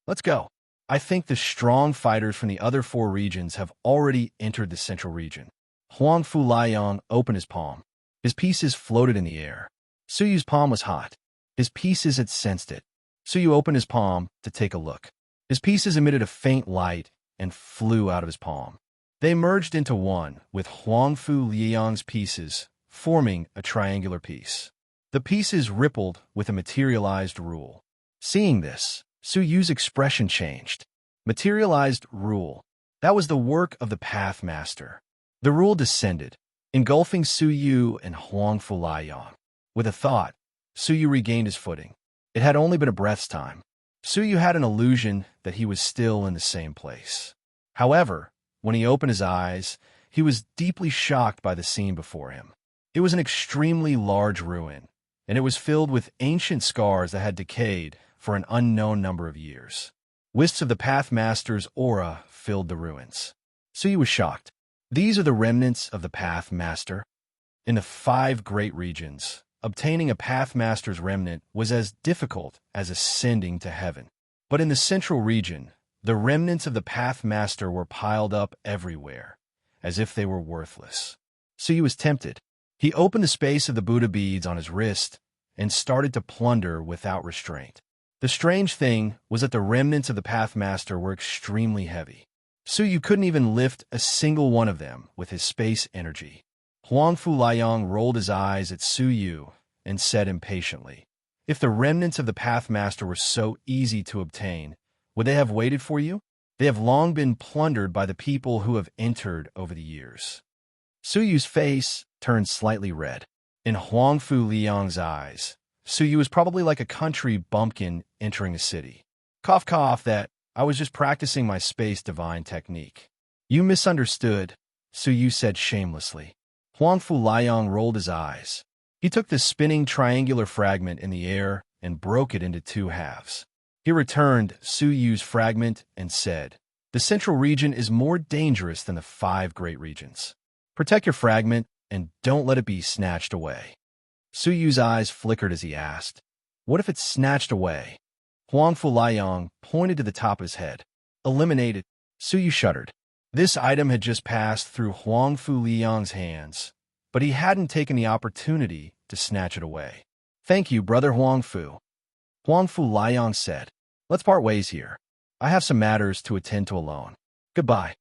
"Let's go. I think the strong fighters from the other 4 regions have already entered the central region." Huang Fu Liang opened his palm. His pieces floated in the air. Su Yu's palm was hot. His pieces had sensed it. Su Yu opened his palm to take a look. His pieces emitted a faint light and flew out of his palm. They merged into one, with Huang Fu Liang's pieces forming a triangular piece. The pieces rippled with a materialized rule. Seeing this, Su Yu's expression changed. Materialized rule. That was the work of the Path Master. The rule descended, engulfing Su Yu and Huang Fu Liang. With a thought, Su Yu regained his footing. It had only been a breath's time. Su Yu had an illusion that he was still in the same place. However, when he opened his eyes, he was deeply shocked by the scene before him. It was an extremely large ruin, and it was filled with ancient scars that had decayed for an unknown number of years. Wisps of the Path Master's aura filled the ruins. Su Yu was shocked. These are the remnants of the Path Master. In the 5 great regions, obtaining a Path Master's remnant was as difficult as ascending to heaven. But in the central region, the remnants of the Path Master were piled up everywhere, as if they were worthless. Su Yu was tempted. He opened the space of the Buddha beads on his wrist and started to plunder without restraint. The strange thing was that the remnants of the Path Master were extremely heavy. Su Yu couldn't even lift a single one of them with his space energy. Huang Fu Liang rolled his eyes at Su Yu and said impatiently, "If the remnants of the Path Master were so easy to obtain, would they have waited for you? They have long been plundered by the people who have entered over the years." Su Yu's face turned slightly red. In Huang Fu Liang's eyes, Su Yu was probably like a country bumpkin entering a city. Cough, cough, that I was just practicing my space divine technique. You misunderstood, Su Yu said shamelessly. Huang Fu Liang rolled his eyes. He took the spinning triangular fragment in the air and broke it into 2 halves. He returned Su Yu's fragment and said, "The central region is more dangerous than the 5 great regions. Protect your fragment and don't let it be snatched away." Su Yu's eyes flickered as he asked, "What if it's snatched away?" Huang Fu Liang pointed to the top of his head. "Eliminated." Su Yu shuddered. This item had just passed through Huang Fu Liang's hands, but he hadn't taken the opportunity to snatch it away. "Thank you, Brother Huang Fu." Huang Fu Liang said, "Let's part ways here. I have some matters to attend to alone. Goodbye."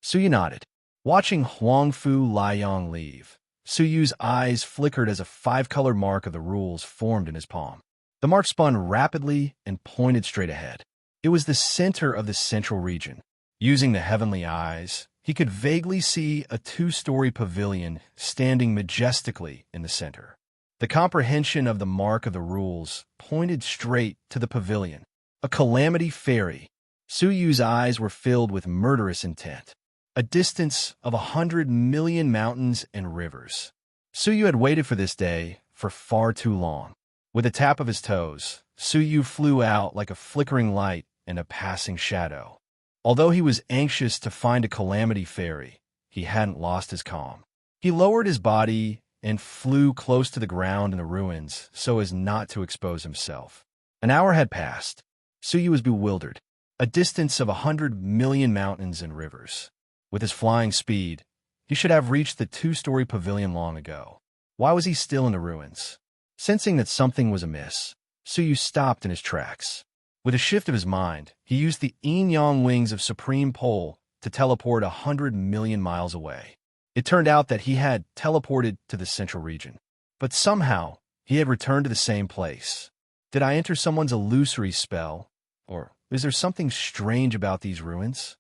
Su Yu nodded. Watching Huang Fu Liang leave, Su Yu's eyes flickered as a 5-color mark of the rules formed in his palm. The mark spun rapidly and pointed straight ahead. It was the center of the central region. Using the heavenly eyes, he could vaguely see a 2-story pavilion standing majestically in the center. The comprehension of the mark of the rules pointed straight to the pavilion. A calamity fairy. Su Yu's eyes were filled with murderous intent. A distance of 100 million mountains and rivers. Su Yu had waited for this day for far too long. With a tap of his toes, Su Yu flew out like a flickering light in a passing shadow. Although he was anxious to find a calamity fairy, he hadn't lost his calm. He lowered his body and flew close to the ground in the ruins so as not to expose himself. An hour had passed. Su Yu was bewildered. A distance of 100 million mountains and rivers. With his flying speed, he should have reached the 2-story pavilion long ago. Why was he still in the ruins? Sensing that something was amiss, Su Yu stopped in his tracks. With a shift of his mind, he used the yin-yang wings of Supreme Pole to teleport 100 million miles away. It turned out that he had teleported to the central region. But somehow, he had returned to the same place. Did I enter someone's illusory spell? Or is there something strange about these ruins?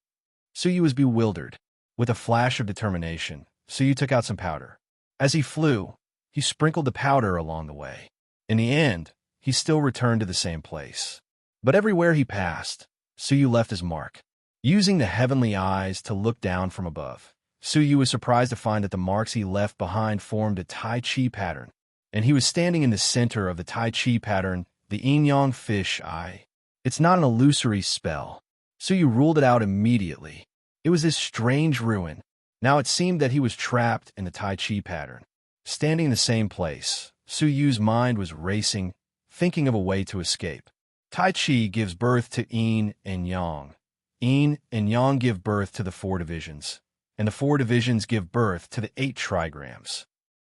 Su Yu was bewildered. With a flash of determination, Su Yu took out some powder. As he flew, he sprinkled the powder along the way. In the end, he still returned to the same place. But everywhere he passed, Su Yu left his mark. Using the heavenly eyes to look down from above, Su Yu was surprised to find that the marks he left behind formed a Tai Chi pattern, and he was standing in the center of the Tai Chi pattern, the yin-yang fish eye. It's not an illusory spell. Su Yu ruled it out immediately. It was this strange ruin. Now it seemed that he was trapped in the Tai Chi pattern. Standing in the same place, Su Yu's mind was racing, thinking of a way to escape. Tai Chi gives birth to yin and yang. Yin and yang give birth to the 4 divisions. and the 4 divisions give birth to the 8 trigrams.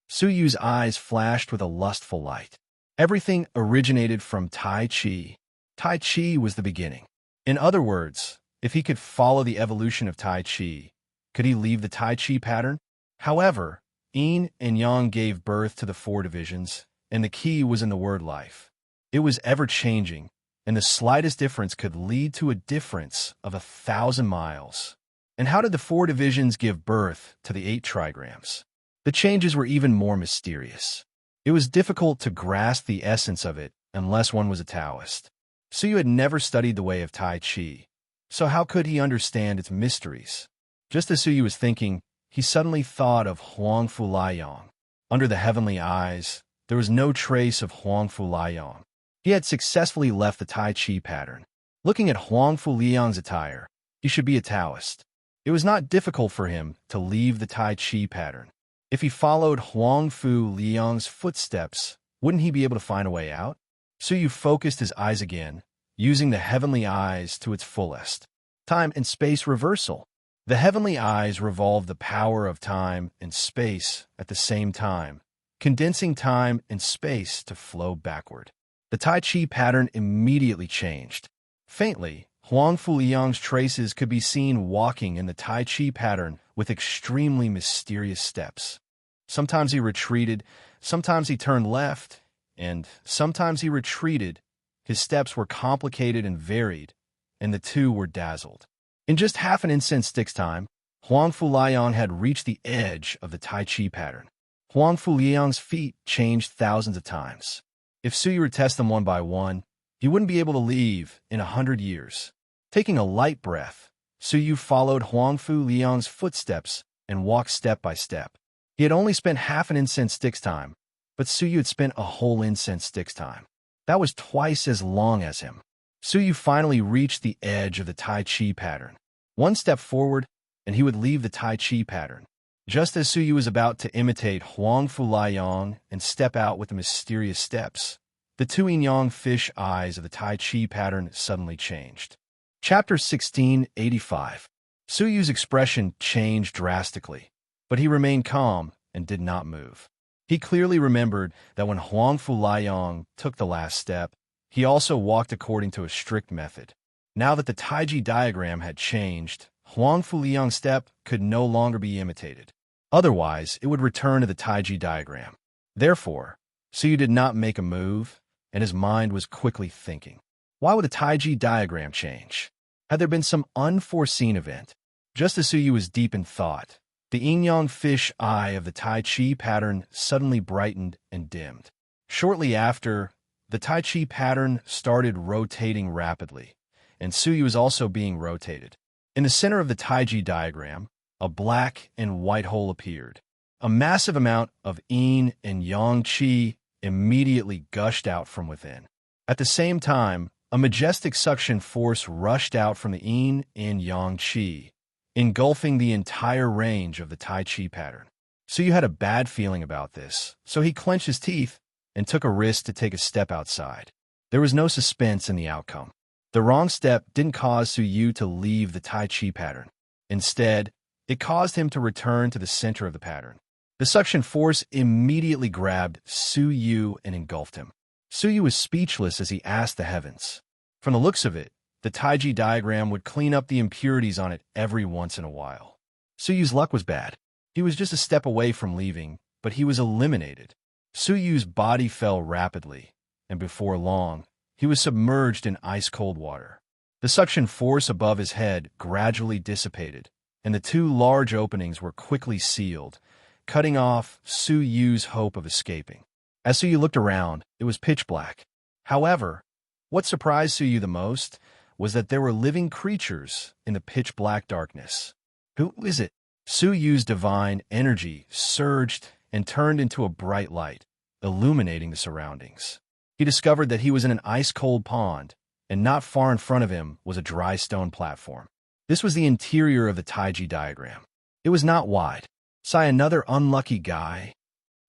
Su Yu's eyes flashed with a lustful light. Everything originated from Tai Chi. Tai Chi was the beginning. In other words, if he could follow the evolution of Tai Chi, could he leave the Tai Chi pattern? However, Yin and Yang gave birth to the 4 divisions, and the key was in the word life. It was ever-changing, and the slightest difference could lead to a difference of 1,000 miles. And how did the 4 divisions give birth to the 8 trigrams? The changes were even more mysterious. It was difficult to grasp the essence of it unless one was a Taoist. Su Yu had never studied the way of Tai Chi, so how could he understand its mysteries? Just as Su Yu was thinking, he suddenly thought of Huangfu Liang. Under the heavenly eyes, there was no trace of Huangfu Liang. He had successfully left the Tai Chi pattern. Looking at Huangfu Liang's attire, he should be a Taoist. It was not difficult for him to leave the Tai Chi pattern. If he followed Huangfu Liang's footsteps, wouldn't he be able to find a way out? Su Yu focused his eyes again, using the heavenly eyes to its fullest. Time and space reversal. The heavenly eyes revolve the power of time and space at the same time, condensing time and space to flow backward. The Tai Chi pattern immediately changed. Faintly, Huangfu Liang's traces could be seen walking in the Tai Chi pattern with extremely mysterious steps. Sometimes he retreated, sometimes he turned left, and sometimes he retreated. His steps were complicated and varied, and the two were dazzled. In just half an incense stick's time, Huangfu Liang had reached the edge of the Tai Chi pattern. Huangfu Liang's feet changed thousands of times. If Su Yu were to test them one by one, he wouldn't be able to leave in 100 years. Taking a light breath, Su Yu followed Huangfu Liang's footsteps and walked step by step. He had only spent half an incense stick's time, but Su Yu had spent a whole incense stick's time. That was twice as long as him. Su Yu finally reached the edge of the Tai Chi pattern. One step forward, and he would leave the Tai Chi pattern. Just as Su Yu was about to imitate Huangfu Liang and step out with the mysterious steps, the 2 yin-yang fish eyes of the Tai Chi pattern suddenly changed. Chapter 1685. Su Yu's expression changed drastically, but he remained calm and did not move. He clearly remembered that when Huangfu Liang took the last step, he also walked according to a strict method. Now that the Taiji diagram had changed, Huangfu Liang's step could no longer be imitated. Otherwise, it would return to the Taiji diagram. Therefore, Su Yu did not make a move, and his mind was quickly thinking. Why would the Taiji diagram change? Had there been some unforeseen event? Just as Su Yu was deep in thought, the yin-yang fish eye of the Tai Chi pattern suddenly brightened and dimmed. Shortly after, the Tai Chi pattern started rotating rapidly, and Su Yu was also being rotated. In the center of the Taiji diagram, a black and white hole appeared. A massive amount of yin and yang qi immediately gushed out from within. At the same time, a majestic suction force rushed out from the yin and yang qi, engulfing the entire range of the Tai Chi pattern. Su Yu had a bad feeling about this, so he clenched his teeth and took a risk to take a step outside. There was no suspense in the outcome. The wrong step didn't cause Su Yu to leave the Tai Chi pattern. Instead, it caused him to return to the center of the pattern. The suction force immediately grabbed Su Yu and engulfed him. Su Yu was speechless as he asked the heavens. From the looks of it, the Taiji diagram would clean up the impurities on it every once in a while. Su Yu's luck was bad. He was just a step away from leaving, but he was eliminated. Su Yu's body fell rapidly, and before long, he was submerged in ice-cold water. The suction force above his head gradually dissipated, and the 2 large openings were quickly sealed, cutting off Su Yu's hope of escaping. As Su Yu looked around, it was pitch black. However, what surprised Su Yu the most was that there were living creatures in the pitch-black darkness. Who is it? Su Yu's divine energy surged and turned into a bright light, illuminating the surroundings. He discovered that he was in an ice-cold pond, and not far in front of him was a dry stone platform. This was the interior of the Taiji diagram. It was not wide. Sigh, another unlucky guy.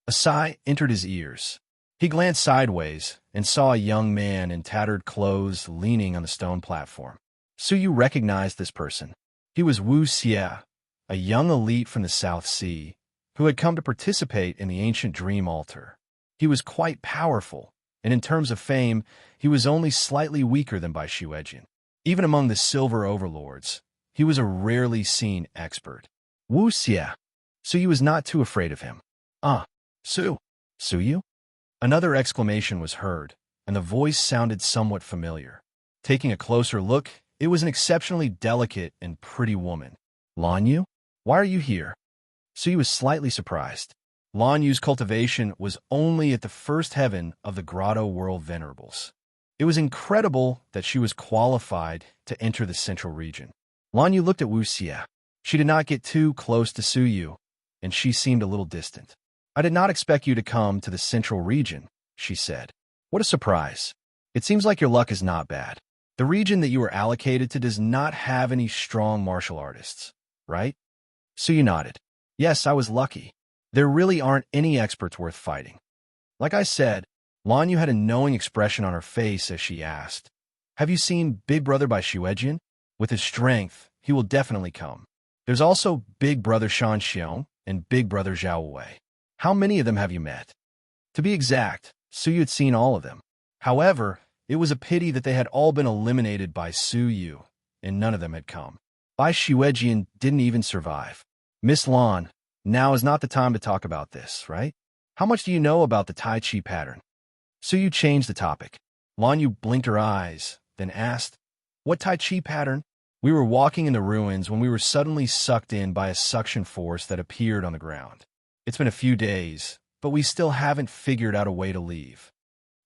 A sigh entered his ears. He glanced sideways and saw a young man in tattered clothes leaning on the stone platform. Su Yu recognized this person. He was Wu Xie, a young elite from the South Sea, who had come to participate in the ancient dream altar. He was quite powerful, and in terms of fame, he was only slightly weaker than Bai Xuejian. Even among the silver overlords, he was a rarely seen expert. Wu Xie. Suyu was not too afraid of him. Suyu? Another exclamation was heard, and the voice sounded somewhat familiar. Taking a closer look, it was an exceptionally delicate and pretty woman. Lan Yu? Why are you here? Suyu was slightly surprised. Lan Yu's cultivation was only at the first heaven of the Grotto World Venerables. It was incredible that she was qualified to enter the central region. Lan Yu looked at Wu Xie. She did not get too close to Suyu, and she seemed a little distant. I did not expect you to come to the central region, she said. What a surprise. It seems like your luck is not bad. The region that you were allocated to does not have any strong martial artists, right? Suyu nodded. Yes, I was lucky. There really aren't any experts worth fighting. Like I said, Lan Yu had a knowing expression on her face as she asked, Have you seen Big Brother Bai Xuejian? With his strength, he will definitely come. There's also Big Brother Shan Xiong and Big Brother Zhao Wei. How many of them have you met? To be exact, Suyu had seen all of them. However, it was a pity that they had all been eliminated by Suyu, and none of them had come. Bai Xuejian didn't even survive. Miss Lan, now is not the time to talk about this, right? How much do you know about the Tai Chi pattern? Suyu changed the topic. Lan Yu blinked her eyes, then asked, What Tai Chi pattern? We were walking in the ruins when we were suddenly sucked in by a suction force that appeared on the ground. It's been a few days, but we still haven't figured out a way to leave.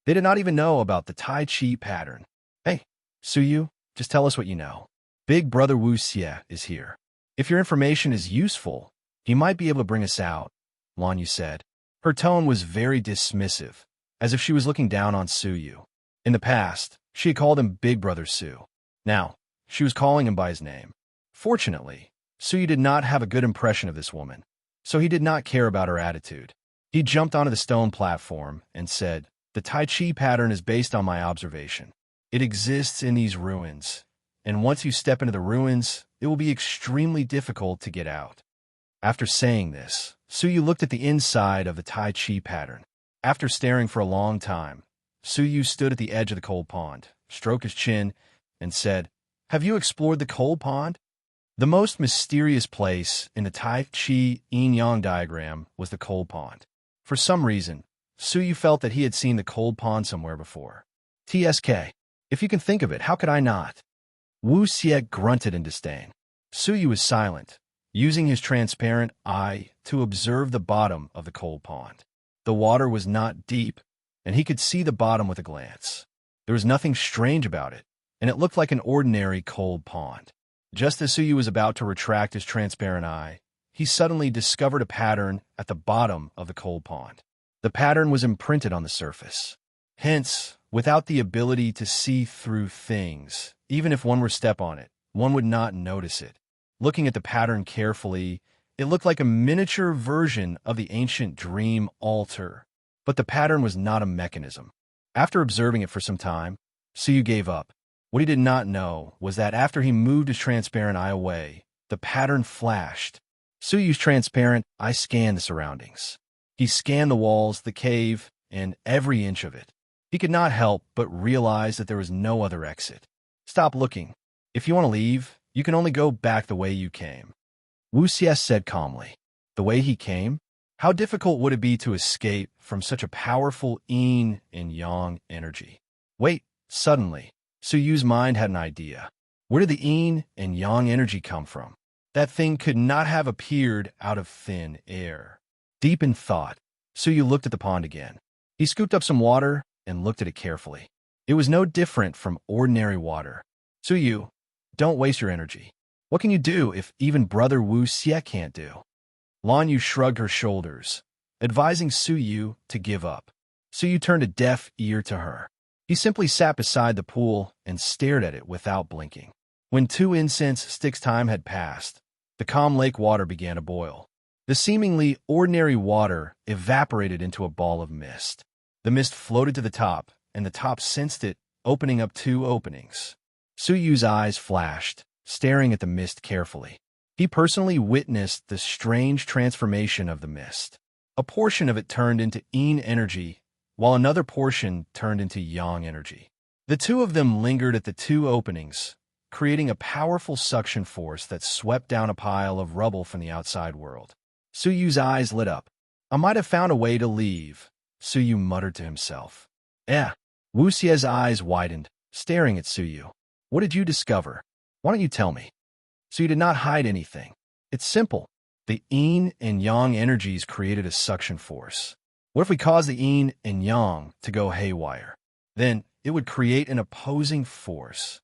They did not even know about the Tai Chi pattern. Hey, Suyu, just tell us what you know. Big Brother Wu Xie is here. If your information is useful, he might be able to bring us out, Lan Yu said. Her tone was very dismissive, as if she was looking down on Suyu. In the past, she had called him Big Brother Su. Now, she was calling him by his name. Fortunately, Suyu did not have a good impression of this woman, so he did not care about her attitude. He jumped onto the stone platform and said, The Tai Chi pattern is based on my observation. It exists in these ruins, and once you step into the ruins, it will be extremely difficult to get out. After saying this, Suyu looked at the inside of the Tai Chi pattern. After staring for a long time, Suyu stood at the edge of the cold pond, stroked his chin, and said, Have you explored the cold pond? The most mysterious place in the Tai Chi yin-yang diagram was the cold pond. For some reason, Suyu felt that he had seen the cold pond somewhere before. TSK. If you can think of it, how could I not? Wu Xie grunted in disdain. Suyu was silent, using his transparent eye to observe the bottom of the cold pond. The water was not deep, and he could see the bottom with a glance. There was nothing strange about it, and it looked like an ordinary cold pond. Just as Suyu was about to retract his transparent eye, he suddenly discovered a pattern at the bottom of the cold pond. The pattern was imprinted on the surface. Hence, without the ability to see through things, even if one were to step on it, one would not notice it. Looking at the pattern carefully, it looked like a miniature version of the ancient dream altar, but the pattern was not a mechanism. After observing it for some time, Suyu gave up. What he did not know was that after he moved his transparent eye away, the pattern flashed. Suyu's transparent eye scanned the surroundings. He scanned the walls, the cave, and every inch of it. He could not help but realize that there was no other exit. Stop looking. If you want to leave, you can only go back the way you came. Wu Xie said calmly. The way he came? How difficult would it be to escape from such a powerful yin and yang energy? Wait, suddenly, Suyu's mind had an idea. Where did the yin and yang energy come from? That thing could not have appeared out of thin air. Deep in thought, Suyu looked at the pond again. He scooped up some water and looked at it carefully. It was no different from ordinary water. Suyu, don't waste your energy. What can you do if even Brother Wu Xie can't do? Lan Yu shrugged her shoulders, advising Suyu to give up. Suyu turned a deaf ear to her. He simply sat beside the pool and stared at it without blinking. When 2 incense sticks' time had passed, the calm lake water began to boil. The seemingly ordinary water evaporated into a ball of mist. The mist floated to the top, and the top sensed it, opening up 2 openings. Suyu's eyes flashed, staring at the mist carefully. He personally witnessed the strange transformation of the mist. A portion of it turned into yin energy, while another portion turned into yang energy. The two of them lingered at the two openings, creating a powerful suction force that swept down a pile of rubble from the outside world. Suyu's eyes lit up. I might have found a way to leave, Suyu muttered to himself. Wu Xie's eyes widened, staring at Suyu. What did you discover? Why don't you tell me? Suyu did not hide anything. It's simple. The yin and yang energies created a suction force. What if we cause the yin and yang to go haywire? Then it would create an opposing force.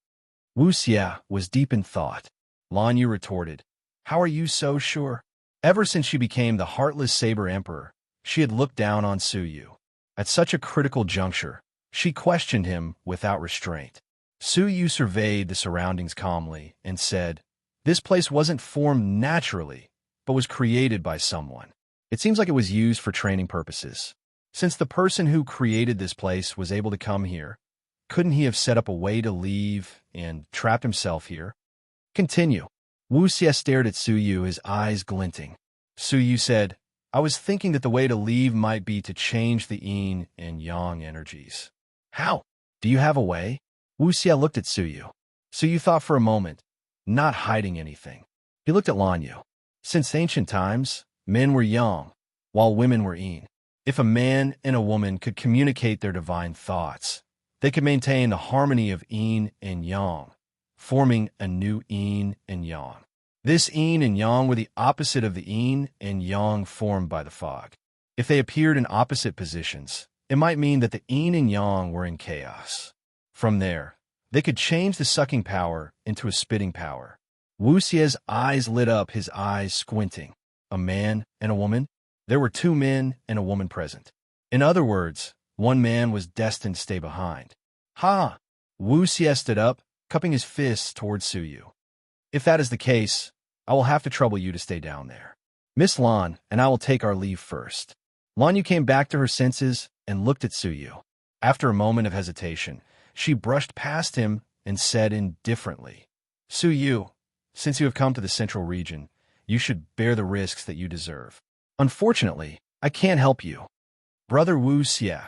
Wu Xie was deep in thought. Lan Yu retorted, How are you so sure? Ever since she became the heartless Saber Emperor, she had looked down on Suyu. At such a critical juncture, she questioned him without restraint. Suyu surveyed the surroundings calmly and said, This place wasn't formed naturally, but was created by someone. It seems like it was used for training purposes. Since the person who created this place was able to come here, couldn't he have set up a way to leave and trapped himself here? Continue. Wu Xie stared at Suyu, his eyes glinting. Suyu said, I was thinking that the way to leave might be to change the yin and yang energies. How? Do you have a way? Wu Xie looked at Suyu. Suyu thought for a moment, not hiding anything. He looked at Lan Yu. Since ancient times, men were yang, while women were yin. If a man and a woman could communicate their divine thoughts, they could maintain the harmony of yin and yang, forming a new yin and yang. This yin and yang were the opposite of the yin and yang formed by the fog. If they appeared in opposite positions, it might mean that the yin and yang were in chaos. From there, they could change the sucking power into a spitting power. Wu Xie's eyes lit up, his eyes squinting. A man and a woman? There were two men and a woman present. In other words, one man was destined to stay behind. Ha! Wu Xie stood up, cupping his fists towards Suyu. If that is the case, I will have to trouble you to stay down there. Miss Lan and I will take our leave first. Lan Yu came back to her senses and looked at Suyu. After a moment of hesitation, she brushed past him and said indifferently, Suyu, since you have come to the central region, you should bear the risks that you deserve. Unfortunately, I can't help you. Brother Wu Xie,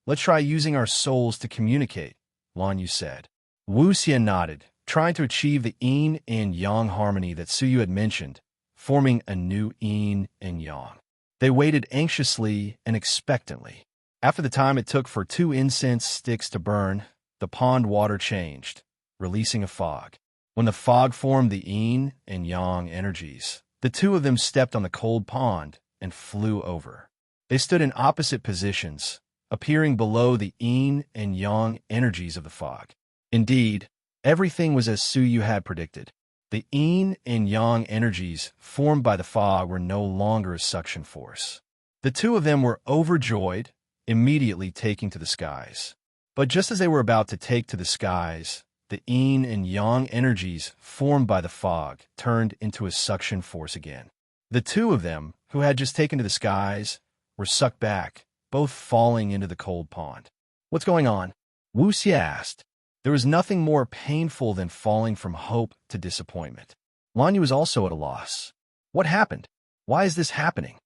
let's try using our souls to communicate, Lan Yu said. Wu Xie nodded, trying to achieve the yin and yang harmony that Suyu had mentioned, forming a new yin and yang. They waited anxiously and expectantly. After the time it took for 2 incense sticks to burn, the pond water changed, releasing a fog. When the fog formed the yin and yang energies, the two of them stepped on the cold pond and flew over. They stood in opposite positions, appearing below the yin and yang energies of the fog. Indeed, everything was as Suyu had predicted. The yin and yang energies formed by the fog were no longer a suction force. The two of them were overjoyed, immediately taking to the skies. But just as they were about to take to the skies, the yin and yang energies formed by the fog turned into a suction force again. The two of them, who had just taken to the skies, were sucked back, both falling into the cold pond. What's going on? Wu Xie asked. There was nothing more painful than falling from hope to disappointment. Lan Yu was also at a loss. What happened? Why is this happening?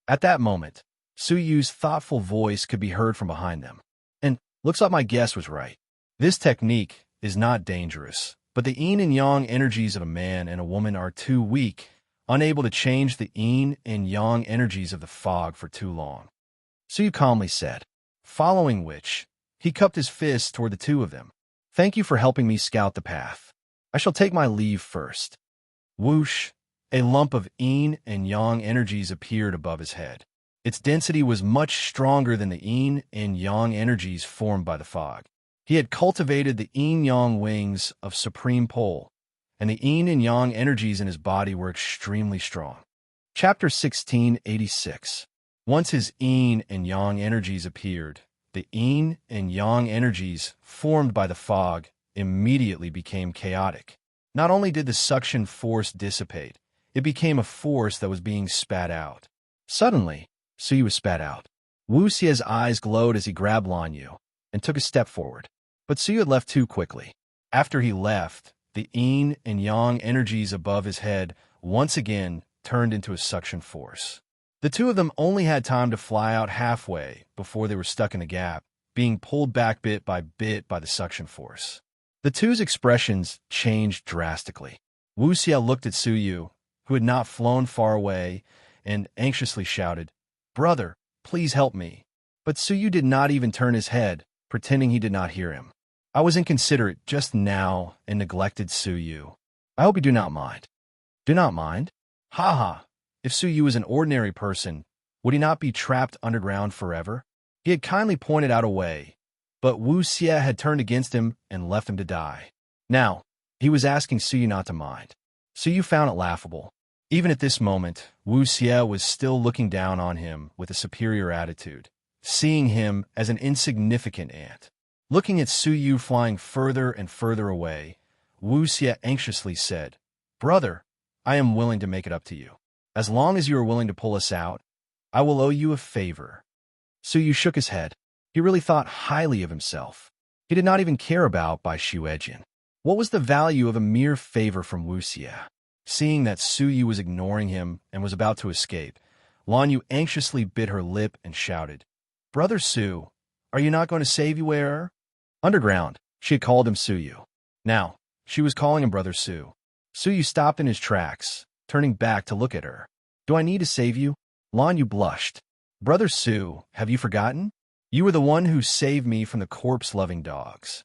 At that moment, Suyu's thoughtful voice could be heard from behind them. And looks like my guess was right. This technique is not dangerous, but the yin and yang energies of a man and a woman are too weak, unable to change the yin and yang energies of the fog for too long. Suyu calmly said, following which, he cupped his fists toward the two of them. Thank you for helping me scout the path. I shall take my leave first. Whoosh! A lump of yin and yang energies appeared above his head. Its density was much stronger than the yin and yang energies formed by the fog. He had cultivated the yin-yang wings of Supreme Pole, and the yin and yang energies in his body were extremely strong. Chapter 1686. Once his yin and yang energies appeared, the yin and yang energies formed by the fog immediately became chaotic. Not only did the suction force dissipate, it became a force that was being spat out. Suddenly, Suyu was spat out. Wu Xie's eyes glowed as he grabbed Lan Yu and took a step forward. But Suyu had left too quickly. After he left, the yin and yang energies above his head once again turned into a suction force. The two of them only had time to fly out halfway before they were stuck in the gap, being pulled back bit by the suction force. The two's expressions changed drastically. Wu Xia looked at Su Yu, who had not flown far away, and anxiously shouted, "Brother, please help me." But Su Yu did not even turn his head, pretending he did not hear him. "I was inconsiderate just now and neglected Su Yu. I hope you do not mind." "Do not mind? Ha ha! If Su Yu was an ordinary person, would he not be trapped underground forever?" He had kindly pointed out a way, but Wu Xia had turned against him and left him to die. Now, he was asking Su Yu not to mind. Su Yu found it laughable. Even at this moment, Wu Xia was still looking down on him with a superior attitude, seeing him as an insignificant ant. Looking at Su Yu flying further and further away, Wu Xia anxiously said, "Brother, I am willing to make it up to you. As long as you are willing to pull us out, I will owe you a favor." Su Yu shook his head. He really thought highly of himself. He did not even care about Bai Shuejian. What was the value of a mere favor from Wu Xia? Seeing that Su Yu was ignoring him and was about to escape, Lan Yu anxiously bit her lip and shouted, "Brother Su, are you not going to save Yu Er?" Underground, she had called him Su Yu. Now, she was calling him Brother Su. Su Yu stopped in his tracks, turning back to look at her. "Do I need to save you?" Lan Yu blushed. "Brother Su, have you forgotten? You were the one who saved me from the corpse-loving dogs."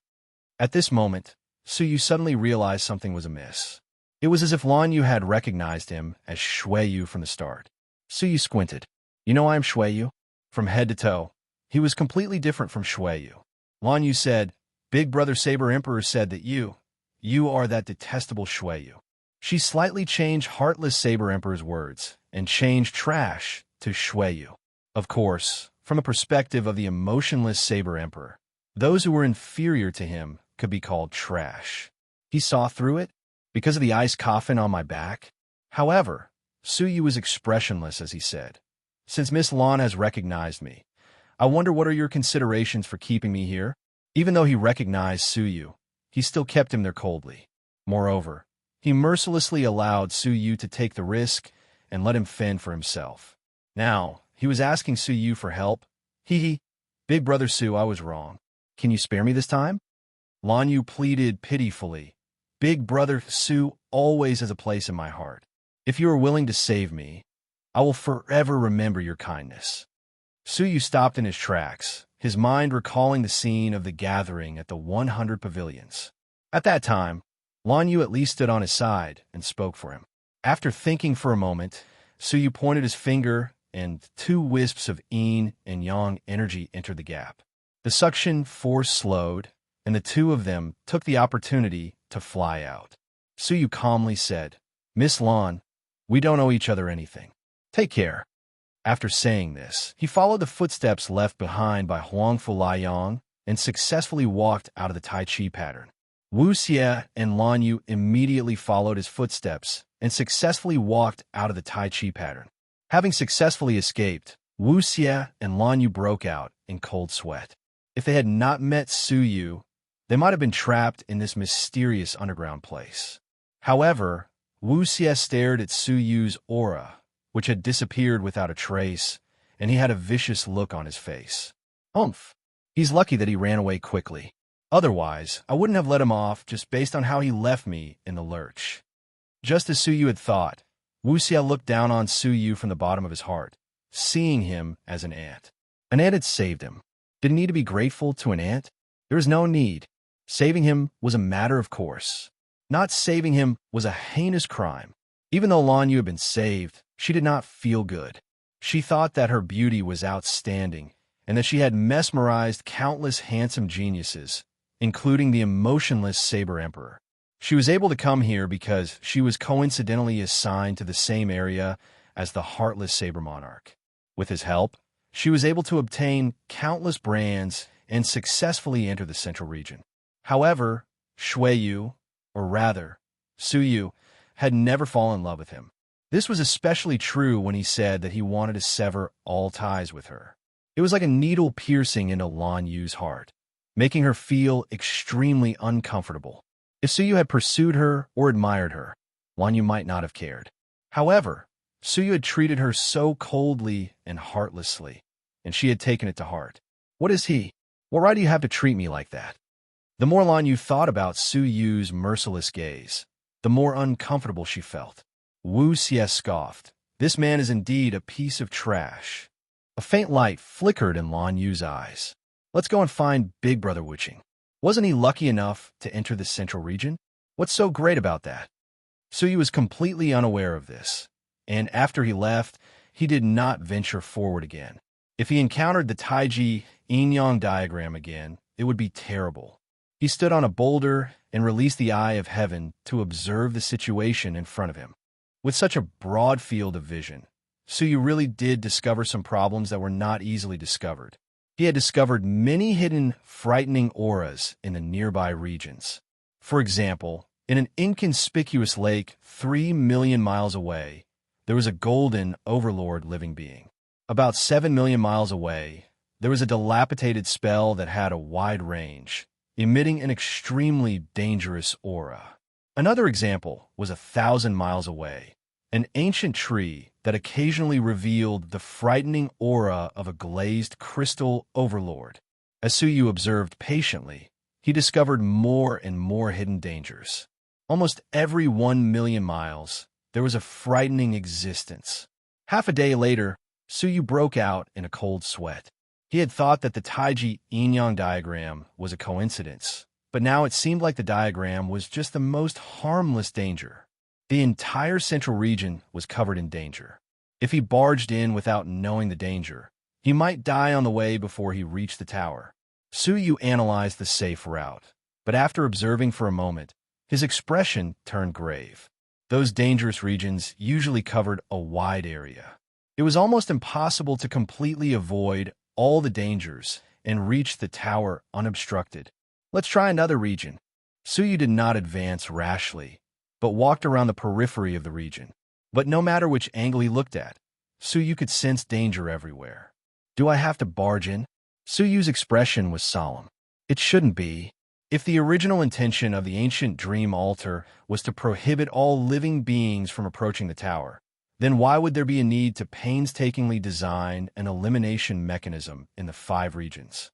At this moment, Su Yu suddenly realized something was amiss. It was as if Lan Yu had recognized him as Shui Yu from the start. Su Yu squinted. "You know I am Shui Yu?" From head to toe, he was completely different from Shui Yu. Lan Yu said, "Big Brother Saber Emperor said that you are that detestable Shui Yu." She slightly changed Heartless Saber Emperor's words and changed trash to Shui Yu. Of course, from the perspective of the emotionless Saber Emperor, those who were inferior to him could be called trash. He saw through it because of the ice coffin on my back. However, Su Yu was expressionless as he said, "Since Miss Lan has recognized me, I wonder what are your considerations for keeping me here?" Even though he recognized Su Yu, he still kept him there coldly. Moreover, he mercilessly allowed Su Yu to take the risk and let him fend for himself. Now, he was asking Su Yu for help. Hee. "Big Brother Su, I was wrong. Can you spare me this time?" Lan Yu pleaded pitifully. "Big Brother Su always has a place in my heart. If you are willing to save me, I will forever remember your kindness." Su Yu stopped in his tracks, his mind recalling the scene of the gathering at the 100 pavilions. At that time, Lan Yu at least stood on his side and spoke for him. After thinking for a moment, Su Yu pointed his finger and two wisps of yin and yang energy entered the gap. The suction force slowed, and the two of them took the opportunity to fly out. Su Yu calmly said, "Miss Lan, we don't owe each other anything. Take care." After saying this, he followed the footsteps left behind by Huang Fulayang and successfully walked out of the Tai Chi pattern. Wu Xia and Lan Yu immediately followed his footsteps and successfully walked out of the Tai Chi pattern. Having successfully escaped, Wu Xia and Lan Yu broke out in cold sweat. If they had not met Su Yu, they might have been trapped in this mysterious underground place. However, Wu Xia stared at Su Yu's aura, which had disappeared without a trace, and he had a vicious look on his face. Humph! He's lucky that he ran away quickly. Otherwise, I wouldn't have let him off just based on how he left me in the lurch. Just as Su Yu had thought, Wu Xia looked down on Su Yu from the bottom of his heart, seeing him as an ant. An ant had saved him. Did he need to be grateful to an ant? There was no need. Saving him was a matter of course. Not saving him was a heinous crime. Even though Lan Yu had been saved, she did not feel good. She thought that her beauty was outstanding and that she had mesmerized countless handsome geniuses, including the emotionless Saber Emperor. She was able to come here because she was coincidentally assigned to the same area as the Heartless Saber Monarch. With his help, she was able to obtain countless brands and successfully enter the Central Region. However, Shui Yu, or rather, Su Yu, had never fallen in love with him. This was especially true when he said that he wanted to sever all ties with her. It was like a needle piercing into Lan Yu's heart, making her feel extremely uncomfortable. If Su Yu had pursued her or admired her, Lan Yu might not have cared. However, Suyu had treated her so coldly and heartlessly, and she had taken it to heart. What is he? What right do you have to treat me like that? The more Lan Yu thought about Suyu's merciless gaze, the more uncomfortable she felt. Wu Xie scoffed. This man is indeed a piece of trash. A faint light flickered in Lan Yu's eyes. Let's go and find Big Brother Wuching. Wasn't he lucky enough to enter the central region? What's so great about that? Suyu was completely unaware of this, and after he left, he did not venture forward again. If he encountered the Taiji yin-yang diagram again, it would be terrible. He stood on a boulder and released the eye of heaven to observe the situation in front of him. With such a broad field of vision, Suyu really did discover some problems that were not easily discovered. He had discovered many hidden, frightening auras in the nearby regions. For example, in an inconspicuous lake 3 million miles away, there was a golden overlord living being. About 7 million miles away, there was a dilapidated spell that had a wide range, emitting an extremely dangerous aura. Another example was 1,000 miles away, an ancient tree that occasionally revealed the frightening aura of a glazed crystal overlord. As Suyu observed patiently, he discovered more and more hidden dangers. Almost every 1 million miles, there was a frightening existence. Half a day later, Suyu broke out in a cold sweat. He had thought that the Taiji yin-yang diagram was a coincidence, but now it seemed like the diagram was just the most harmless danger. The entire central region was covered in danger. If he barged in without knowing the danger, he might die on the way before he reached the tower. Suyu analyzed the safe route, but after observing for a moment, his expression turned grave. Those dangerous regions usually covered a wide area. It was almost impossible to completely avoid all the dangers and reach the tower unobstructed. Let's try another region. Suyu did not advance rashly, but walked around the periphery of the region. But no matter which angle he looked at, Suyu could sense danger everywhere. Do I have to barge in? Suyu's expression was solemn. It shouldn't be. If the original intention of the ancient dream altar was to prohibit all living beings from approaching the tower, then why would there be a need to painstakingly design an elimination mechanism in the 5 regions?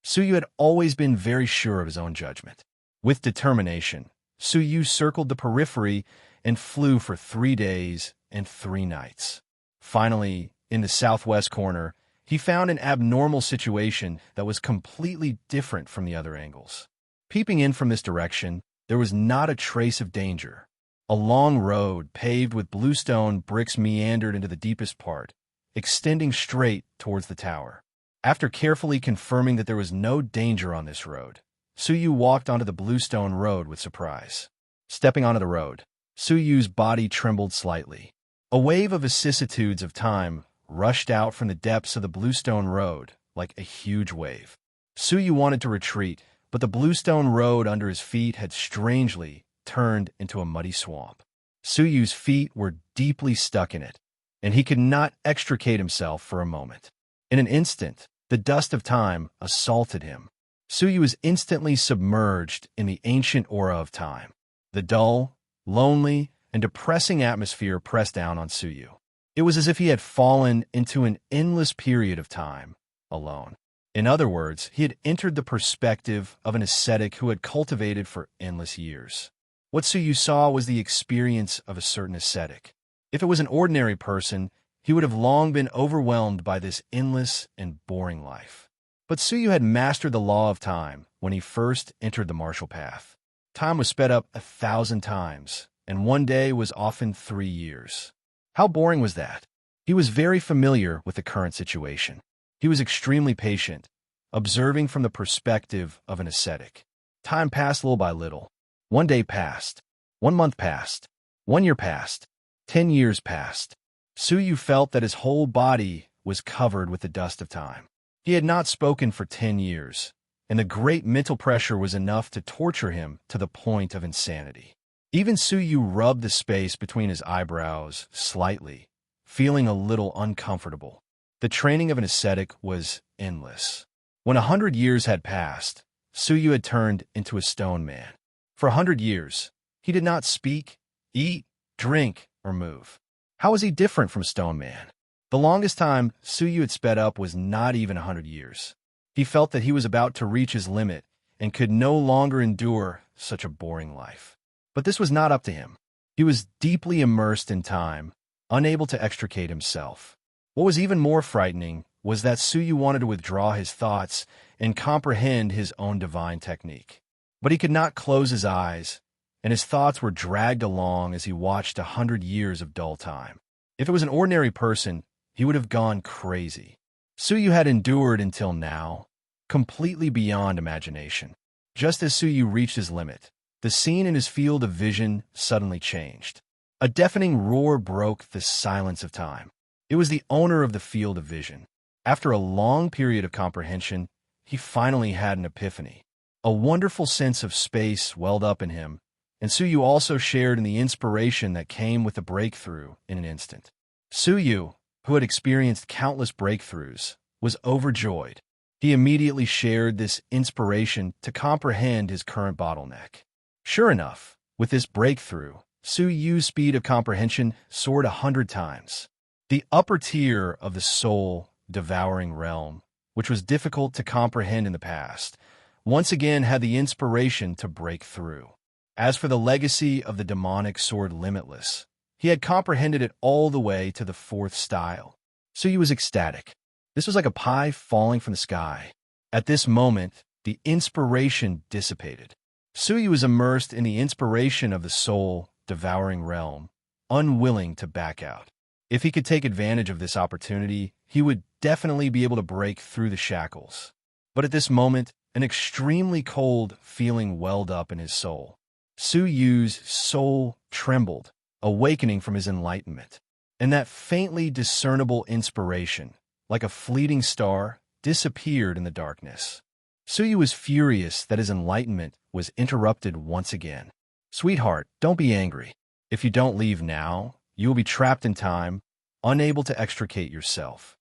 Suyu had always been very sure of his own judgment. With determination, Suyu circled the periphery and flew for 3 days and 3 nights. Finally, in the southwest corner, he found an abnormal situation that was completely different from the other angles. Peeping in from this direction, there was not a trace of danger. A long road paved with bluestone bricks meandered into the deepest part, extending straight towards the tower. After carefully confirming that there was no danger on this road, Suyu walked onto the bluestone road with surprise. Stepping onto the road, Suyu's body trembled slightly. A wave of vicissitudes of time rushed out from the depths of the bluestone road like a huge wave. Suyu wanted to retreat, but the bluestone road under his feet had strangely turned into a muddy swamp. Suyu's feet were deeply stuck in it, and he could not extricate himself for a moment. In an instant, the dust of time assaulted him. Suyu was instantly submerged in the ancient aura of time. The dull, lonely, and depressing atmosphere pressed down on Suyu. It was as if he had fallen into an endless period of time, alone. In other words, he had entered the perspective of an ascetic who had cultivated for endless years. What Suyu saw was the experience of a certain ascetic. If it was an ordinary person, he would have long been overwhelmed by this endless and boring life. But Suyu had mastered the law of time when he first entered the martial path. Time was sped up 1,000 times, and 1 day was often 3 years. How boring was that? He was very familiar with the current situation. He was extremely patient, observing from the perspective of an ascetic. Time passed little by little. 1 day passed. 1 month passed. 1 year passed. 10 years passed. Suyu felt that his whole body was covered with the dust of time. He had not spoken for 10 years, and the great mental pressure was enough to torture him to the point of insanity. Even Suyu rubbed the space between his eyebrows slightly, feeling a little uncomfortable. The training of an ascetic was endless. When 100 years had passed, Suyu had turned into a stone man. For 100 years, he did not speak, eat, drink, or move. How was he different from Stone Man? The longest time Suyu had sped up was not even 100 years. He felt that he was about to reach his limit and could no longer endure such a boring life. But this was not up to him. He was deeply immersed in time, unable to extricate himself. What was even more frightening was that Suyu wanted to withdraw his thoughts and comprehend his own divine technique. But he could not close his eyes, and his thoughts were dragged along as he watched 100 years of dull time. If it was an ordinary person, he would have gone crazy. Suyu had endured until now, completely beyond imagination. Just as Suyu reached his limit, the scene in his field of vision suddenly changed. A deafening roar broke the silence of time. It was the owner of the field of vision. After a long period of comprehension, he finally had an epiphany. A wonderful sense of space welled up in him, and Suyu also shared in the inspiration that came with the breakthrough in an instant. Suyu, who had experienced countless breakthroughs, was overjoyed. He immediately shared this inspiration to comprehend his current bottleneck. Sure enough, with this breakthrough, Suyu's speed of comprehension soared 100 times. The upper tier of the soul-devouring realm, which was difficult to comprehend in the past, once again had the inspiration to break through. As for the legacy of the demonic sword Limitless, he had comprehended it all the way to the 4th style. Suyu was ecstatic. This was like a pie falling from the sky. At this moment, the inspiration dissipated. Suyu was immersed in the inspiration of the soul-devouring realm, unwilling to back out. If he could take advantage of this opportunity, he would definitely be able to break through the shackles. But at this moment, an extremely cold feeling welled up in his soul. Suyu's soul trembled, awakening from his enlightenment. And that faintly discernible inspiration, like a fleeting star, disappeared in the darkness. Suyu was furious that his enlightenment was interrupted once again. "Sweetheart, don't be angry. If you don't leave now, you will be trapped in time, unable to extricate yourself."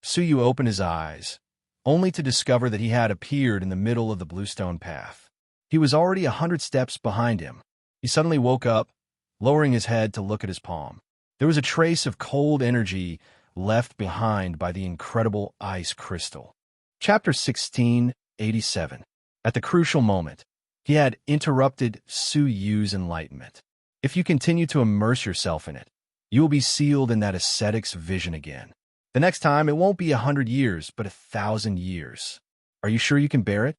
Suyu opened his eyes, only to discover that he had appeared in the middle of the bluestone path. He was already 100 steps behind him. He suddenly woke up, lowering his head to look at his palm. There was a trace of cold energy left behind by the incredible ice crystal. Chapter 1687. At the crucial moment, he had interrupted Suyu's enlightenment. If you continue to immerse yourself in it, you will be sealed in that ascetic's vision again. The next time, it won't be 100 years, but 1,000 years. Are you sure you can bear it?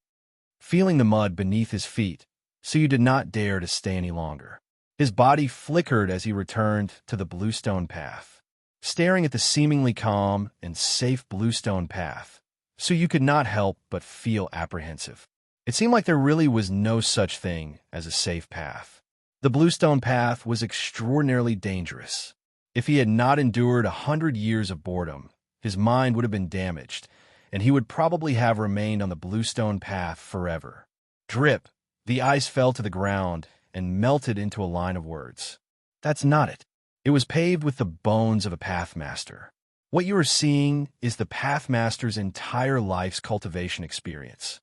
Feeling the mud beneath his feet, Suyu did not dare to stay any longer. His body flickered as he returned to the bluestone path. Staring at the seemingly calm and safe bluestone path, Suyu could not help but feel apprehensive. It seemed like there really was no such thing as a safe path. The bluestone path was extraordinarily dangerous. If he had not endured 100 years of boredom, his mind would have been damaged, and he would probably have remained on the bluestone path forever. Drip, the ice fell to the ground and melted into a line of words. That's not it. It was paved with the bones of a pathmaster. What you are seeing is the pathmaster's entire life's cultivation experience.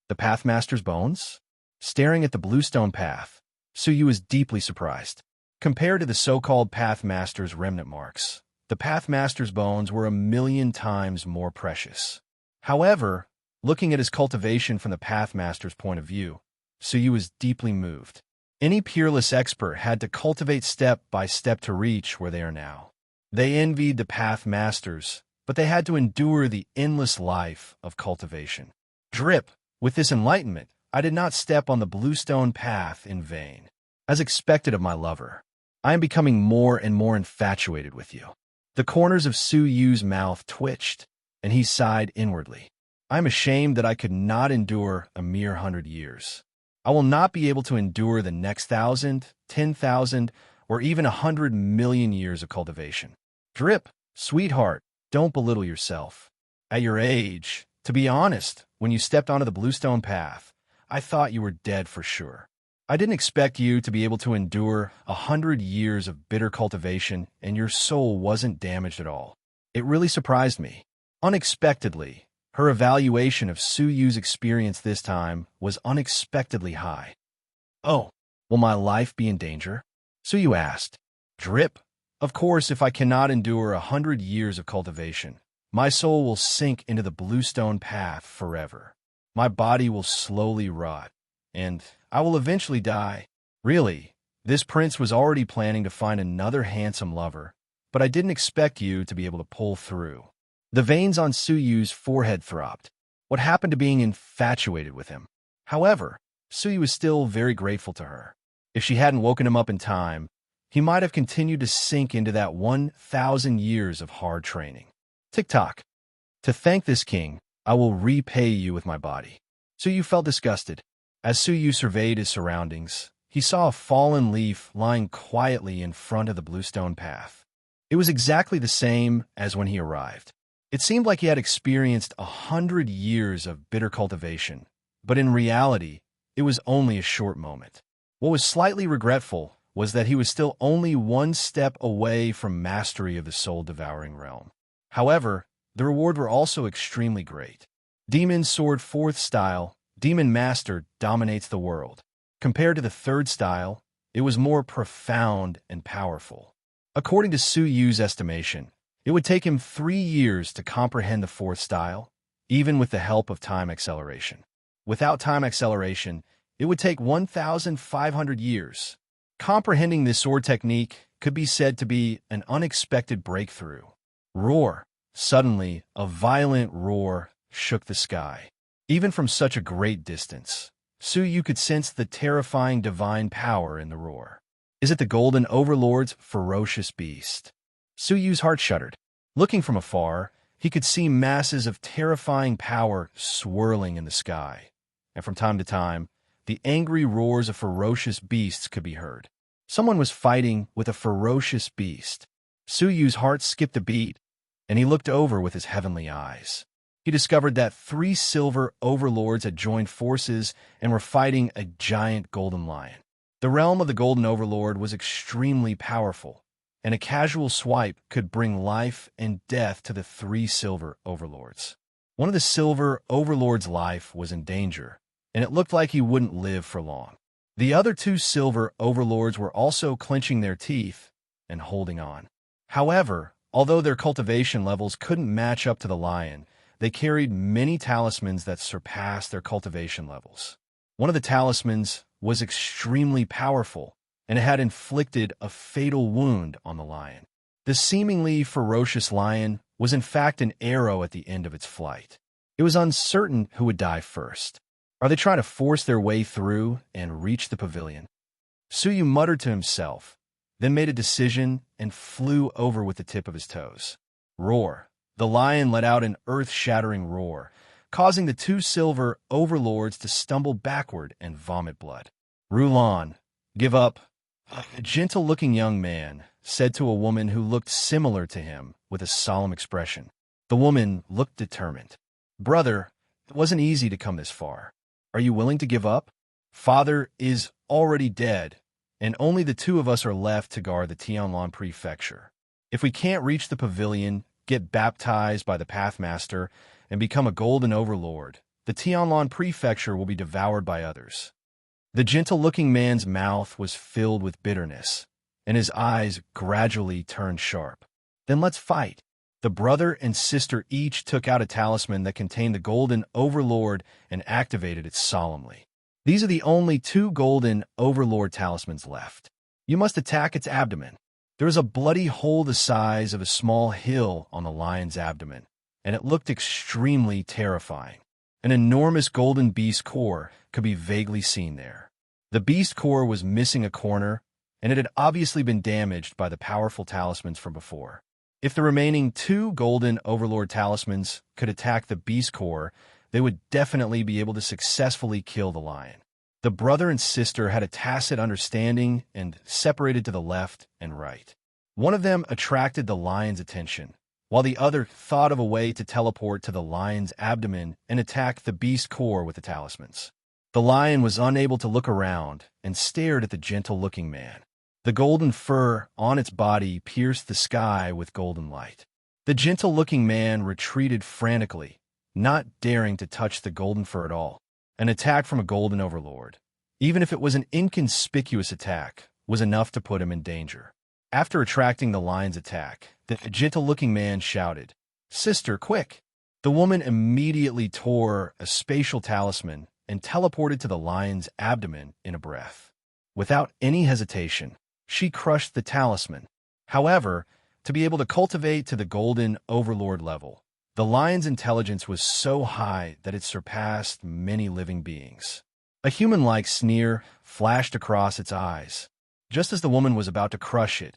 The pathmaster's bones? Staring at the bluestone path, Suyu was deeply surprised. Compared to the so-called pathmaster's remnant marks, the pathmaster's bones were 1,000,000 times more precious. However, looking at his cultivation from the pathmaster's point of view, Suyu was deeply moved. Any peerless expert had to cultivate step by step to reach where they are now. They envied the pathmasters, but they had to endure the endless life of cultivation. Drip, with this enlightenment, I did not step on the bluestone path in vain. As expected of my lover, I am becoming more and more infatuated with you. The corners of Suyu's mouth twitched, and he sighed inwardly. I am ashamed that I could not endure a mere 100 years. I will not be able to endure the next 1,000, 10,000, or even 100,000,000 years of cultivation. Drip, sweetheart, don't belittle yourself. At your age, to be honest, when you stepped onto the bluestone path, I thought you were dead for sure. I didn't expect you to be able to endure 100 years of bitter cultivation, and your soul wasn't damaged at all. It really surprised me. Unexpectedly, her evaluation of Suyu's experience this time was unexpectedly high. Oh, will my life be in danger? Suyu asked. Drip, Of course, if I cannot endure 100 years of cultivation, my soul will sink into the bluestone path forever. My body will slowly rot, and I will eventually die. Really, this prince was already planning to find another handsome lover, but I didn't expect you to be able to pull through. The veins on Suyu's forehead throbbed. What happened to being infatuated with him? However, Suyu was still very grateful to her. If she hadn't woken him up in time, he might have continued to sink into that 1,000 years of hard training. Tick-tock. To thank this king, I will repay you with my body. Suyu felt disgusted. As Suyu surveyed his surroundings, he saw a fallen leaf lying quietly in front of the bluestone path. It was exactly the same as when he arrived. It seemed like he had experienced 100 years of bitter cultivation, but in reality, it was only a short moment. What was slightly regretful was that he was still only one step away from mastery of the soul-devouring realm. However, the rewards were also extremely great. Demon Sword 4th style, Demon Master dominates the world. Compared to the 3rd style, it was more profound and powerful. According to Suyu's estimation, it would take him 3 years to comprehend the 4th style, even with the help of time acceleration. Without time acceleration, it would take 1,500 years. Comprehending this sword technique could be said to be an unexpected breakthrough. Roar. Suddenly, a violent roar shook the sky. Even from such a great distance, Suyu could sense the terrifying divine power in the roar. Is it the Golden Overlord's ferocious beast? Suyu's heart shuddered. Looking from afar, he could see masses of terrifying power swirling in the sky, and from time to time, the angry roars of ferocious beasts could be heard. Someone was fighting with a ferocious beast. Suyu's heart skipped a beat, and he looked over with his heavenly eyes. He discovered that 3 silver overlords had joined forces and were fighting a giant golden lion. The realm of the Golden Overlord was extremely powerful, and a casual swipe could bring life and death to the 3 silver overlords. One of the silver overlords' life was in danger, and it looked like he wouldn't live for long. The other 2 silver overlords were also clenching their teeth and holding on. However, although their cultivation levels couldn't match up to the lion, they carried many talismans that surpassed their cultivation levels. One of the talismans was extremely powerful, and it had inflicted a fatal wound on the lion. The seemingly ferocious lion was in fact an arrow at the end of its flight. It was uncertain who would die first. Are they trying to force their way through and reach the pavilion? Suyu muttered to himself, then made a decision and flew over with the tip of his toes. Roar. The lion let out an earth-shattering roar, causing the 2 silver overlords to stumble backward and vomit blood. Rulon, give up. A gentle-looking young man said to a woman who looked similar to him with a solemn expression. The woman looked determined. Brother, it wasn't easy to come this far. Are you willing to give up? Father is already dead, and only the 2 of us are left to guard the Tianlan Prefecture. If we can't reach the pavilion, get baptized by the Pathmaster, and become a Golden Overlord, the Tianlan Prefecture will be devoured by others. The gentle-looking man's mouth was filled with bitterness, and his eyes gradually turned sharp. Then let's fight. The brother and sister each took out a talisman that contained the Golden Overlord and activated it solemnly. These are the only 2 Golden Overlord talismans left. You must attack its abdomen. There is a bloody hole the size of a small hill on the lion's abdomen, and it looked extremely terrifying. An enormous golden beast core could be vaguely seen there. The beast core was missing a corner, and it had obviously been damaged by the powerful talismans from before. If the remaining 2 Golden Overlord talismans could attack the beast core, they would definitely be able to successfully kill the lion. The brother and sister had a tacit understanding and separated to the left and right. One of them attracted the lion's attention, while the other thought of a way to teleport to the lion's abdomen and attack the beast core with the talismans. The lion was unable to look around and stared at the gentle-looking man. The golden fur on its body pierced the sky with golden light. The gentle-looking man retreated frantically, not daring to touch the golden fur at all. An attack from a Golden Overlord, even if it was an inconspicuous attack, was enough to put him in danger. After attracting the lion's attack, the gentle-looking man shouted, "Sister, quick!" The woman immediately tore a spatial talisman and teleported to the lion's abdomen in a breath. Without any hesitation, she crushed the talisman. However, to be able to cultivate to the golden overlord level, the lion's intelligence was so high that it surpassed many living beings. A human-like sneer flashed across its eyes. Just as the woman was about to crush it,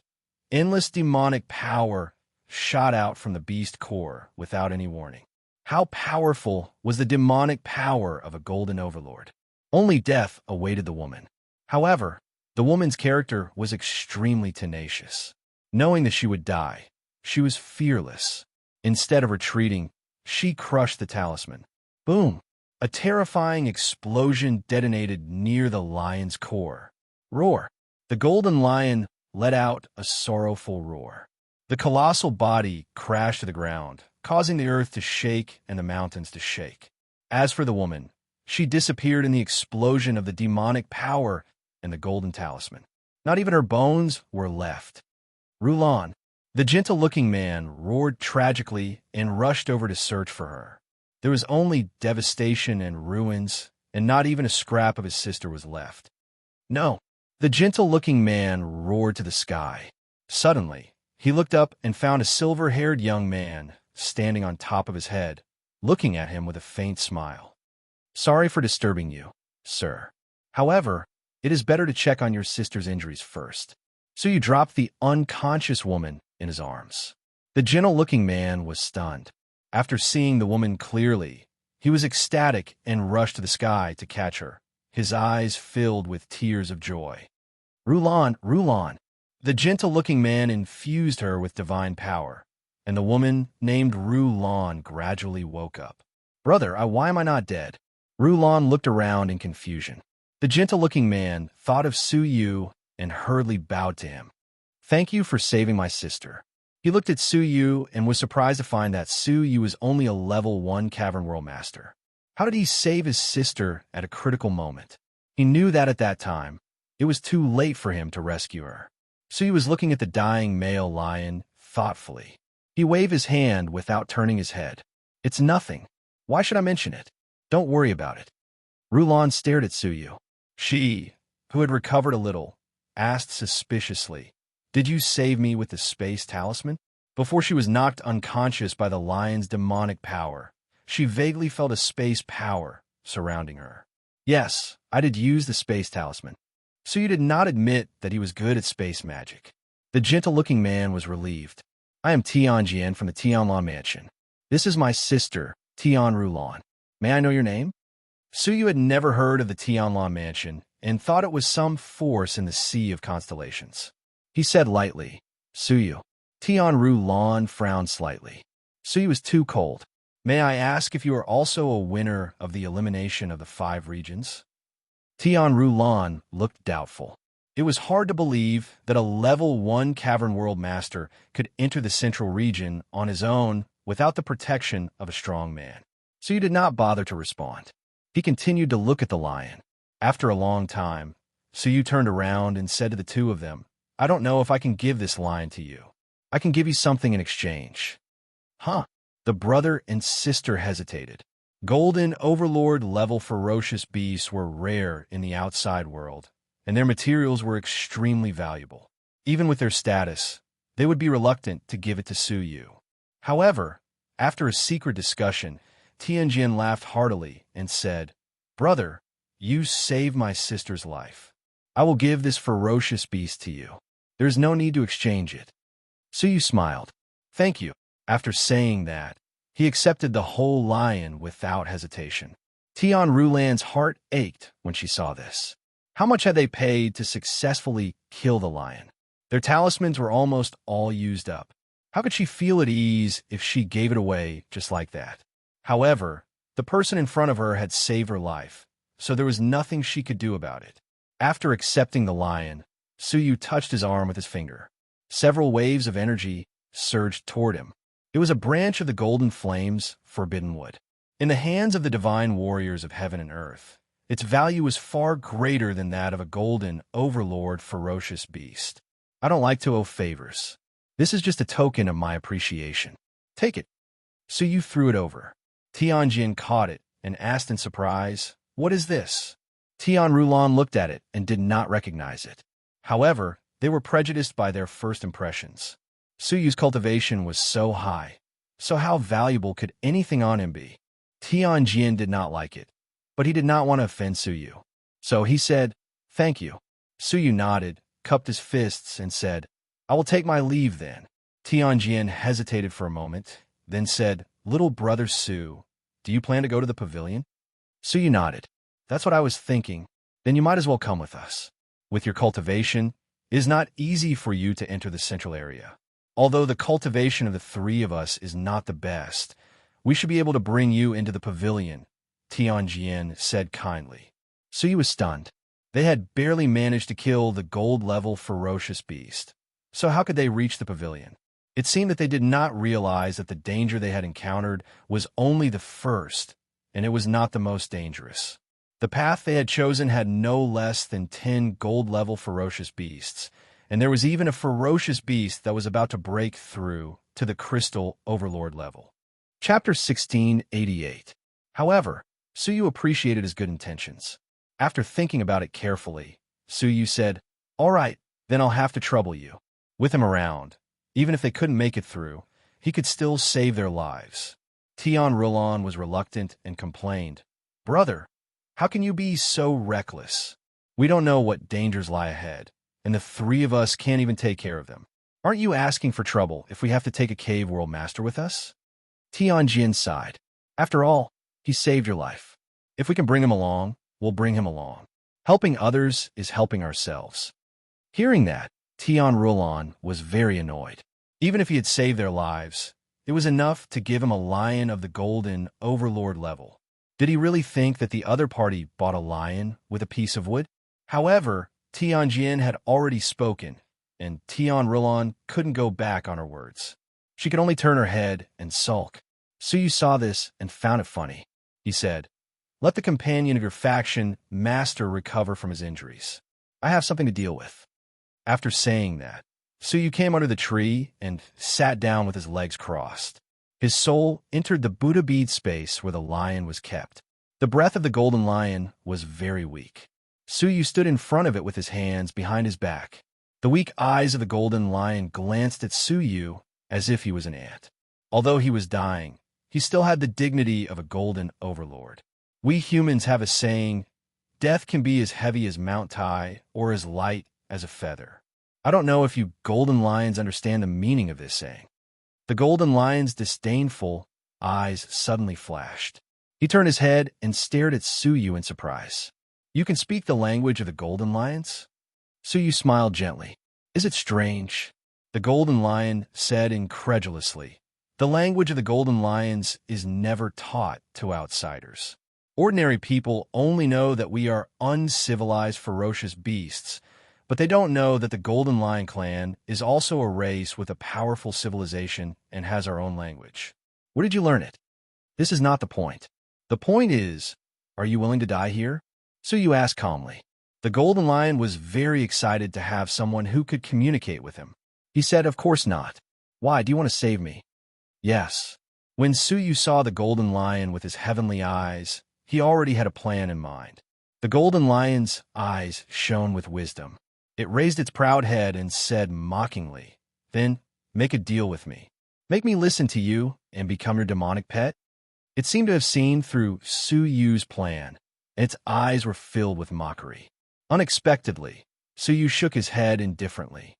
endless demonic power shot out from the beast core without any warning. How powerful was the demonic power of a golden overlord? Only death awaited the woman. However, the woman's character was extremely tenacious. Knowing that she would die, she was fearless. Instead of retreating, she crushed the talisman. Boom! A terrifying explosion detonated near the lion's core. Roar! The golden lion let out a sorrowful roar. The colossal body crashed to the ground, causing the earth to shake and the mountains to shake. As for the woman, she disappeared in the explosion of the demonic power and the golden talisman. Not even her bones were left. Rulon, the gentle-looking man, roared tragically and rushed over to search for her. There was only devastation and ruins, and not even a scrap of his sister was left. No, the gentle-looking man roared to the sky. Suddenly, he looked up and found a silver-haired young man standing on top of his head, looking at him with a faint smile. "Sorry for disturbing you, sir. However, it is better to check on your sister's injuries first." So you dropped the unconscious woman in his arms. The gentle-looking man was stunned. After seeing the woman clearly, he was ecstatic and rushed to the sky to catch her, his eyes filled with tears of joy. Rulon, Rulon! The gentle-looking man infused her with divine power, and the woman named Rulon gradually woke up. "Brother, why am I not dead?" Rulon looked around in confusion. The gentle-looking man thought of Su Yu and hurriedly bowed to him. "Thank you for saving my sister." He looked at Su Yu and was surprised to find that Su Yu was only a level 1 Cavern World Master. How did he save his sister at a critical moment? He knew that at that time, it was too late for him to rescue her. Su Yu was looking at the dying male lion thoughtfully. He waved his hand without turning his head. "It's nothing. Why should I mention it? Don't worry about it." Rulon stared at Su Yu. She, who had recovered a little, asked suspiciously, "Did you save me with the space talisman?" Before she was knocked unconscious by the lion's demonic power, she vaguely felt a space power surrounding her. "Yes, I did use the space talisman." So you did not admit that he was good at space magic. The gentle-looking man was relieved. "I am Tianjian from the Tianlan Mansion. This is my sister, Tian Rulon. May I know your name?" Su Yu had never heard of the Tianlan Mansion and thought it was some force in the sea of constellations. He said lightly, "Su Yu." Tian Rulon frowned slightly. Su Yu was too cold. "May I ask if you are also a winner of the elimination of the 5 regions?" Tian Rulon looked doubtful. It was hard to believe that a level 1 Cavern World Master could enter the central region on his own without the protection of a strong man. So he did not bother to respond. He continued to look at the lion. After a long time, Su Yu turned around and said to the two of them, "I don't know if I can give this lion to you. I can give you something in exchange." Huh? The brother and sister hesitated. Golden Overlord level ferocious beasts were rare in the outside world, and their materials were extremely valuable. Even with their status, they would be reluctant to give it to Su Yu. However, after a secret discussion, Tianjin laughed heartily and said, "Brother, you saved my sister's life. I will give this ferocious beast to you. There is no need to exchange it." Su Yu smiled. "Thank you." After saying that, he accepted the whole lion without hesitation. Tian Rulan's heart ached when she saw this. How much had they paid to successfully kill the lion? Their talismans were almost all used up. How could she feel at ease if she gave it away just like that? However, the person in front of her had saved her life, so there was nothing she could do about it. After accepting the lion, Su Yu touched his arm with his finger. Several waves of energy surged toward him. It was a branch of the Golden Flames, Forbidden Wood. In the hands of the divine warriors of heaven and earth, its value was far greater than that of a golden overlord ferocious beast. I don't like to owe favors. This is just a token of my appreciation. Take it. Suyu threw it over. Tianjin caught it and asked in surprise, "What is this?" Tianrulan looked at it and did not recognize it. However, they were prejudiced by their first impressions. Suyu's cultivation was so high, so how valuable could anything on him be? Tianjin did not like it, but he did not want to offend Suyu. So he said, "Thank you." Suyu nodded, cupped his fists, and said, "I will take my leave then." Tianjin hesitated for a moment, then said, "Little brother Su, do you plan to go to the pavilion?" Suyu nodded. "That's what I was thinking. Then you might as well come with us. With your cultivation, it is not easy for you to enter the central area. Although the cultivation of the three of us is not the best, we should be able to bring you into the pavilion," Tianjin said kindly. Suyu was stunned. They had barely managed to kill the gold-level ferocious beast. So how could they reach the pavilion? It seemed that they did not realize that the danger they had encountered was only the first, and it was not the most dangerous. The path they had chosen had no less than 10 gold-level ferocious beasts, and there was even a ferocious beast that was about to break through to the crystal overlord level. Chapter 1688. However, Suyu appreciated his good intentions. After thinking about it carefully, Suyu said, "All right, then I'll have to trouble you." With him around, even if they couldn't make it through, he could still save their lives. Tianrulan was reluctant and complained, "Brother, how can you be so reckless? We don't know what dangers lie ahead, and the three of us can't even take care of them. Aren't you asking for trouble if we have to take a cave world master with us?" Tianjin sighed. "After all, he saved your life. If we can bring him along, we'll bring him along. Helping others is helping ourselves." Hearing that, Tianrulan was very annoyed. Even if he had saved their lives, it was enough to give him a lion of the golden overlord level. Did he really think that the other party bought a lion with a piece of wood? However, Tianjin had already spoken, and Tianrulan couldn't go back on her words. She could only turn her head and sulk. Suyu saw this and found it funny. He said, "Let the companion of your faction, Master, recover from his injuries. I have something to deal with." After saying that, Suyu came under the tree and sat down with his legs crossed. His soul entered the Buddha bead space where the lion was kept. The breath of the golden lion was very weak. Suyu stood in front of it with his hands behind his back. The weak eyes of the golden lion glanced at Suyu as if he was an ant. Although he was dying, he still had the dignity of a golden overlord. We humans have a saying, "Death can be as heavy as Mount Tai or as light as a feather." I don't know if you golden lions understand the meaning of this saying. The golden lion's disdainful eyes suddenly flashed. He turned his head and stared at Suyu in surprise. "You can speak the language of the golden lions?" Suyu smiled gently. "Is it strange?" The golden lion said incredulously. "The language of the golden lions is never taught to outsiders. Ordinary people only know that we are uncivilized, ferocious beasts, but they don't know that the Golden Lion clan is also a race with a powerful civilization and has our own language. Where did you learn it? This is not the point. The point is, are you willing to die here?" Suyu asked calmly. The Golden Lion was very excited to have someone who could communicate with him. He said, "Of course not. Why, do you want to save me?" "Yes." When Suyu saw the Golden Lion with his heavenly eyes, he already had a plan in mind. The Golden Lion's eyes shone with wisdom. It raised its proud head and said mockingly, "Then, make a deal with me. Make me listen to you and become your demonic pet." It seemed to have seen through Suyu's plan, and its eyes were filled with mockery. Unexpectedly, Suyu shook his head indifferently.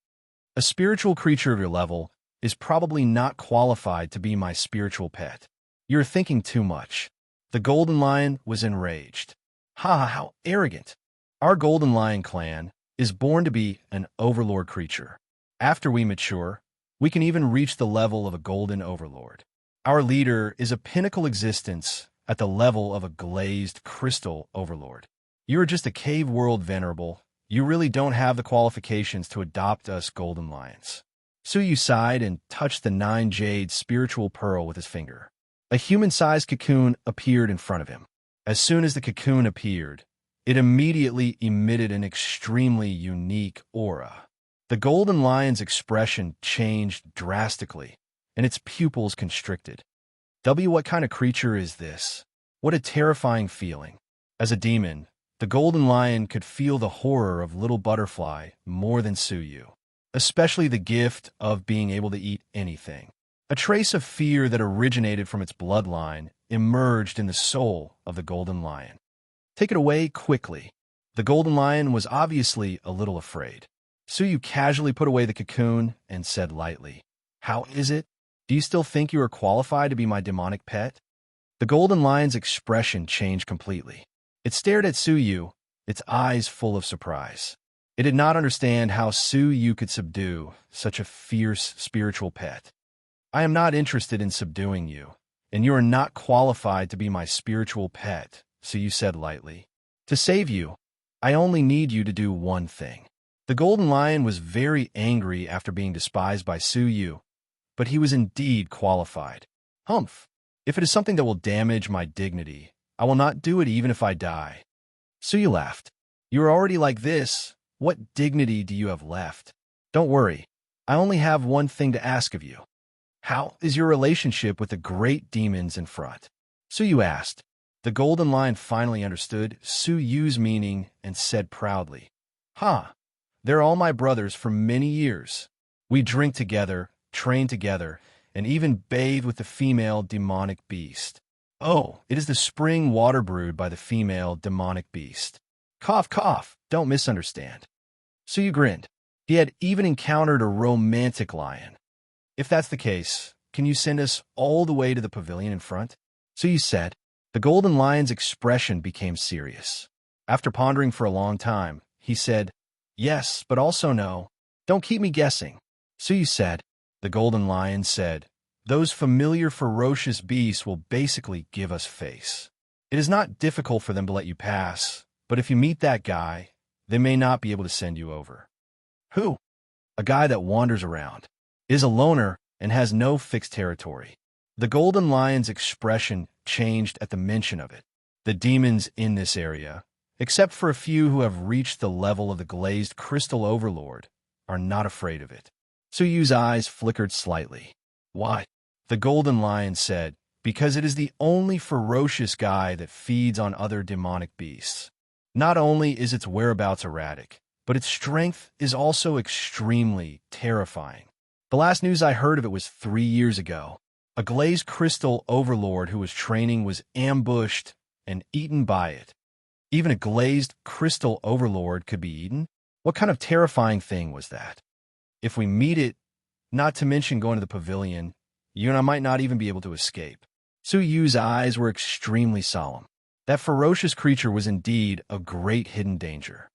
"A spiritual creature of your level is probably not qualified to be my spiritual pet. You're thinking too much." The Golden Lion was enraged. "Ha, how arrogant! Our Golden Lion clan is born to be an overlord creature. After we mature, we can even reach the level of a golden overlord. Our leader is a pinnacle existence at the level of a glazed crystal overlord. You are just a cave world venerable. You really don't have the qualifications to adopt us golden lions." Suyu sighed and touched the 9-jade spiritual pearl with his finger. A human-sized cocoon appeared in front of him. As soon as the cocoon appeared, it immediately emitted an extremely unique aura. The The golden lion's expression changed drastically, and its pupils constricted. What kind of creature is this? What a terrifying feeling. As a demon, the golden lion could feel the horror of little butterfly more than Suyu, especially the gift of being able to eat anything. A trace of fear that originated from its bloodline emerged in the soul of the golden lion. Take it away quickly. The golden lion was obviously a little afraid. Suyu casually put away the cocoon and said lightly, "How is it? Do you still think you are qualified to be my demonic pet?" The golden lion's expression changed completely. It stared at Suyu, its eyes full of surprise. It did not understand how Suyu could subdue such a fierce spiritual pet. "I am not interested in subduing you, and you are not qualified to be my spiritual pet," Suyu said lightly. "To save you, I only need you to do one thing." The golden lion was very angry after being despised by Suyu, but he was indeed qualified. "Humph! If it is something that will damage my dignity, I will not do it even if I die." Suyu laughed. "You are already like this. What dignity do you have left? Don't worry. I only have one thing to ask of you. How is your relationship with the great demons in front?" Suyu asked. The golden lion finally understood Suyu's meaning and said proudly, They're all my brothers for many years. We drink together, train together, and even bathe with the female demonic beast. Oh, it is the spring water brewed by the female demonic beast. Cough, cough, don't misunderstand." Suyu grinned. He had even encountered a romantic lion. "If that's the case, can you send us all the way to the pavilion in front?" Suyu said. The golden lion's expression became serious. After pondering for a long time, he said, "Yes, but also no. Don't keep me guessing." Suyu said. The golden lion said, "Those familiar ferocious beasts will basically give us face. It is not difficult for them to let you pass, but if you meet that guy, they may not be able to send you over." "Who?" "A guy that wanders around, is a loner, and has no fixed territory." The golden lion's expression changed at the mention of it. The demons in this area, except for a few who have reached the level of the glazed crystal overlord, are not afraid of it. Suyu's eyes flickered slightly. "Why?" The golden lion said, "Because it is the only ferocious guy that feeds on other demonic beasts. Not only is its whereabouts erratic, but its strength is also extremely terrifying. The last news I heard of it was 3 years ago. A glazed crystal overlord who was training was ambushed and eaten by it. Even a glazed crystal overlord could be eaten? What kind of terrifying thing was that? If we meet it, not to mention going to the pavilion, you and I might not even be able to escape." Suyu's eyes were extremely solemn. That ferocious creature was indeed a great hidden danger.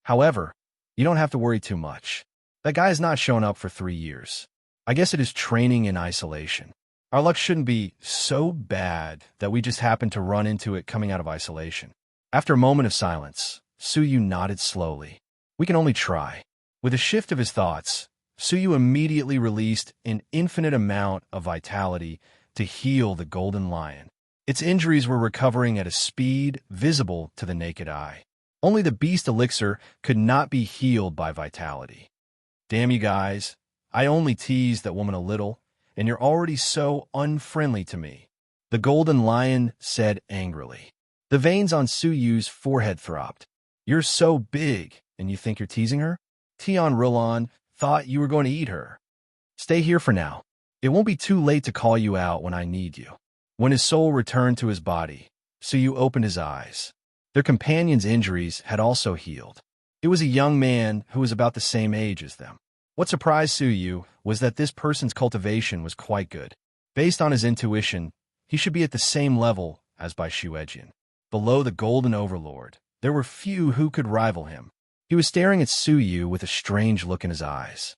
"However, you don't have to worry too much. That guy has not shown up for 3 years. I guess it is training in isolation. Our luck shouldn't be so bad that we just happen to run into it coming out of isolation." After a moment of silence, Suyu nodded slowly. "We can only try." With a shift of his thoughts, Suyu immediately released an infinite amount of vitality to heal the golden lion. Its injuries were recovering at a speed visible to the naked eye. Only the beast elixir could not be healed by vitality. "Damn you guys, I only teased that woman a little, and you're already so unfriendly to me," the golden lion said angrily. The veins on Suyu's forehead throbbed. "You're so big, and you think you're teasing her? Tion Rulon thought you were going to eat her. Stay here for now. It won't be too late to call you out when I need you." When his soul returned to his body, Suyu opened his eyes. Their companion's injuries had also healed. It was a young man who was about the same age as them. What surprised Suyu was that this person's cultivation was quite good. Based on his intuition, he should be at the same level as Bai Shuejian. Below the Golden Overlord, there were few who could rival him. He was staring at Suyu with a strange look in his eyes.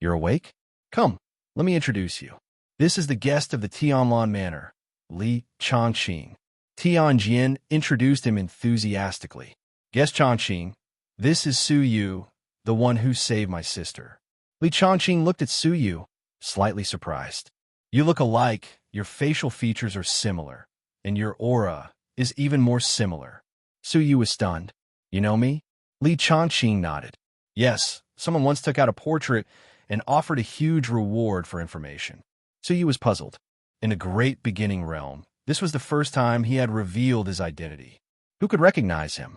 "You're awake? Come, let me introduce you. This is the guest of the Tianlan Manor, Li Changqing." Tianjin introduced him enthusiastically. "Guest Changqing, this is Suyu, the one who saved my sister." Li Changqing looked at Suyu, slightly surprised. "You look alike, your facial features are similar, and your aura is even more similar." Suyu was stunned. "You know me?" Li Changqing nodded. "Yes, Someone once took out a portrait and offered a huge reward for information. Suyu was puzzled. In a great beginning realm, this was the first time he had revealed his identity. Who could recognize him?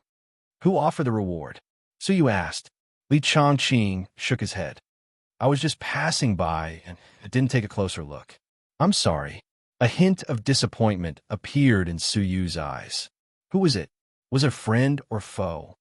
Who offered the reward? Suyu asked. Li Changqing shook his head. I was just passing by and didn't take a closer look. I'm sorry. A hint of disappointment appeared in Suyu's eyes. Who was it? Was it a friend or foe?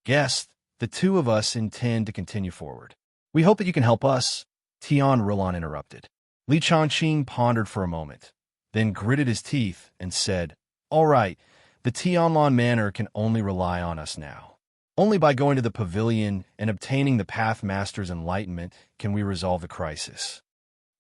Guest, the two of us intend to continue forward. We hope that you can help us, Tian Rilon interrupted. Li Changqing pondered for a moment, then gritted his teeth and said, All right, the Tianlon Manor can only rely on us now. Only by going to the pavilion and obtaining the Pathmaster's enlightenment can we resolve the crisis.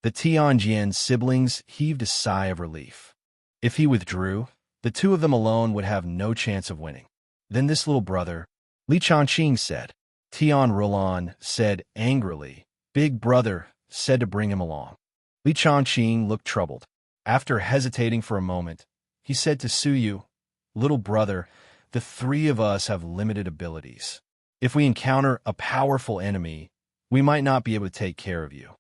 The Tianjian siblings heaved a sigh of relief. If he withdrew, the two of them alone would have no chance of winning. Then this little brother, Li Changqing said. Tian Rilon said angrily, Big brother said to bring him along. Li Changqing looked troubled. After hesitating for a moment, he said to Suyu, Little brother, the three of us have limited abilities. If we encounter a powerful enemy, we might not be able to take care of you.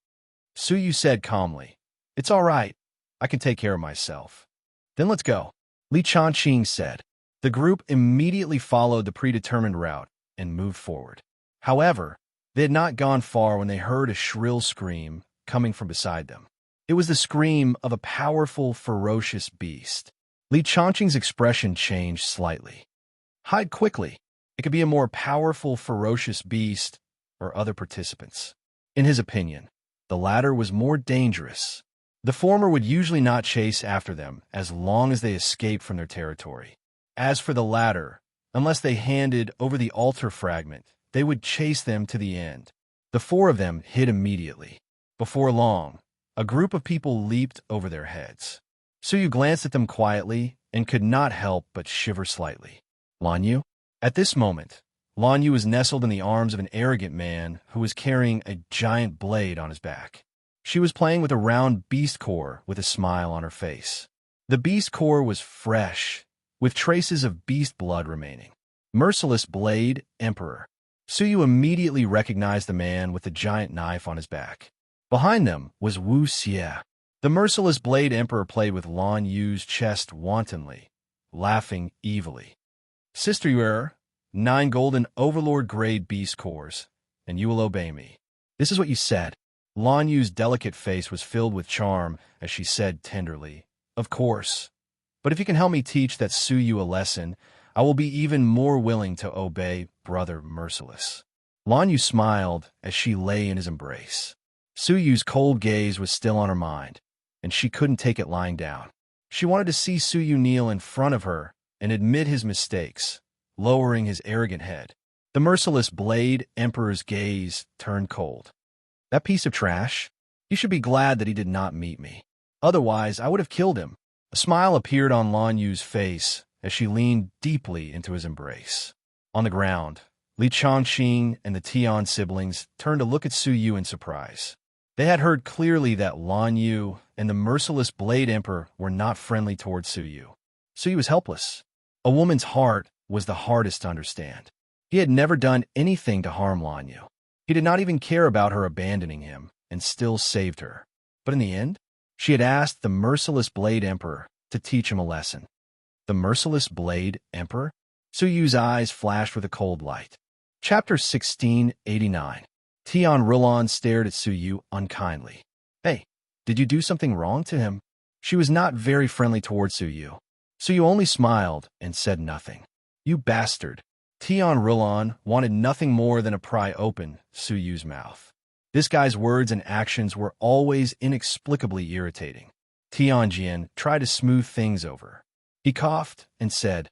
Suyu said calmly, It's all right. I can take care of myself. Then let's go. Li Changqing said. The group immediately followed the predetermined route and moved forward. However, they had not gone far when they heard a shrill scream coming from beside them. It was the scream of a powerful, ferocious beast. Li Changqing's expression changed slightly. Hide quickly. It could be a more powerful, ferocious beast or other participants. In his opinion, the latter was more dangerous. The former would usually not chase after them as long as they escaped from their territory. As for the latter, unless they handed over the altar fragment, they would chase them to the end. The four of them hid immediately. Before long, a group of people leaped over their heads. Suyu glanced at them quietly and could not help but shiver slightly. Lan Yu? At this moment, Lan Yu was nestled in the arms of an arrogant man who was carrying a giant blade on his back. She was playing with a round beast core with a smile on her face. The beast core was fresh, with traces of beast blood remaining. Merciless Blade Emperor. Suyu immediately recognized the man with the giant knife on his back. Behind them was Wu Xie. The Merciless Blade Emperor played with Lan Yu's chest wantonly, laughing evilly. Sister Yuer, 9 golden overlord-grade beast cores, and you will obey me. This is what you said. Lan Yu's delicate face was filled with charm as she said tenderly, Of course. But if you can help me teach that Suyu a lesson, I will be even more willing to obey Brother Merciless. Lan Yu smiled as she lay in his embrace. Suyu's cold gaze was still on her mind, and she couldn't take it lying down. She wanted to see Suyu kneel in front of her and admit his mistakes, lowering his arrogant head. The Merciless Blade Emperor's gaze turned cold. That piece of trash? You should be glad that he did not meet me. Otherwise, I would have killed him. A smile appeared on Lan Yu's face as she leaned deeply into his embrace. On the ground, Li Changqing and the Tian siblings turned to look at Suyu in surprise. They had heard clearly that Lan Yu and the Merciless Blade Emperor were not friendly towards Suyu. Suyu was helpless. A woman's heart was the hardest to understand. He had never done anything to harm Lan Yu. He did not even care about her abandoning him and still saved her. But in the end, she had asked the Merciless Blade Emperor to teach him a lesson. The Merciless Blade Emperor? Suyu's eyes flashed with a cold light. Chapter 1689. Tian Rilon stared at Suyu unkindly. Hey, did you do something wrong to him? She was not very friendly towards Suyu. Suyu only smiled and said nothing. You bastard. Tian Rilon wanted nothing more than to pry open Suyu's mouth. This guy's words and actions were always inexplicably irritating. Tianjian tried to smooth things over. He coughed and said,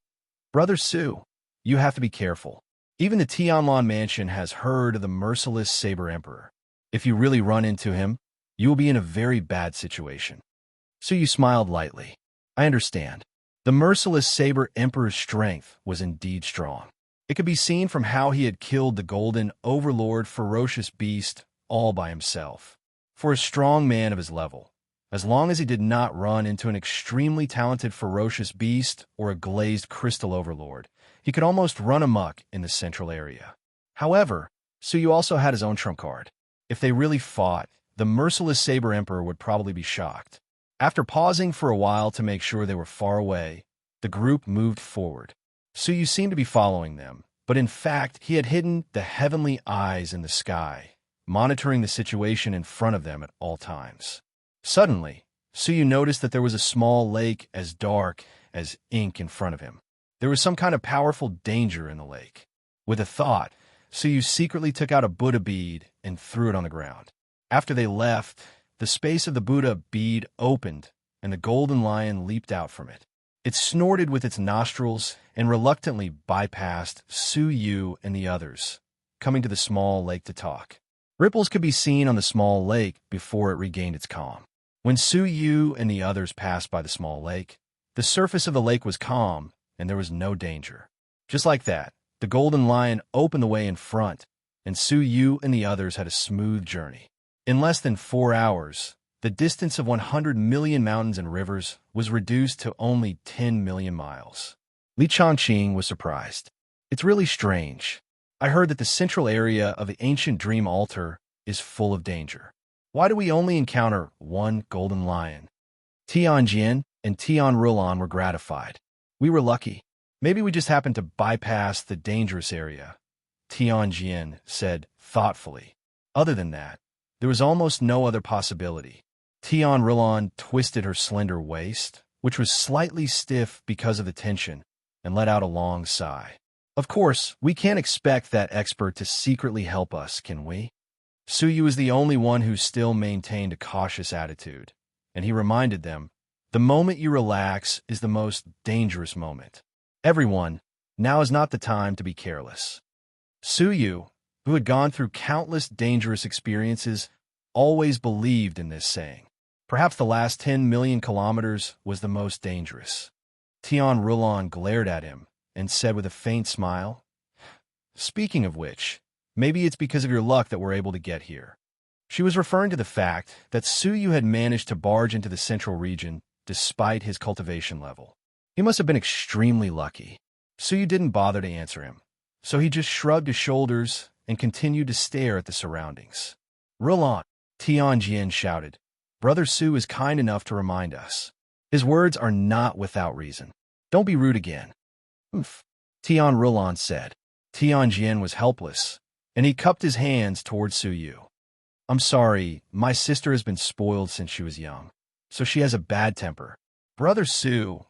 Brother Su, you have to be careful. Even the Tianlon mansion has heard of the Merciless Saber Emperor. If you really run into him, you will be in a very bad situation. Suyu smiled lightly. I understand. The Merciless Saber Emperor's strength was indeed strong. It could be seen from how he had killed the Golden Overlord ferocious beast all by himself. For a strong man of his level, as long as he did not run into an extremely talented ferocious beast or a glazed crystal overlord, he could almost run amok in the central area. However, Suyu also had his own trump card. If they really fought, the merciless Saber Emperor would probably be shocked. After pausing for a while to make sure they were far away, the group moved forward. Suyu seemed to be following them, but in fact he had hidden the heavenly eyes in the sky, monitoring the situation in front of them at all times. Suddenly, Suyu noticed that there was a small lake as dark as ink in front of him. There was some kind of powerful danger in the lake. With a thought, Suyu secretly took out a Buddha bead and threw it on the ground. After they left, the space of the Buddha bead opened, and the golden lion leaped out from it. It snorted with its nostrils and reluctantly bypassed Suyu and the others, coming to the small lake to talk. Ripples could be seen on the small lake before it regained its calm. When Suyu and the others passed by the small lake, the surface of the lake was calm, and there was no danger. Just like that, the golden lion opened the way in front, and Suyu and the others had a smooth journey. In less than 4 hours, the distance of 100 million mountains and rivers was reduced to only 10 million miles. Li Changqing was surprised. It's really strange. I heard that the central area of the ancient dream altar is full of danger. Why do we only encounter one golden lion? Tianjin and Tianrulan were gratified. We were lucky. Maybe we just happened to bypass the dangerous area, Tianjin said thoughtfully. Other than that, there was almost no other possibility. Tianrulan twisted her slender waist, which was slightly stiff because of the tension, and let out a long sigh. Of course, we can't expect that expert to secretly help us, can we? Suyu is the only one who still maintained a cautious attitude, and he reminded them, the moment you relax is the most dangerous moment. Everyone, now is not the time to be careless. Suyu, who had gone through countless dangerous experiences, always believed in this saying. Perhaps the last 10 million kilometers was the most dangerous. Tianrulan glared at him and said with a faint smile, "Speaking of which, maybe it's because of your luck that we're able to get here." She was referring to the fact that Suyu had managed to barge into the central region despite his cultivation level. He must have been extremely lucky. Suyu didn't bother to answer him, so he just shrugged his shoulders and continued to stare at the surroundings. "Rulan," Tianjin shouted. "Brother Su is kind enough to remind us. His words are not without reason. Don't be rude again." "Oof," Tianrulan said. Tianjin was helpless, and he cupped his hands towards Suyu. "I'm sorry, my sister has been spoiled since she was young, so she has a bad temper. Brother Su,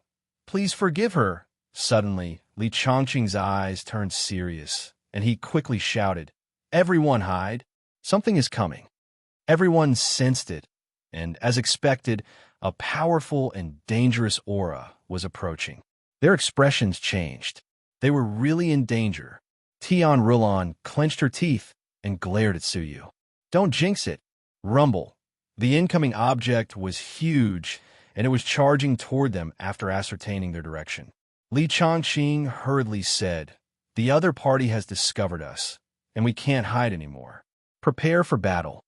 please forgive her." Suddenly, Li Changqing's eyes turned serious, and he quickly shouted, "Everyone hide! Something is coming." Everyone sensed it, and as expected, a powerful and dangerous aura was approaching. Their expressions changed. They were really in danger. Tianrulan clenched her teeth and glared at Suyu. "Don't jinx it." Rumble. The incoming object was huge, and it was charging toward them after ascertaining their direction. Li Changqing hurriedly said, "The other party has discovered us, and we can't hide anymore. Prepare for battle."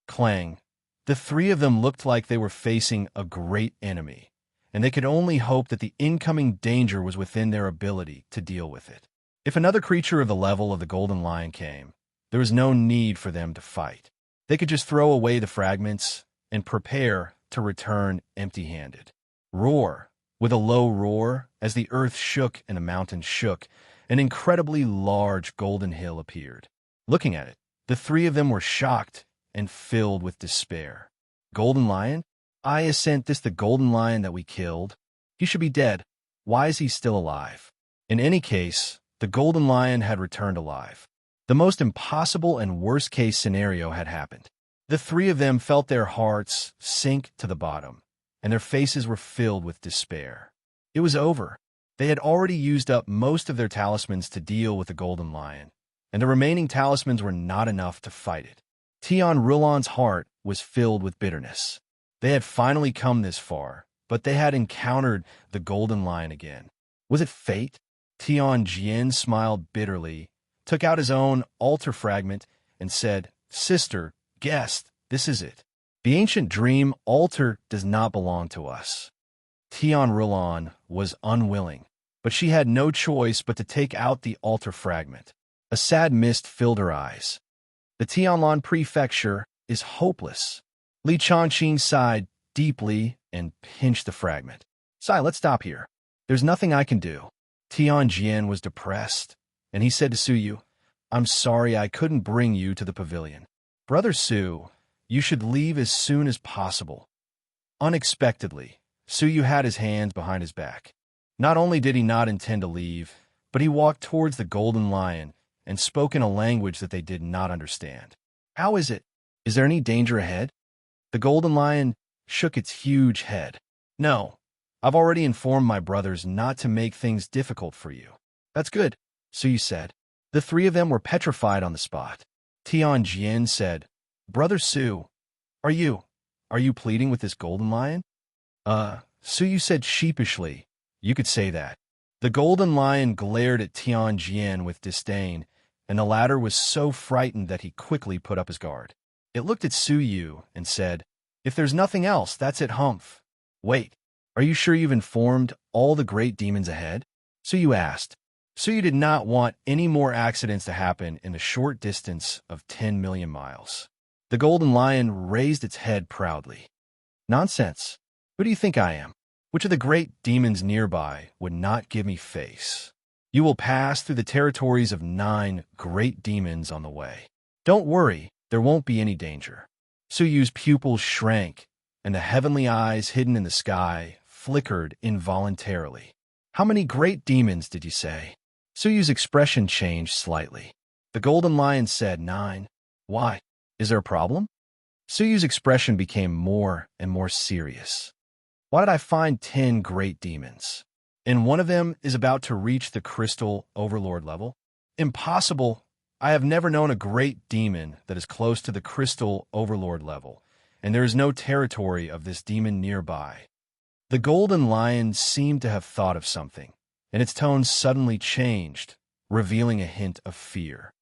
Clang. The three of them looked like they were facing a great enemy, and they could only hope that the incoming danger was within their ability to deal with it. If another creature of the level of the Golden Lion came, there was no need for them to fight. They could just throw away the fragments and prepare to return empty-handed. Roar. With a low roar, as the earth shook and the mountains shook, an incredibly large golden hill appeared. Looking at it, the three of them were shocked and filled with despair. "Golden Lion? I assent this the Golden Lion that we killed. He should be dead. Why is he still alive?" In any case, the Golden Lion had returned alive. The most impossible and worst-case scenario had happened. The three of them felt their hearts sink to the bottom, and their faces were filled with despair. It was over. They had already used up most of their talismans to deal with the Golden Lion, and the remaining talismans were not enough to fight it. Tianrulan's heart was filled with bitterness. They had finally come this far, but they had encountered the Golden Lion again. Was it fate? Tianjin smiled bitterly, took out his own altar fragment, and said, "Sister, guest, this is it. The ancient dream altar does not belong to us." Tianrulan was unwilling, but she had no choice but to take out the altar fragment. A sad mist filled her eyes. The Tianlan Prefecture is hopeless. Li Changqing sighed deeply and pinched the fragment. Sai, let's stop here. There's nothing I can do. Tianjian was depressed, and he said to Suyu, I'm sorry I couldn't bring you to the pavilion. Brother Su, you should leave as soon as possible. Unexpectedly, Suyu had his hands behind his back. Not only did he not intend to leave, but he walked towards the Golden Lion and spoke in a language that they did not understand. How is it? Is there any danger ahead? The Golden Lion shook its huge head. No, I've already informed my brothers not to make things difficult for you. That's good, Suyu said. The three of them were petrified on the spot. Tianjian said, Brother Su, are you pleading with this Golden Lion? Suyu said sheepishly, you could say that. The Golden Lion glared at Tianjian with disdain, and the latter was so frightened that he quickly put up his guard. It looked at Suyu and said, If there's nothing else, that's it, Humph. Wait, are you sure you've informed all the great demons ahead? Suyu asked. Suyu did not want any more accidents to happen in the short distance of 10 million miles. The Golden Lion raised its head proudly. Nonsense. Who do you think I am? Which of the great demons nearby would not give me face? You will pass through the territories of 9 great demons on the way. Don't worry, there won't be any danger. Suyu's pupils shrank, and the heavenly eyes hidden in the sky flickered involuntarily. How many great demons did you say? Suyu's expression changed slightly. The Golden Lion said 9. Why? Is there a problem? Suyu's expression became more and more serious. Why did I find 10 great demons? And one of them is about to reach the crystal overlord level? Impossible. I have never known a great demon that is close to the crystal overlord level, and there is no territory of this demon nearby. The Golden Lion seemed to have thought of something, and its tone suddenly changed, revealing a hint of fear.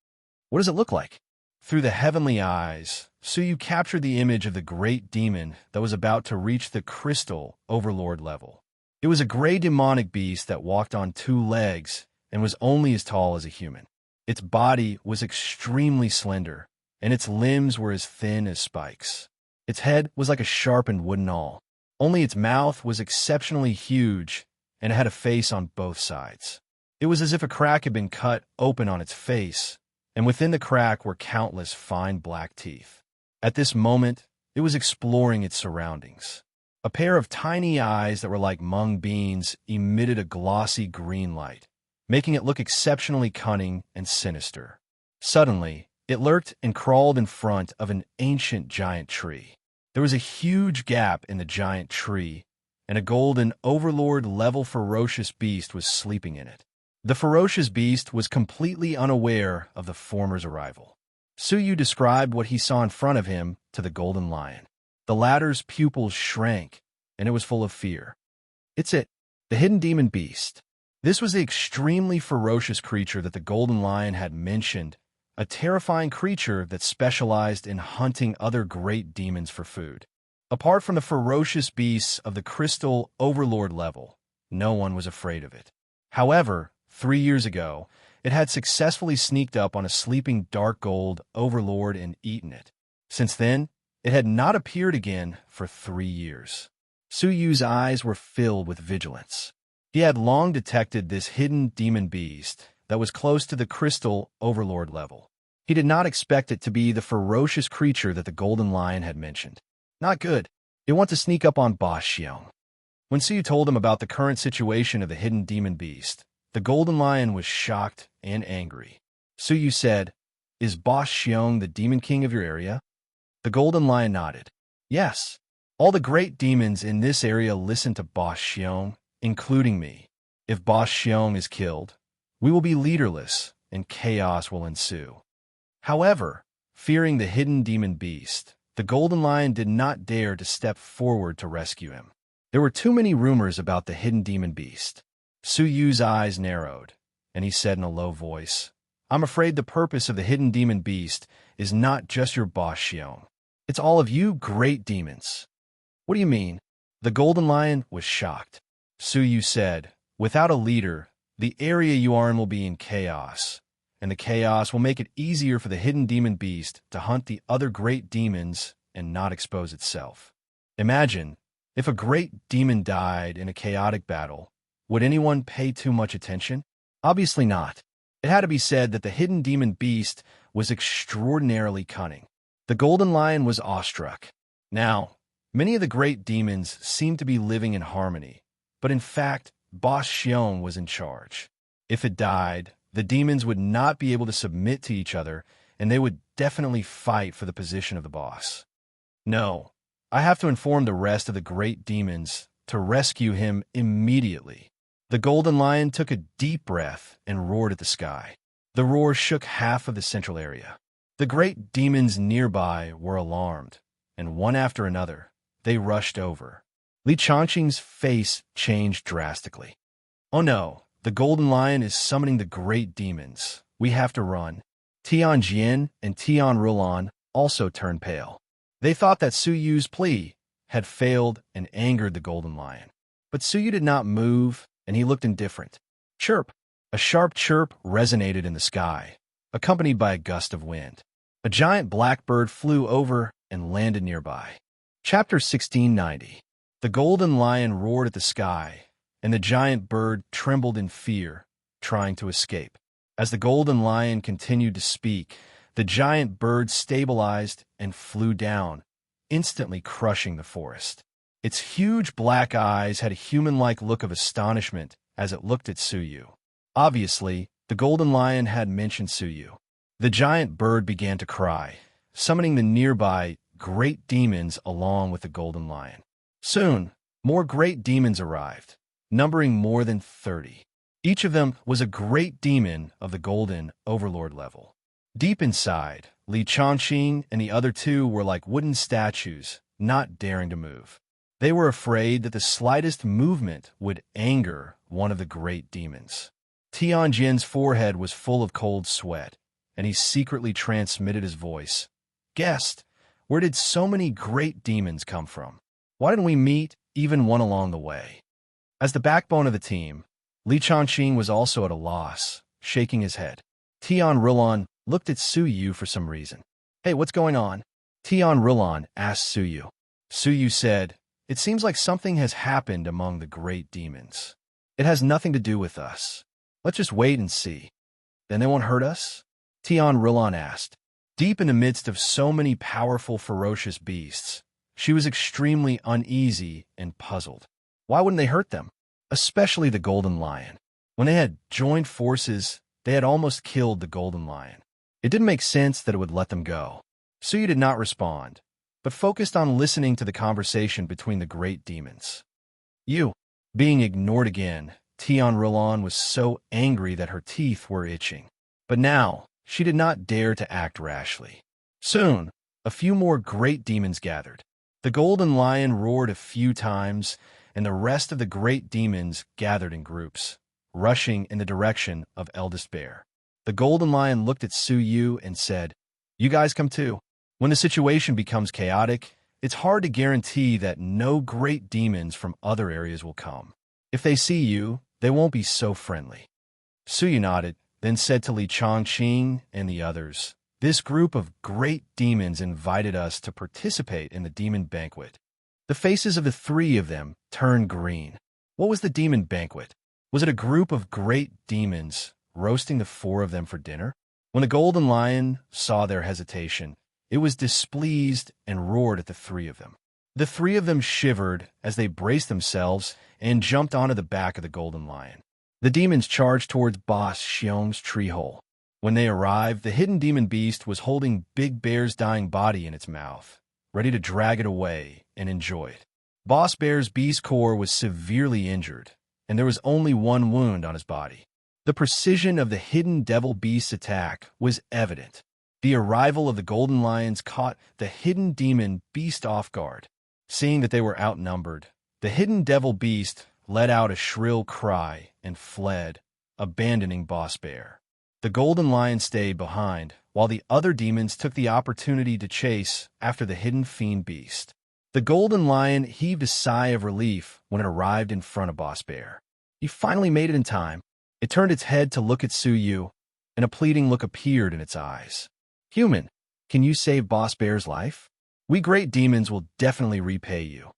What does it look like? Through the heavenly eyes, Suyu captured the image of the great demon that was about to reach the crystal overlord level. It was a gray demonic beast that walked on 2 legs and was only as tall as a human. Its body was extremely slender, and its limbs were as thin as spikes. Its head was like a sharpened wooden awl. Only its mouth was exceptionally huge, and it had a face on both sides. It was as if a crack had been cut open on its face, and within the crack were countless fine black teeth. At this moment, it was exploring its surroundings. A pair of tiny eyes that were like mung beans emitted a glossy green light, making it look exceptionally cunning and sinister. Suddenly, it lurked and crawled in front of an ancient giant tree. There was a huge gap in the giant tree, and a golden overlord-level ferocious beast was sleeping in it. The ferocious beast was completely unaware of the former's arrival. Suyu described what he saw in front of him to the Golden Lion. The latter's pupils shrank, and it was full of fear. It's it, the hidden demon beast. This was the extremely ferocious creature that the Golden Lion had mentioned, a terrifying creature that specialized in hunting other great demons for food. Apart from the ferocious beasts of the crystal overlord level, no one was afraid of it. However, 3 years ago, it had successfully sneaked up on a sleeping dark gold overlord and eaten it. Since then, it had not appeared again for 3 years. Suyu's eyes were filled with vigilance. He had long detected this hidden demon beast that was close to the crystal overlord level. He did not expect it to be the ferocious creature that the Golden Lion had mentioned. Not good. It wants to sneak up on Boss Xiong. When Suyu told him about the current situation of the hidden demon beast, the Golden Lion was shocked and angry. Suyu said, Is Boss Xiong the demon king of your area? The Golden Lion nodded. Yes. All the great demons in this area listen to Boss Xiong, including me. If Boss Xiong is killed, we will be leaderless and chaos will ensue. However, fearing the hidden demon beast, the Golden Lion did not dare to step forward to rescue him. There were too many rumors about the hidden demon beast. Suyu's eyes narrowed, and he said in a low voice, I'm afraid the purpose of the hidden demon beast is not just your Boss Xiong. It's all of you great demons. What do you mean? The Golden Lion was shocked. Suyu said, Without a leader, the area you are in will be in chaos, and the chaos will make it easier for the hidden demon beast to hunt the other great demons and not expose itself. Imagine, if a great demon died in a chaotic battle, would anyone pay too much attention? Obviously not. It had to be said that the hidden demon beast was extraordinarily cunning. The golden lion was awestruck. Now, many of the great demons seemed to be living in harmony, but in fact, Boss Xiong was in charge. If it died, the demons would not be able to submit to each other, and they would definitely fight for the position of the boss. No, I have to inform the rest of the great demons to rescue him immediately. The golden lion took a deep breath and roared at the sky. The roar shook half of the central area. The great demons nearby were alarmed, and one after another, they rushed over. Li Changqing's face changed drastically. Oh no, the golden lion is summoning the great demons. We have to run. Tianjin and Tianrulan also turned pale. They thought that Su Yu's plea had failed and angered the golden lion. But Su Yu did not move, and he looked indifferent. Chirp! A sharp chirp resonated in the sky, accompanied by a gust of wind. A giant blackbird flew over and landed nearby. Chapter 1690. The golden lion roared at the sky, and the giant bird trembled in fear, trying to escape. As the golden lion continued to speak, the giant bird stabilized and flew down, instantly crushing the forest. Its huge black eyes had a human-like look of astonishment as it looked at Su Yu. Obviously, the golden lion had mentioned Su Yu. The giant bird began to cry, summoning the nearby great demons along with the golden lion. Soon, more great demons arrived, numbering more than 30. Each of them was a great demon of the golden overlord level. Deep inside, Li Changqing and the other two were like wooden statues, not daring to move. They were afraid that the slightest movement would anger one of the great demons. Tianjin's forehead was full of cold sweat, and he secretly transmitted his voice. Guest, where did so many great demons come from? Why didn't we meet even one along the way? As the backbone of the team, Li Changqing was also at a loss, shaking his head. Tianrulan looked at Su Yu for some reason. Hey, what's going on? Tianrulan asked Su Yu. Su Yu said, it seems like something has happened among the great demons. It has nothing to do with us. Let's just wait and see. Then they won't hurt us? Tianrulan asked. Deep in the midst of so many powerful, ferocious beasts, she was extremely uneasy and puzzled. Why wouldn't they hurt them? Especially the golden lion. When they had joined forces, they had almost killed the golden lion. It didn't make sense that it would let them go. Su Yu did not respond, but focused on listening to the conversation between the great demons. Being ignored again, Tianrulan was so angry that her teeth were itching. But now, she did not dare to act rashly. Soon, a few more great demons gathered. The golden lion roared a few times, and the rest of the great demons gathered in groups, rushing in the direction of Eldest Bear. The golden lion looked at Su Yu and said, You guys come too. When the situation becomes chaotic, it's hard to guarantee that no great demons from other areas will come. If they see you, they won't be so friendly. Su Yu nodded, then said to Li Changqing and the others, This group of great demons invited us to participate in the demon banquet. The faces of the three of them turned green. What was the demon banquet? Was it a group of great demons roasting the four of them for dinner? When the golden lion saw their hesitation, it was displeased and roared at the three of them. The three of them shivered as they braced themselves and jumped onto the back of the golden lion. The demons charged towards Boss Xiong's tree hole. When they arrived, the hidden demon beast was holding Big Bear's dying body in its mouth, ready to drag it away and enjoy it. Boss Bear's beast core was severely injured, and there was only one wound on his body. The precision of the hidden devil beast's attack was evident. The arrival of the golden lions caught the hidden demon beast off guard. Seeing that they were outnumbered, the hidden devil beast let out a shrill cry and fled, abandoning Boss Bear. The golden lion stayed behind, while the other demons took the opportunity to chase after the hidden fiend beast. The golden lion heaved a sigh of relief when it arrived in front of Boss Bear. He finally made it in time. It turned its head to look at Su Yu, and a pleading look appeared in its eyes. Human, can you save Boss Bear's life? We great demons will definitely repay you.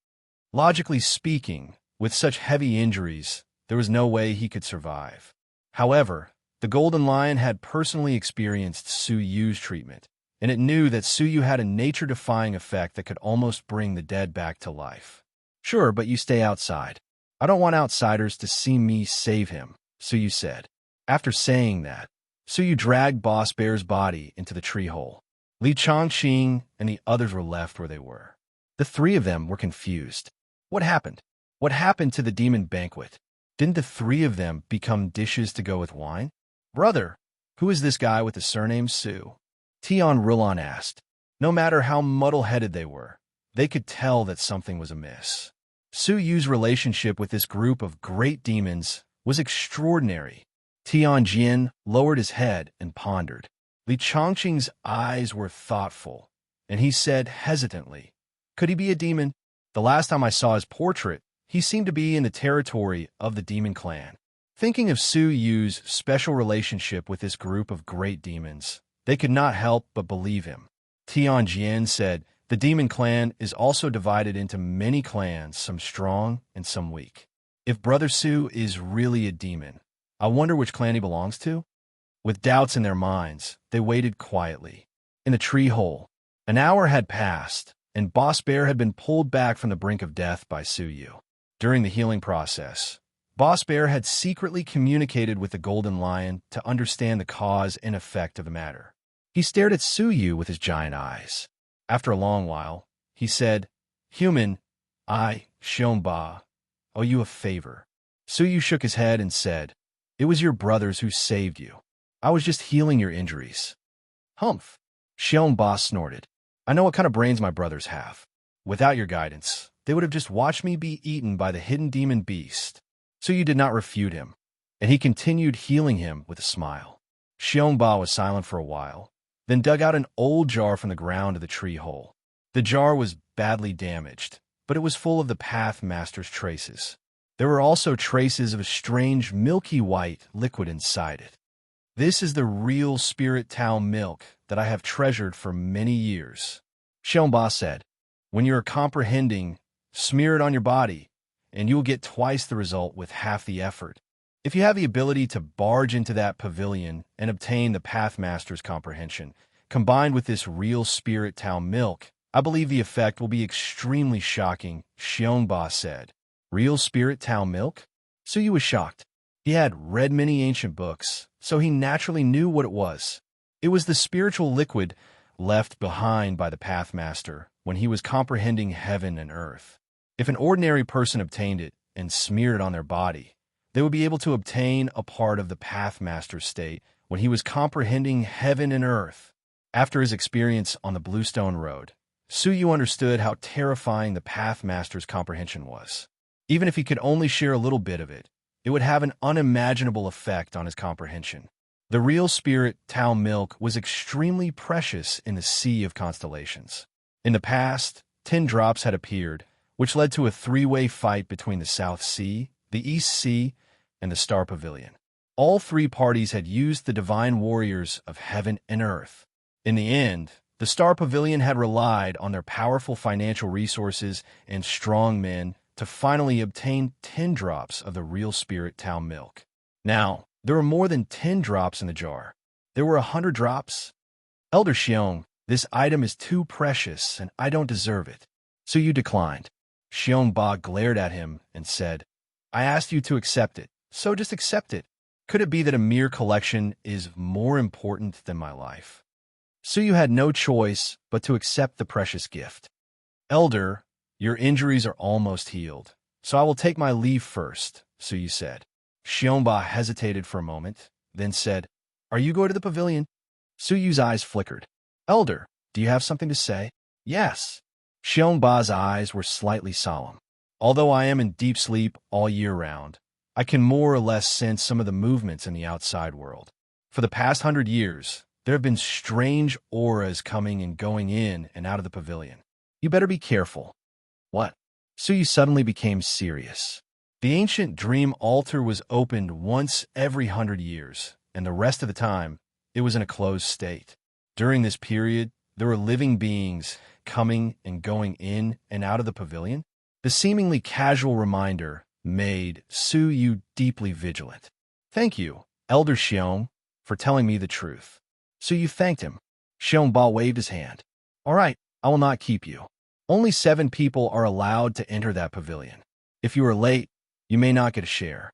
Logically speaking, with such heavy injuries, there was no way he could survive. However, the Golden Lion had personally experienced Su Yu's treatment, and it knew that Su Yu had a nature-defying effect that could almost bring the dead back to life. Sure, but you stay outside. I don't want outsiders to see me save him, Su Yu said. After saying that, Su Yu dragged Boss Bear's body into the tree hole. Li Chongqing and the others were left where they were. The three of them were confused. What happened? What happened to the demon banquet? Didn't the three of them become dishes to go with wine? Brother, who is this guy with the surname Su? Tian Rilon asked. No matter how muddle-headed they were, they could tell that something was amiss. Su Yu's relationship with this group of great demons was extraordinary. Tian Jin lowered his head and pondered. Li Chongqing's eyes were thoughtful, and he said hesitantly, could he be a demon? The last time I saw his portrait, he seemed to be in the territory of the demon clan. Thinking of Su Yu's special relationship with this group of great demons, they could not help but believe him. Tian Jin said, the demon clan is also divided into many clans, some strong and some weak. If Brother Su is really a demon, I wonder which clan he belongs to? With doubts in their minds, they waited quietly. In the tree hole, an hour had passed, and Boss Bear had been pulled back from the brink of death by Su Yu. During the healing process, Boss Bear had secretly communicated with the Golden Lion to understand the cause and effect of the matter. He stared at Su Yu with his giant eyes. After a long while, he said, Human, I, Xiongba, owe you a favor. Su Yu shook his head and said, it was your brothers who saved you. I was just healing your injuries. Humph. Xiongba snorted. I know what kind of brains my brothers have. Without your guidance, they would have just watched me be eaten by the hidden demon beast. Su Yu did not refute him, and he continued healing him with a smile. Xiongba was silent for a while, then dug out an old jar from the ground of the tree hole. The jar was badly damaged, but it was full of the Path Master's traces. There were also traces of a strange milky white liquid inside it. This is the real spirit Tao milk that I have treasured for many years. Xiongba said, when you are comprehending, smear it on your body, and you will get twice the result with half the effort. If you have the ability to barge into that pavilion and obtain the Pathmaster's comprehension, combined with this real spirit Tao milk, I believe the effect will be extremely shocking, Xiongba said. Real spirit Tao milk? Su Yu was shocked. He had read many ancient books, so he naturally knew what it was. It was the spiritual liquid left behind by the Pathmaster when he was comprehending heaven and earth. If an ordinary person obtained it and smeared it on their body, they would be able to obtain a part of the Pathmaster's state when he was comprehending heaven and earth. After his experience on the Bluestone Road, Su Yu understood how terrifying the Pathmaster's comprehension was. Even if he could only share a little bit of it, it would have an unimaginable effect on his comprehension. The real spirit Tao milk was extremely precious in the sea of constellations. In the past, 10 drops had appeared, which led to a three-way fight between the South Sea, the East Sea, and the Star Pavilion. All three parties had used the divine warriors of heaven and earth. In the end, the Star Pavilion had relied on their powerful financial resources and strong men to finally obtain 10 drops of the real spirit Tao milk. Now, there were more than 10 drops in the jar. There were 100 drops. Elder Xiong, this item is too precious, and I don't deserve it. Su Yu declined. Xiongba glared at him and said, I asked you to accept it, so just accept it. Could it be that a mere collection is more important than my life? Su Yu had no choice but to accept the precious gift. Elder, your injuries are almost healed, so I will take my leave first, Su Yu said. Xiongba hesitated for a moment, then said, Are you going to the pavilion? Su Yu's eyes flickered. Elder, do you have something to say? Yes. Xiongba's eyes were slightly solemn. Although I am in deep sleep all year round, I can more or less sense some of the movements in the outside world. For the past 100 years, there have been strange auras coming and going in and out of the pavilion. You better be careful. What? Su Yu suddenly became serious. The ancient dream altar was opened once every 100 years, and the rest of the time, it was in a closed state. During this period, there were living beings coming and going in and out of the pavilion. The seemingly casual reminder made Su Yu deeply vigilant. "Thank you, Elder Xiong, for telling me the truth." Su Yu thanked him. Xiong Ba waved his hand. "All right, I will not keep you. Only 7 people are allowed to enter that pavilion. If you are late, you may not get a share.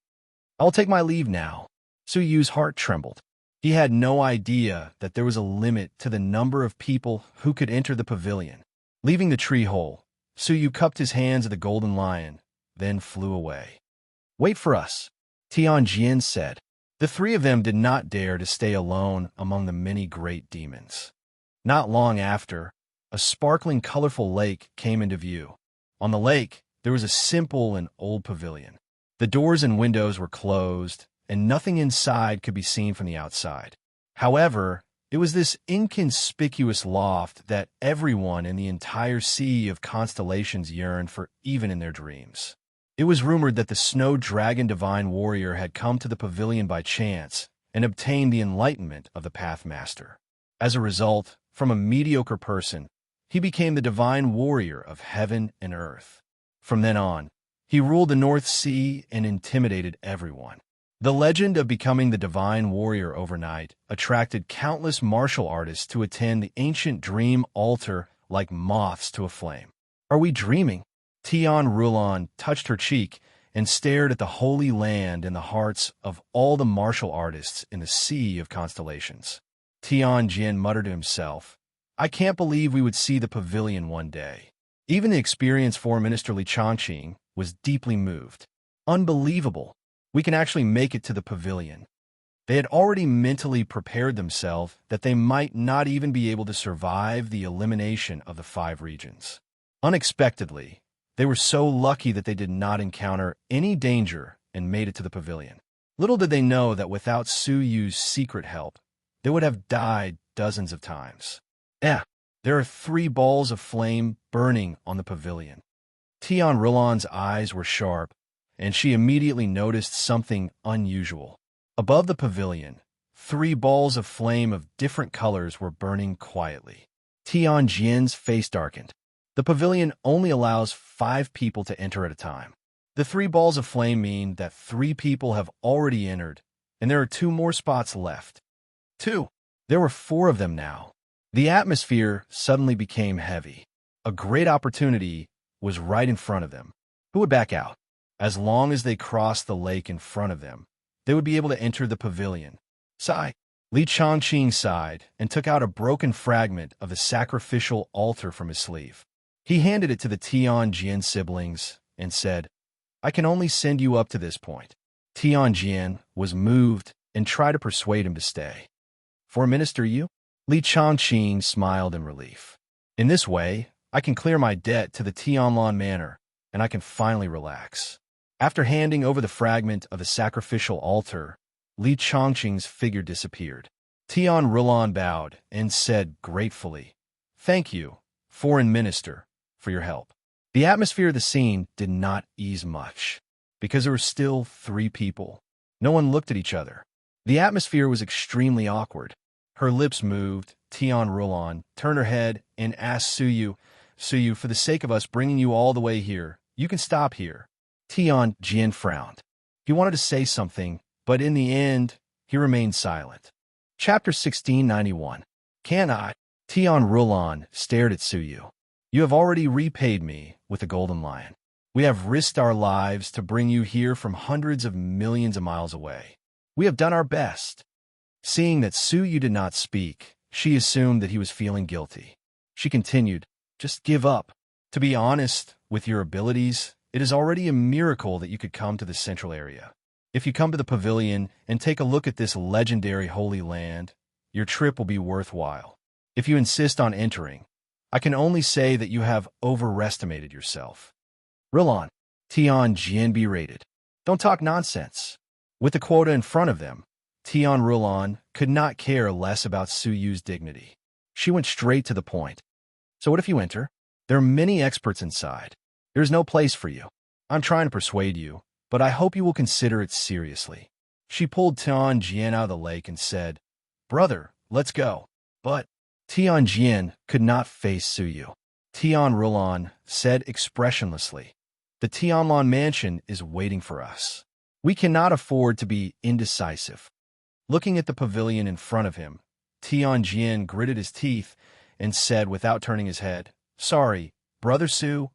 I will take my leave now." Su Yu's heart trembled. He had no idea that there was a limit to the number of people who could enter the pavilion. Leaving the tree hole, Su Yu cupped his hands at the golden lion, then flew away. "Wait for us," Tianjin said. The 3 of them did not dare to stay alone among the many great demons. Not long after, a sparkling, colorful lake came into view. On the lake, there was a simple and old pavilion. The doors and windows were closed, and nothing inside could be seen from the outside. However, it was this inconspicuous loft that everyone in the entire sea of constellations yearned for, even in their dreams. It was rumored that the Snow Dragon Divine Warrior had come to the pavilion by chance and obtained the enlightenment of the Pathmaster. As a result, from a mediocre person, he became the Divine Warrior of heaven and earth. From then on, he ruled the North Sea and intimidated everyone. The legend of becoming the Divine Warrior overnight attracted countless martial artists to attend the ancient dream altar like moths to a flame. "Are we dreaming?" Tian Rulon touched her cheek and stared at the holy land in the hearts of all the martial artists in the sea of constellations. Tian Jin muttered to himself, "I can't believe we would see the pavilion one day." Even the experienced Foreign Minister Li Changqing was deeply moved. "Unbelievable. We can actually make it to the pavilion." They had already mentally prepared themselves that they might not even be able to survive the elimination of the 5 regions. Unexpectedly, they were so lucky that they did not encounter any danger and made it to the pavilion. Little did they know that without Su Yu's secret help, they would have died dozens of times. There are 3 balls of flame burning on the pavilion. Tian Rulon's eyes were sharp, and she immediately noticed something unusual. Above the pavilion, 3 balls of flame of different colors were burning quietly. Tian Jin's face darkened. The pavilion only allows 5 people to enter at a time. The 3 balls of flame mean that 3 people have already entered, and there are 2 more spots left. 2. There were 4 of them now. The atmosphere suddenly became heavy. A great opportunity was right in front of them. Who would back out? As long as they crossed the lake in front of them, they would be able to enter the pavilion. Sigh. Li Changqing sighed and took out a broken fragment of the sacrificial altar from his sleeve. He handed it to the Tianjin siblings and said, "I can only send you up to this point." Tianjin was moved and tried to persuade him to stay. "For Minister Yu?" Li Changqing smiled in relief. "In this way, I can clear my debt to the Tianlan Manor, and I can finally relax." After handing over the fragment of the sacrificial altar, Li Changqing's figure disappeared. Tian Rulon bowed and said gratefully, "Thank you, Foreign Minister, for your help." The atmosphere of the scene did not ease much, because there were still 3 people. No one looked at each other. The atmosphere was extremely awkward. Her lips moved. Tian Rulon turned her head and asked Su Yu, "For the sake of us bringing you all the way here, you can stop here." Tian Jin frowned. He wanted to say something, but in the end, he remained silent. Chapter 1691. "Can I?" Tian Rulon stared at Su Yu. "You have already repaid me with the golden lion. We have risked our lives to bring you here from hundreds of millions of miles away. We have done our best." Seeing that Su Yu did not speak, she assumed that he was feeling guilty. She continued, "Just give up. To be honest, with your abilities, it is already a miracle that you could come to the central area. If you come to the pavilion and take a look at this legendary holy land, your trip will be worthwhile. If you insist on entering, I can only say that you have overestimated yourself." "Rulon," Tian Jin berated, "don't talk nonsense." With the quota in front of them, Tian Rulon could not care less about Su Yu's dignity. She went straight to the point. "So what if you enter? There are many experts inside. There is no place for you. I'm trying to persuade you, but I hope you will consider it seriously." She pulled Tian Jin out of the lake and said, "Brother, let's go." But Tianjin could not face Suyu. Tianrulon said expressionlessly, "The Tianlon mansion is waiting for us. We cannot afford to be indecisive." Looking at the pavilion in front of him, Tianjin gritted his teeth and said without turning his head, "Sorry, Brother Su,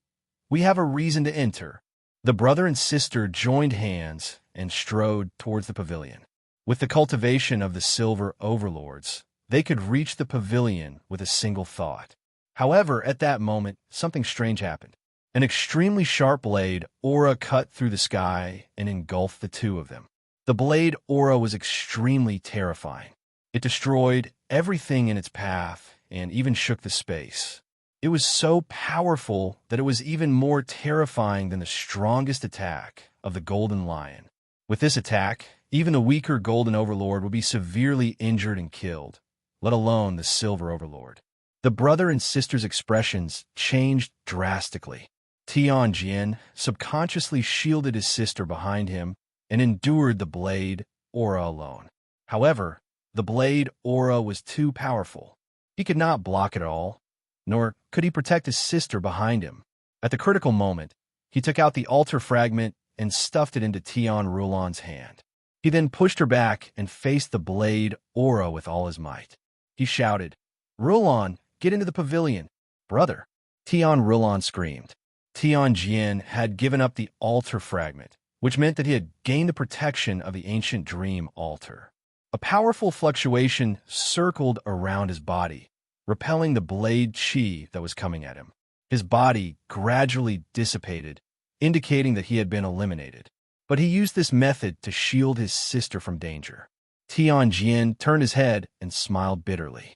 we have a reason to enter." The brother and sister joined hands and strode towards the pavilion. With the cultivation of the silver overlords, they could reach the pavilion with a single thought. However, at that moment, something strange happened. An extremely sharp blade aura cut through the sky and engulfed the two of them. The blade aura was extremely terrifying. It destroyed everything in its path and even shook the space. It was so powerful that it was even more terrifying than the strongest attack of the Golden Lion. With this attack, even the weaker Golden Overlord would be severely injured and killed, let alone the Silver Overlord. The brother and sister's expressions changed drastically. Tianjin subconsciously shielded his sister behind him and endured the blade aura alone. However, the blade aura was too powerful. He could not block it all, nor could he protect his sister behind him. At the critical moment, he took out the altar fragment and stuffed it into Tianrulon's hand. He then pushed her back and faced the blade aura with all his might. He shouted, "Rulon, get into the pavilion." "Brother!" Tianrulon screamed. Tianjin had given up the altar fragment, which meant that he had gained the protection of the ancient dream altar. A powerful fluctuation circled around his body, repelling the blade chi that was coming at him. His body gradually dissipated, indicating that he had been eliminated. But he used this method to shield his sister from danger. Tianjin turned his head and smiled bitterly.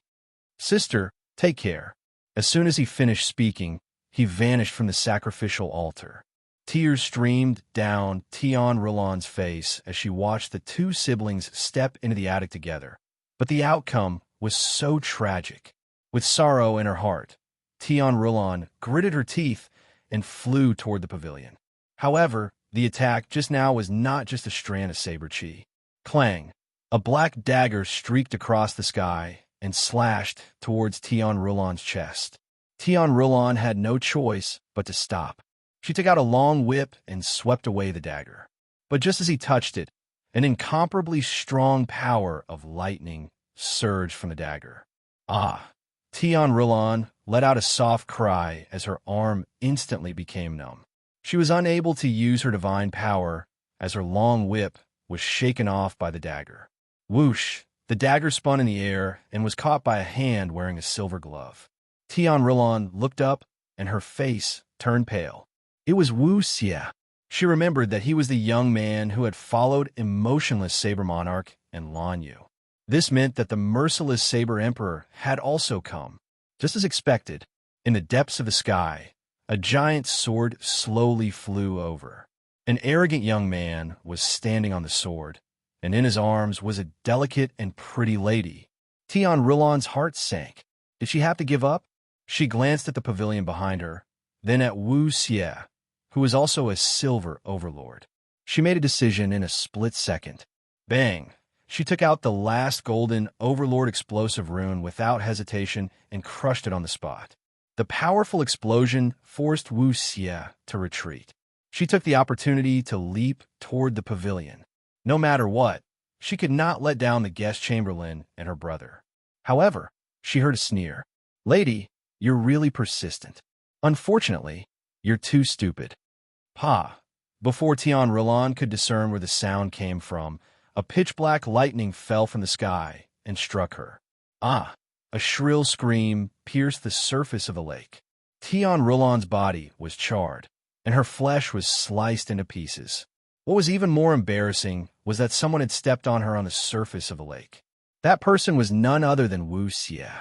"Sister, take care." As soon as he finished speaking, he vanished from the sacrificial altar. Tears streamed down Tianrulon's face as she watched the two siblings step into the attic together. But the outcome was so tragic. With sorrow in her heart, Tianrulon gritted her teeth and flew toward the pavilion. However, the attack just now was not just a strand of saber chi. Clang! A black dagger streaked across the sky and slashed towards Tianrulon's chest. Tianrulon had no choice but to stop. She took out a long whip and swept away the dagger. But just as he touched it, an incomparably strong power of lightning surged from the dagger. "Ah!" Tianrulon let out a soft cry as her arm instantly became numb. She was unable to use her divine power as her long whip was shaken off by the dagger. Whoosh! The dagger spun in the air and was caught by a hand wearing a silver glove. Tianrulon looked up and her face turned pale. It was Wu Xie. She remembered that he was the young man who had followed emotionless Saber Monarch and Lan Yu. This meant that the merciless Saber Emperor had also come. Just as expected, in the depths of the sky, a giant sword slowly flew over. An arrogant young man was standing on the sword, and in his arms was a delicate and pretty lady. Tianrulon's heart sank. Did she have to give up? She glanced at the pavilion behind her, then at Wu Xie, who was also a silver overlord. She made a decision in a split second. Bang! She took out the last golden overlord explosive rune without hesitation and crushed it on the spot. The powerful explosion forced Wu Xie to retreat. She took the opportunity to leap toward the pavilion. No matter what, she could not let down the guest chamberlain and her brother. However, she heard a sneer. "Lady, you're really persistent. Unfortunately, you're too stupid." Pa! Before Tianrulon could discern where the sound came from, a pitch-black lightning fell from the sky and struck her. Ah! A shrill scream pierced the surface of the lake. Tianrulon's body was charred, and her flesh was sliced into pieces. What was even more embarrassing was that someone had stepped on her on the surface of the lake. That person was none other than Wu Xie.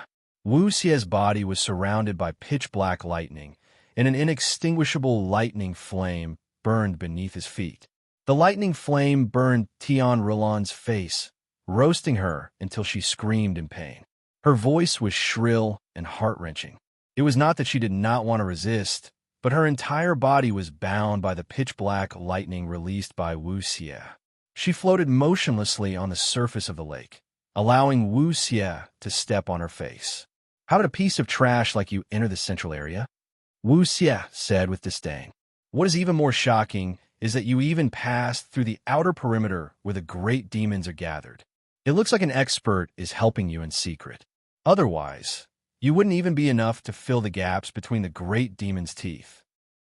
Wu Xie's body was surrounded by pitch-black lightning, and an inextinguishable lightning flame burned beneath his feet. The lightning flame burned Tianrulon's face, roasting her until she screamed in pain. Her voice was shrill and heart-wrenching. It was not that she did not want to resist, but her entire body was bound by the pitch-black lightning released by Wu Xie. She floated motionlessly on the surface of the lake, allowing Wu Xie to step on her face. "How did a piece of trash like you enter the central area?" Wu Xie said with disdain. "What is even more shocking is that you even passed through the outer perimeter where the great demons are gathered. It looks like an expert is helping you in secret. Otherwise, you wouldn't even be enough to fill the gaps between the great demon's teeth."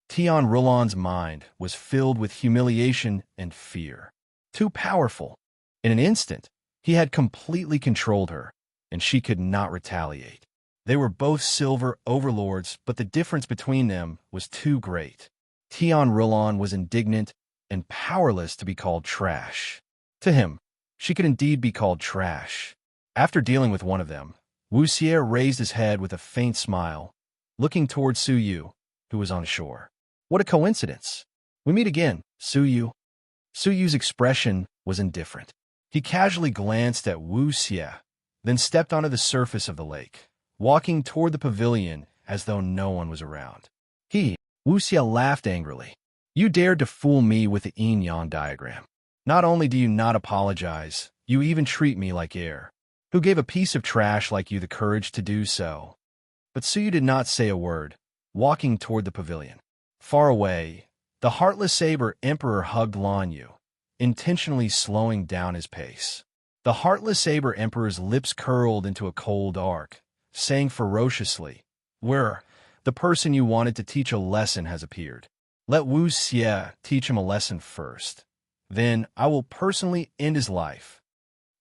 Tian Rulan's mind was filled with humiliation and fear. Too powerful. In an instant, he had completely controlled her, and she could not retaliate. They were both silver overlords, but the difference between them was too great. Tian Rulan was indignant and powerless to be called trash. To him, she could indeed be called trash. After dealing with one of them, Wu Xie raised his head with a faint smile, looking toward Su Yu, who was on shore. "What a coincidence. We meet again, Su Yu." Su Yu's expression was indifferent. He casually glanced at Wu Xie, then stepped onto the surface of the lake, walking toward the pavilion as though no one was around. Wu Xie laughed angrily. "You dared to fool me with the yin-yang diagram. Not only do you not apologize, you even treat me like air. Who gave a piece of trash like you the courage to do so?" But Su Yu did not say a word, walking toward the pavilion. Far away, the Heartless Saber Emperor hugged Lan Yu, intentionally slowing down his pace. The Heartless Saber Emperor's lips curled into a cold arc, saying ferociously, "Where? The person you wanted to teach a lesson has appeared. Let Wu Xie teach him a lesson first. Then I will personally end his life."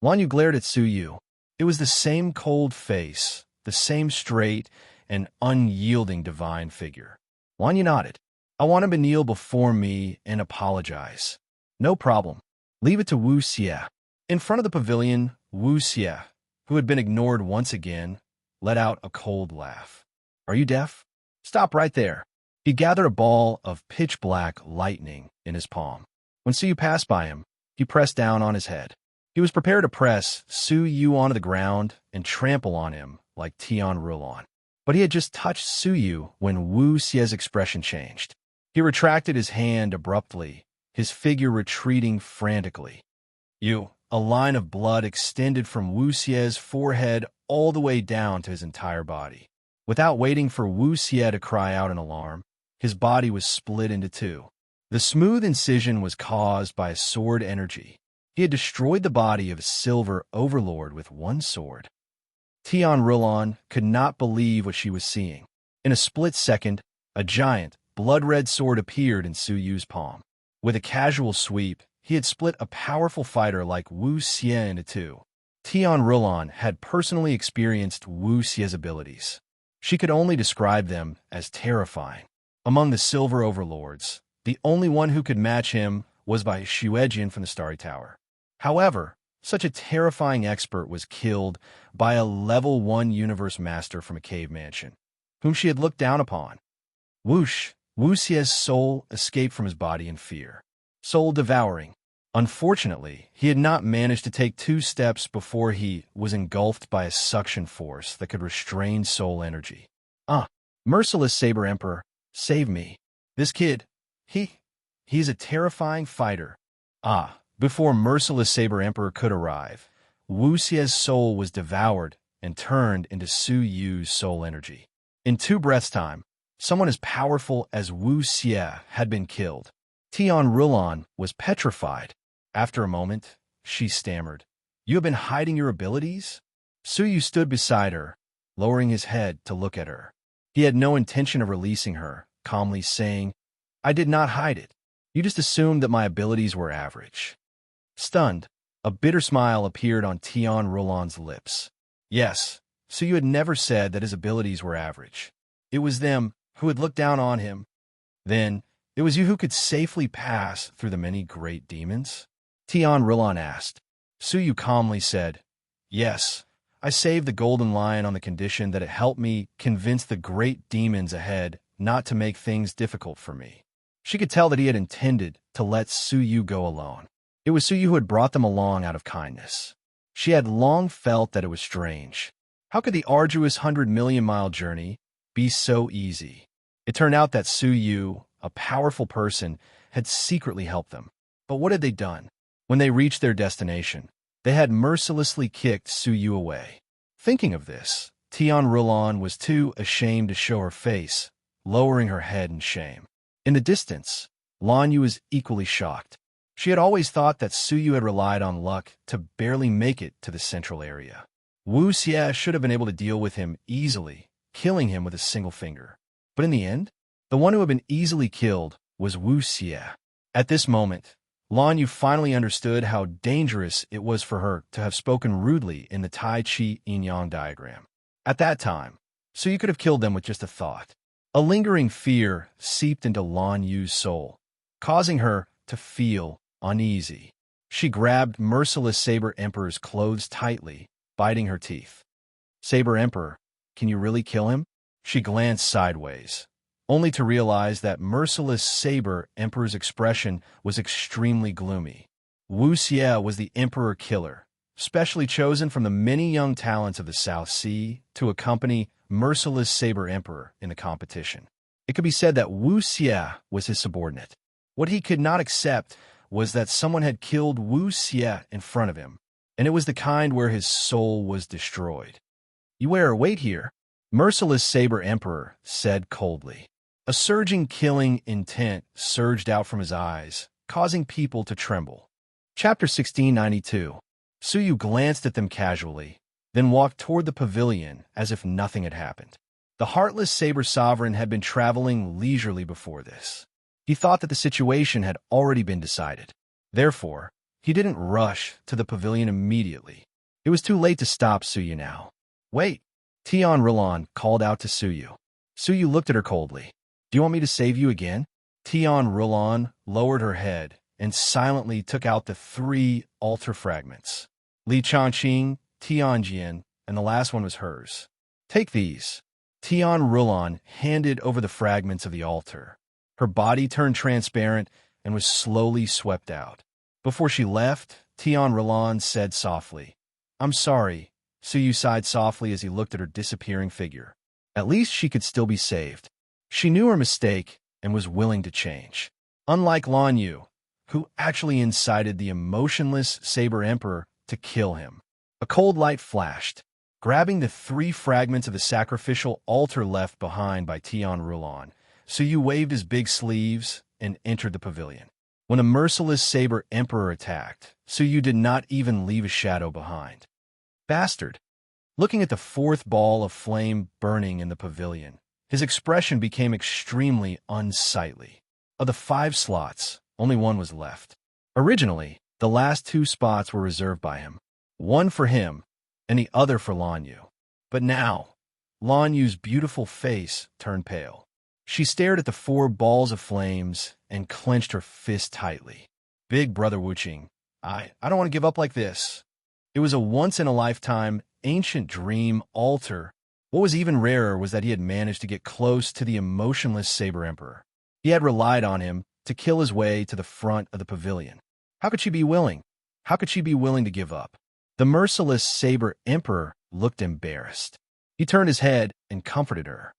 Lan Yu glared at Su Yu. It was the same cold face, the same straight and unyielding divine figure. Lan Yu nodded. "I want him to kneel before me and apologize." "No problem. Leave it to Wu Xie." In front of the pavilion, Wu Xie, who had been ignored once again, let out a cold laugh. "Are you deaf? Stop right there." He gathered a ball of pitch-black lightning in his palm. When Su Yu passed by him, he pressed down on his head. He was prepared to press Su Yu onto the ground and trample on him like Tian Rulan. But he had just touched Su Yu when Wu Xie's expression changed. He retracted his hand abruptly, his figure retreating frantically. A line of blood extended from Wu Xie's forehead all the way down to his entire body. Without waiting for Wu Xie to cry out in alarm, his body was split into two. The smooth incision was caused by a sword energy. He had destroyed the body of a silver overlord with one sword. Tian Rulan could not believe what she was seeing. In a split second, a giant, blood-red sword appeared in Su Yu's palm. With a casual sweep, he had split a powerful fighter like Wu Xie into two. Tian Rulan had personally experienced Wu Xie's abilities. She could only describe them as terrifying. Among the silver overlords, the only one who could match him was by Xuejin from the Starry Tower. However, such a terrifying expert was killed by a level 1 universe master from a cave mansion, whom she had looked down upon. Whoosh! Wu Xie's soul escaped from his body in fear. Soul devouring. Unfortunately, he had not managed to take 2 steps before he was engulfed by a suction force that could restrain soul energy. Merciless Saber Emperor, save me. This kid, he's a terrifying fighter. Before Merciless Saber Emperor could arrive, Wu Xie's soul was devoured and turned into Su Yu's soul energy. In 2 breaths' time, someone as powerful as Wu Xie had been killed. Tian Rulan was petrified. After a moment, she stammered, "You have been hiding your abilities?" Su Yu stood beside her, lowering his head to look at her. He had no intention of releasing her, calmly saying, "I did not hide it. You just assumed that my abilities were average." Stunned, a bitter smile appeared on Tian Rulan's lips. Yes, Su Yu had never said that his abilities were average. It was them who had looked down on him. Then, it was you who could safely pass through the many great demons? Tian Rulan asked. Su Yu calmly said, "Yes, I saved the golden lion on the condition that it helped me convince the great demons ahead not to make things difficult for me." She could tell that he had intended to let Su Yu go alone. It was Su Yu who had brought them along out of kindness. She had long felt that it was strange. How could the arduous 100-million-mile journey be so easy? It turned out that Su Yu, a powerful person, had secretly helped them. But what had they done? When they reached their destination, They had mercilessly kicked Suyu away. Thinking of this, Tian Rulon was too ashamed to show her face, lowering her head in shame. In the distance, Lan Yu was equally shocked. She had always thought that Suyu had relied on luck to barely make it to the central area. Wu Xie should have been able to deal with him easily, killing him with a single finger. But in the end, the one who had been easily killed was Wu Xie. At this moment, Lan Yu finally understood how dangerous it was for her to have spoken rudely in the Tai Chi yin-yang diagram. At that time, Suyu could have killed them with just a thought. A lingering fear seeped into Lan Yu's soul, causing her to feel uneasy. She grabbed merciless Saber Emperor's clothes tightly, biting her teeth. "Saber Emperor, can you really kill him?" She glanced sideways, only to realize that merciless Saber Emperor's expression was extremely gloomy. Wu Xie was the Emperor Killer, specially chosen from the many young talents of the South Sea to accompany merciless Saber Emperor in the competition. It could be said that Wu Xie was his subordinate. What he could not accept was that someone had killed Wu Xie in front of him, and it was the kind where his soul was destroyed. "Wait here," merciless Saber Emperor said coldly. A surging killing intent surged out from his eyes, causing people to tremble. Chapter 1692. Suyu glanced at them casually, then walked toward the pavilion as if nothing had happened. The heartless Saber Sovereign had been traveling leisurely before this. He thought that the situation had already been decided. Therefore, he didn't rush to the pavilion immediately. It was too late to stop Suyu now. "Wait!" Tian Rulon called out to Suyu. Suyu looked at her coldly. "Do you want me to save you again?" Tian Rulon lowered her head and silently took out the 3 altar fragments. Li Changqing, Tianjian, and the last one was hers. "Take these." Tian Rulon handed over the fragments of the altar. Her body turned transparent and was slowly swept out. Before she left, Tian Rulon said softly, "I'm sorry." Suyu sighed softly as he looked at her disappearing figure. At least she could still be saved. She knew her mistake and was willing to change. Unlike Lan Yu, who actually incited the emotionless Saber Emperor to kill him. A cold light flashed, grabbing the 3 fragments of the sacrificial altar left behind by Tian Rulon. Suyu waved his big sleeves and entered the pavilion. When the merciless Saber Emperor attacked, Suyu did not even leave a shadow behind. "Bastard!" Looking at the 4th ball of flame burning in the pavilion, his expression became extremely unsightly. Of the 5 slots, only 1 was left. Originally, the last 2 spots were reserved by him, one for him and the other for Lan Yu. But now, Lan Yu's beautiful face turned pale. She stared at the 4 balls of flames and clenched her fist tightly. "Big brother Wuqing, I don't want to give up like this." It was a once-in-a-lifetime, ancient dream altar. What was even rarer was that he had managed to get close to the emotionless Saber Emperor. He had relied on him to kill his way to the front of the pavilion. How could she be willing? How could she be willing to give up? The merciless Saber Emperor looked embarrassed. He turned his head and comforted her.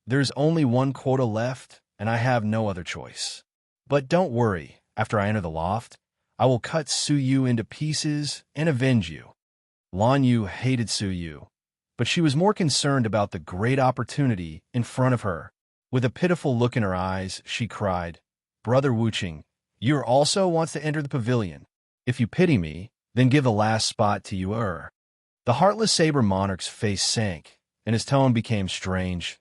"There's only 1 quota left, and I have no other choice. But don't worry, after I enter the loft, I will cut Suyu into pieces and avenge you." Lan Yu hated Suyu, but she was more concerned about the great opportunity in front of her. With a pitiful look in her eyes, she cried, "Brother Wuqing, you also wants to enter the pavilion. If you pity me, then give the last spot to you." The heartless Saber Monarch's face sank, and his tone became strange.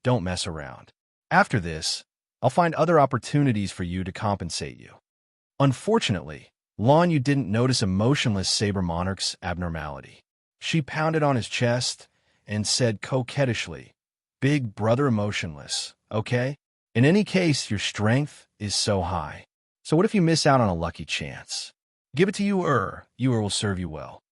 "Don't mess around. After this, I'll find other opportunities for you to compensate you." Unfortunately, Lan Yu didn't notice emotionless Saber Monarch's abnormality. She pounded on his chest and said coquettishly, "Big brother emotionless, okay? In any case, your strength is so high. So what if you miss out on a lucky chance? Give it to you will serve you well."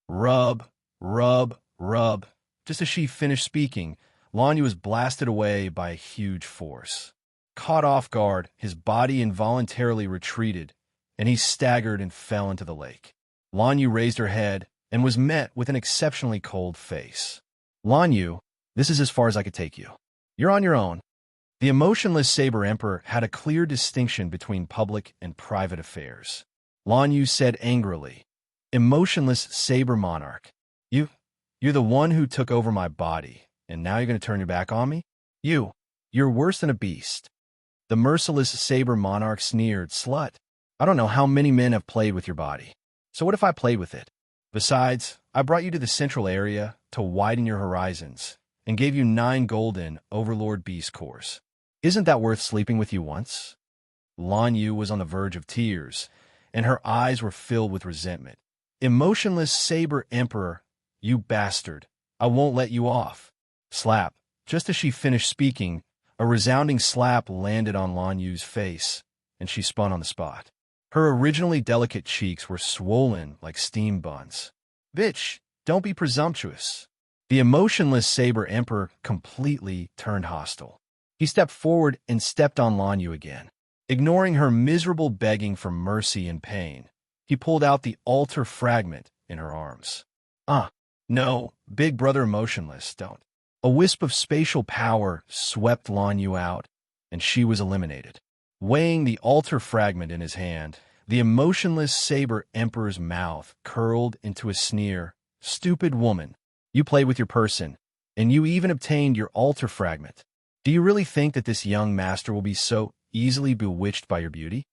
Rub, rub, rub. Just as she finished speaking, Lan Yu was blasted away by a huge force. Caught off guard, his body involuntarily retreated, and he staggered and fell into the lake. Lan Yu raised her head and was met with an exceptionally cold face. "Lan Yu, this is as far as I could take you. You're on your own." The emotionless Saber Emperor had a clear distinction between public and private affairs. Lan Yu said angrily. Emotionless saber monarch. You're the one who took over my body, and now you're going to turn your back on me? You're worse than a beast. The merciless saber monarch sneered. Slut. I don't know how many men have played with your body. So what if I played with it? Besides, I brought you to the central area to widen your horizons and gave you 9 golden Overlord Beast cores. Isn't that worth sleeping with you once? Lan Yu was on the verge of tears, and her eyes were filled with resentment. Emotionless Saber Emperor, you bastard. I won't let you off. Slap. Just as she finished speaking, a resounding slap landed on Lan Yu's face, and she spun on the spot. Her originally delicate cheeks were swollen like steam buns. Bitch, don't be presumptuous. The emotionless Saber Emperor completely turned hostile. He stepped forward and stepped on Lan Yu again. Ignoring her miserable begging for mercy and pain, he pulled out the altar fragment in her arms. No, big brother emotionless, don't. A wisp of spatial power swept Lan Yu out, and she was eliminated. Weighing the altar fragment in his hand, the emotionless Saber Emperor's mouth curled into a sneer. Stupid woman, you played with your person, and you even obtained your altar fragment. Do you really think that this young master will be so easily bewitched by your beauty?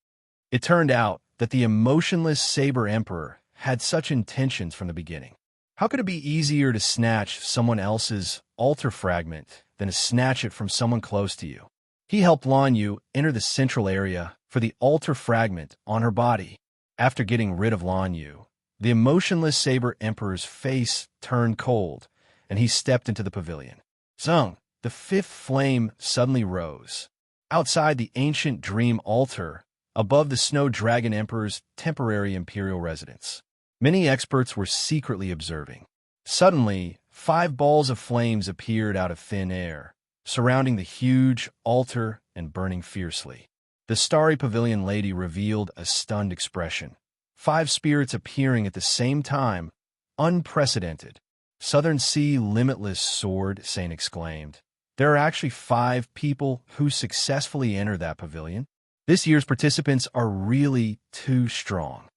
It turned out that the emotionless Saber Emperor had such intentions from the beginning. How could it be easier to snatch someone else's altar fragment than to snatch it from someone close to you? He helped Lan Yu enter the central area for the altar fragment on her body. After getting rid of Lan Yu, the emotionless Saber Emperor's face turned cold, and he stepped into the pavilion. Zung, the 5th flame suddenly rose. Outside the ancient dream altar, above the Snow Dragon Emperor's temporary imperial residence, many experts were secretly observing. Suddenly, 5 balls of flames appeared out of thin air, surrounding the huge altar and burning fiercely. The starry pavilion lady revealed a stunned expression. 5 spirits appearing at the same time, unprecedented. Southern Sea Limitless Sword, Saint exclaimed. There are actually 5 people who successfully entered that pavilion. This year's participants are really too strong.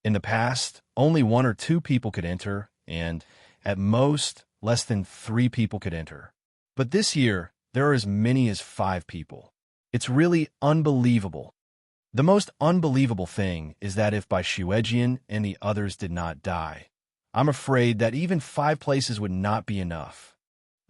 In the past, only 1 or 2 people could enter, and, at most, less than 3 people could enter. But this year, there are as many as 5 people. It's really unbelievable. The most unbelievable thing is that if by Shuejian and the others did not die, I'm afraid that even 5 places would not be enough.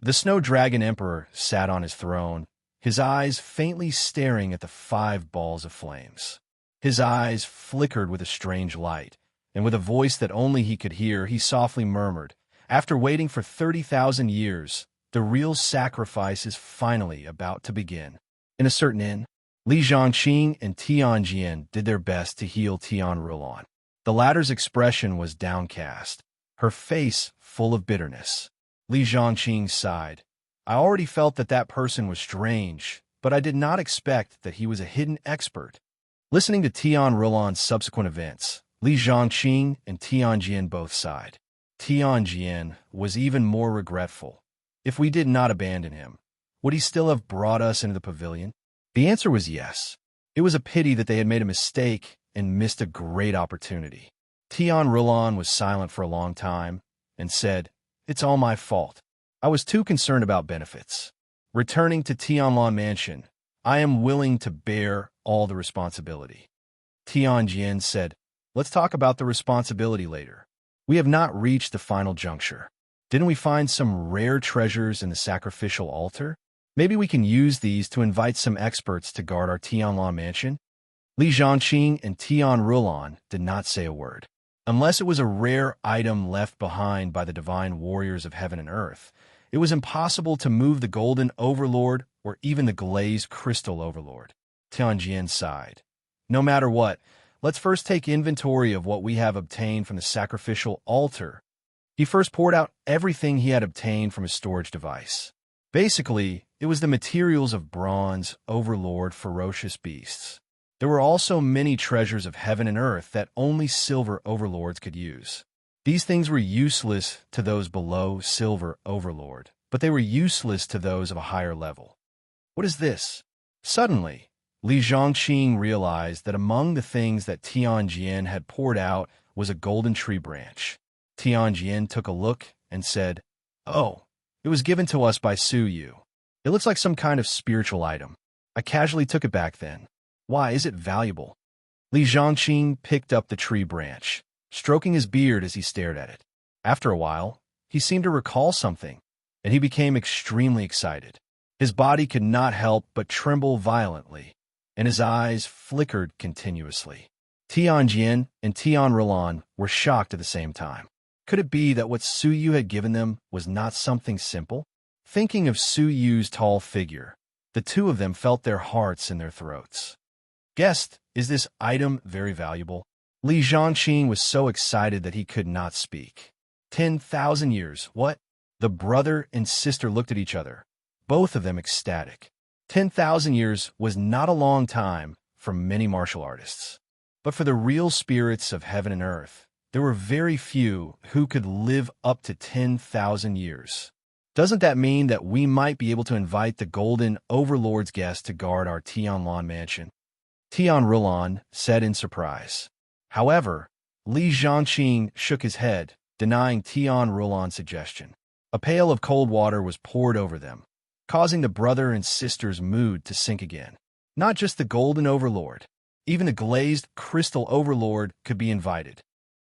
The Snow Dragon Emperor sat on his throne, his eyes faintly staring at the 5 balls of flames. His eyes flickered with a strange light, and with a voice that only he could hear, he softly murmured, after waiting for 30,000 years, the real sacrifice is finally about to begin. In a certain inn, Li Zhongqing and Tianjian did their best to heal Tianrulon. The latter's expression was downcast, her face full of bitterness. Li Zhongqing sighed. I already felt that person was strange, but I did not expect that he was a hidden expert. Listening to Tianrulon's subsequent events, Li Zhongqing and Tianjian both sighed. Tianjian was even more regretful. If we did not abandon him, would he still have brought us into the pavilion? The answer was yes. It was a pity that they had made a mistake and missed a great opportunity. Tianrulon was silent for a long time and said, It's all my fault. I was too concerned about benefits. Returning to Tianlong Mansion, I am willing to bear all the responsibility. Tianjian said, Let's talk about the responsibility later. We have not reached the final juncture. Didn't we find some rare treasures in the sacrificial altar? Maybe we can use these to invite some experts to guard our Tianlong Mansion. Li Zhongqing and Tianrulon did not say a word. Unless it was a rare item left behind by the divine warriors of heaven and earth, it was impossible to move the golden overlord or even the glazed crystal overlord. Tianjian sighed. No matter what, let's first take inventory of what we have obtained from the sacrificial altar. He first poured out everything he had obtained from his storage device. Basically, it was the materials of bronze overlord ferocious beasts. There were also many treasures of heaven and earth that only silver overlords could use. These things were useless to those below silver overlord, but they were useless to those of a higher level. What is this? Suddenly, Li Zhongqing realized that among the things that Tianjin had poured out was a golden tree branch. Tianjin took a look and said, "Oh, it was given to us by Su Yu. It looks like some kind of spiritual item. I casually took it back then. Why is it valuable?" Li Zhongqing picked up the tree branch, stroking his beard as he stared at it. After a while, he seemed to recall something, and he became extremely excited. His body could not help but tremble violently, and his eyes flickered continuously. Tianjin and Tianrulan were shocked at the same time. Could it be that what Su Yu had given them was not something simple? Thinking of Su Yu's tall figure, the two of them felt their hearts in their throats. "Guest, is this item very valuable?" Li Zhongqing was so excited that he could not speak. 10,000 years, what? The brother and sister looked at each other, both of them ecstatic. 10,000 years was not a long time for many martial artists. But for the real spirits of heaven and earth, there were very few who could live up to 10,000 years. Doesn't that mean that we might be able to invite the Golden Overlord's guests to guard our Tianlan mansion? Tianrulan said in surprise. However, Li Zhongqing shook his head, denying Tianrulan's suggestion. A pail of cold water was poured over them, causing the brother and sister's mood to sink again. Not just the Golden Overlord, even the glazed Crystal Overlord could be invited.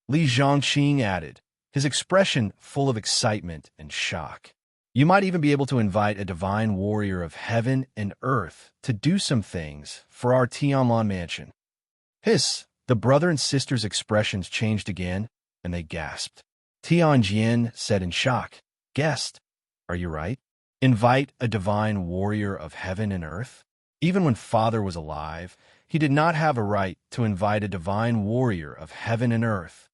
Li Zhongqing added, his expression full of excitement and shock. You might even be able to invite a divine warrior of heaven and earth to do some things for our Tianlan mansion. Hiss, the brother and sister's expressions changed again, and they gasped. Tianjin said in shock, "Guest, are you right? Invite a divine warrior of heaven and earth?" Even when father was alive, he did not have a right to invite a divine warrior of heaven and earth.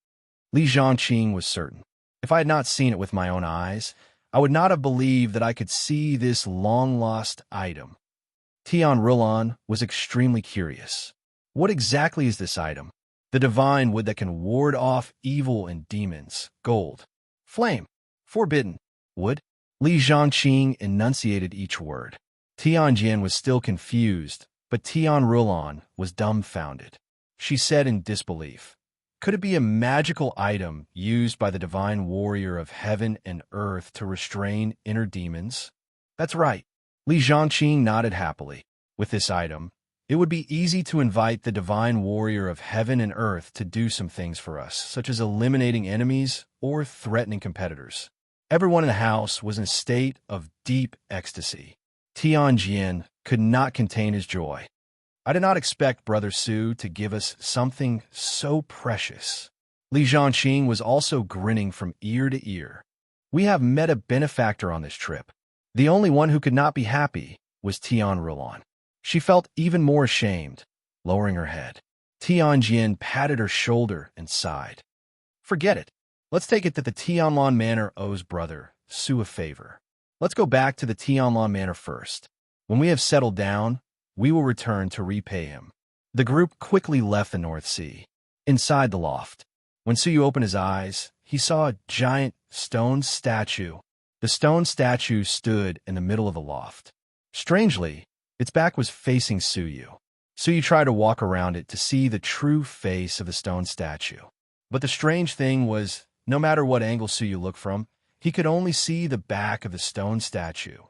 Li Zhongqing was certain. If I had not seen it with my own eyes, I would not have believed that I could see this long-lost item. Tianrulan was extremely curious. What exactly is this item? The divine wood that can ward off evil and demons. Gold. Flame. Forbidden. Wood. Li Zhongqing enunciated each word. Tianjin was still confused, but Tianrulan was dumbfounded. She said in disbelief, "Could it be a magical item used by the divine warrior of heaven and earth to restrain inner demons?" "That's right." Li Zhongqing nodded happily. With this item, it would be easy to invite the divine warrior of heaven and earth to do some things for us, such as eliminating enemies or threatening competitors. Everyone in the house was in a state of deep ecstasy. Tianjin could not contain his joy. "I did not expect Brother Su to give us something so precious." Li Zhongqing was also grinning from ear to ear. "We have met a benefactor on this trip." The only one who could not be happy was Tianrulan. She felt even more ashamed, lowering her head. Tianjin patted her shoulder and sighed. "Forget it. Let's take it that the Tianlan Manor owes Brother Su a favor. Let's go back to the Tianlan Manor first. When we have settled down, we will return to repay him." The group quickly left the North Sea. Inside the loft, when Su Yu opened his eyes, he saw a giant stone statue. The stone statue stood in the middle of the loft. Strangely, its back was facing Su Yu. Su Yu tried to walk around it to see the true face of the stone statue. But the strange thing was, no matter what angle Su Yu looked from, he could only see the back of the stone statue.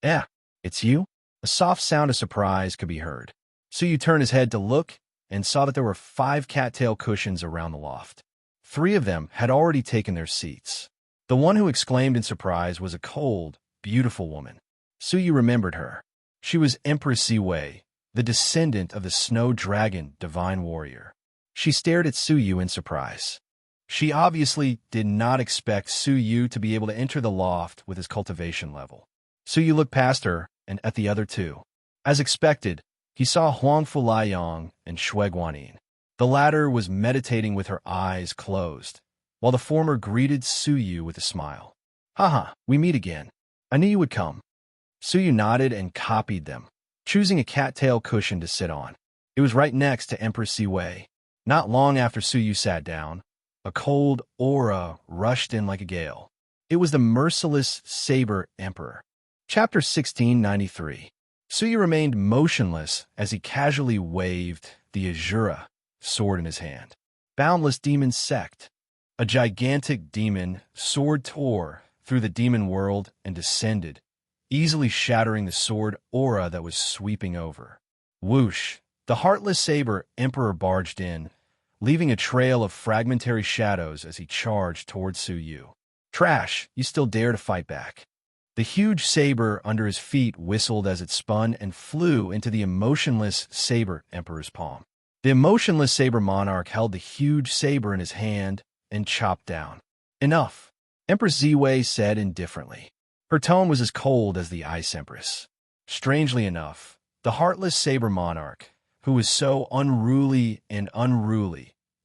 "Eh, it's you?" A soft sound of surprise could be heard. Su Yu turned his head to look and saw that there were 5 cattail cushions around the loft. 3 of them had already taken their seats. The one who exclaimed in surprise was a cold, beautiful woman. Su Yu remembered her. She was Empress Ziwei, the descendant of the Snow Dragon divine warrior. She stared at Su Yu in surprise. She obviously did not expect Su Yu to be able to enter the loft with his cultivation level. Su Yu looked past her and at the other 2. As expected, he saw Huang Fulayang and Shui Guanyin. The latter was meditating with her eyes closed, while the former greeted Su Yu with a smile. "Haha, we meet again. I knew you would come." Su Yu nodded and copied them, choosing a cattail cushion to sit on. It was right next to Empress Ziwei. Not long after Su Yu sat down, a cold aura rushed in like a gale. It was the merciless Saber Emperor. Chapter 1693. Suyu remained motionless as he casually waved the Azura sword in his hand. Boundless demon sect. A gigantic demon sword tore through the demon world and descended, easily shattering the sword aura that was sweeping over. Whoosh! The heartless saber emperor barged in, leaving a trail of fragmentary shadows as he charged towards Suyu. Trash, you still dare to fight back. The huge saber under his feet whistled as it spun and flew into the emotionless saber emperor's palm. The emotionless saber monarch held the huge saber in his hand and chopped down. Enough, Empress Ziwei said indifferently. Her tone was as cold as the Ice Empress. Strangely enough, the heartless saber monarch, who was so unruly,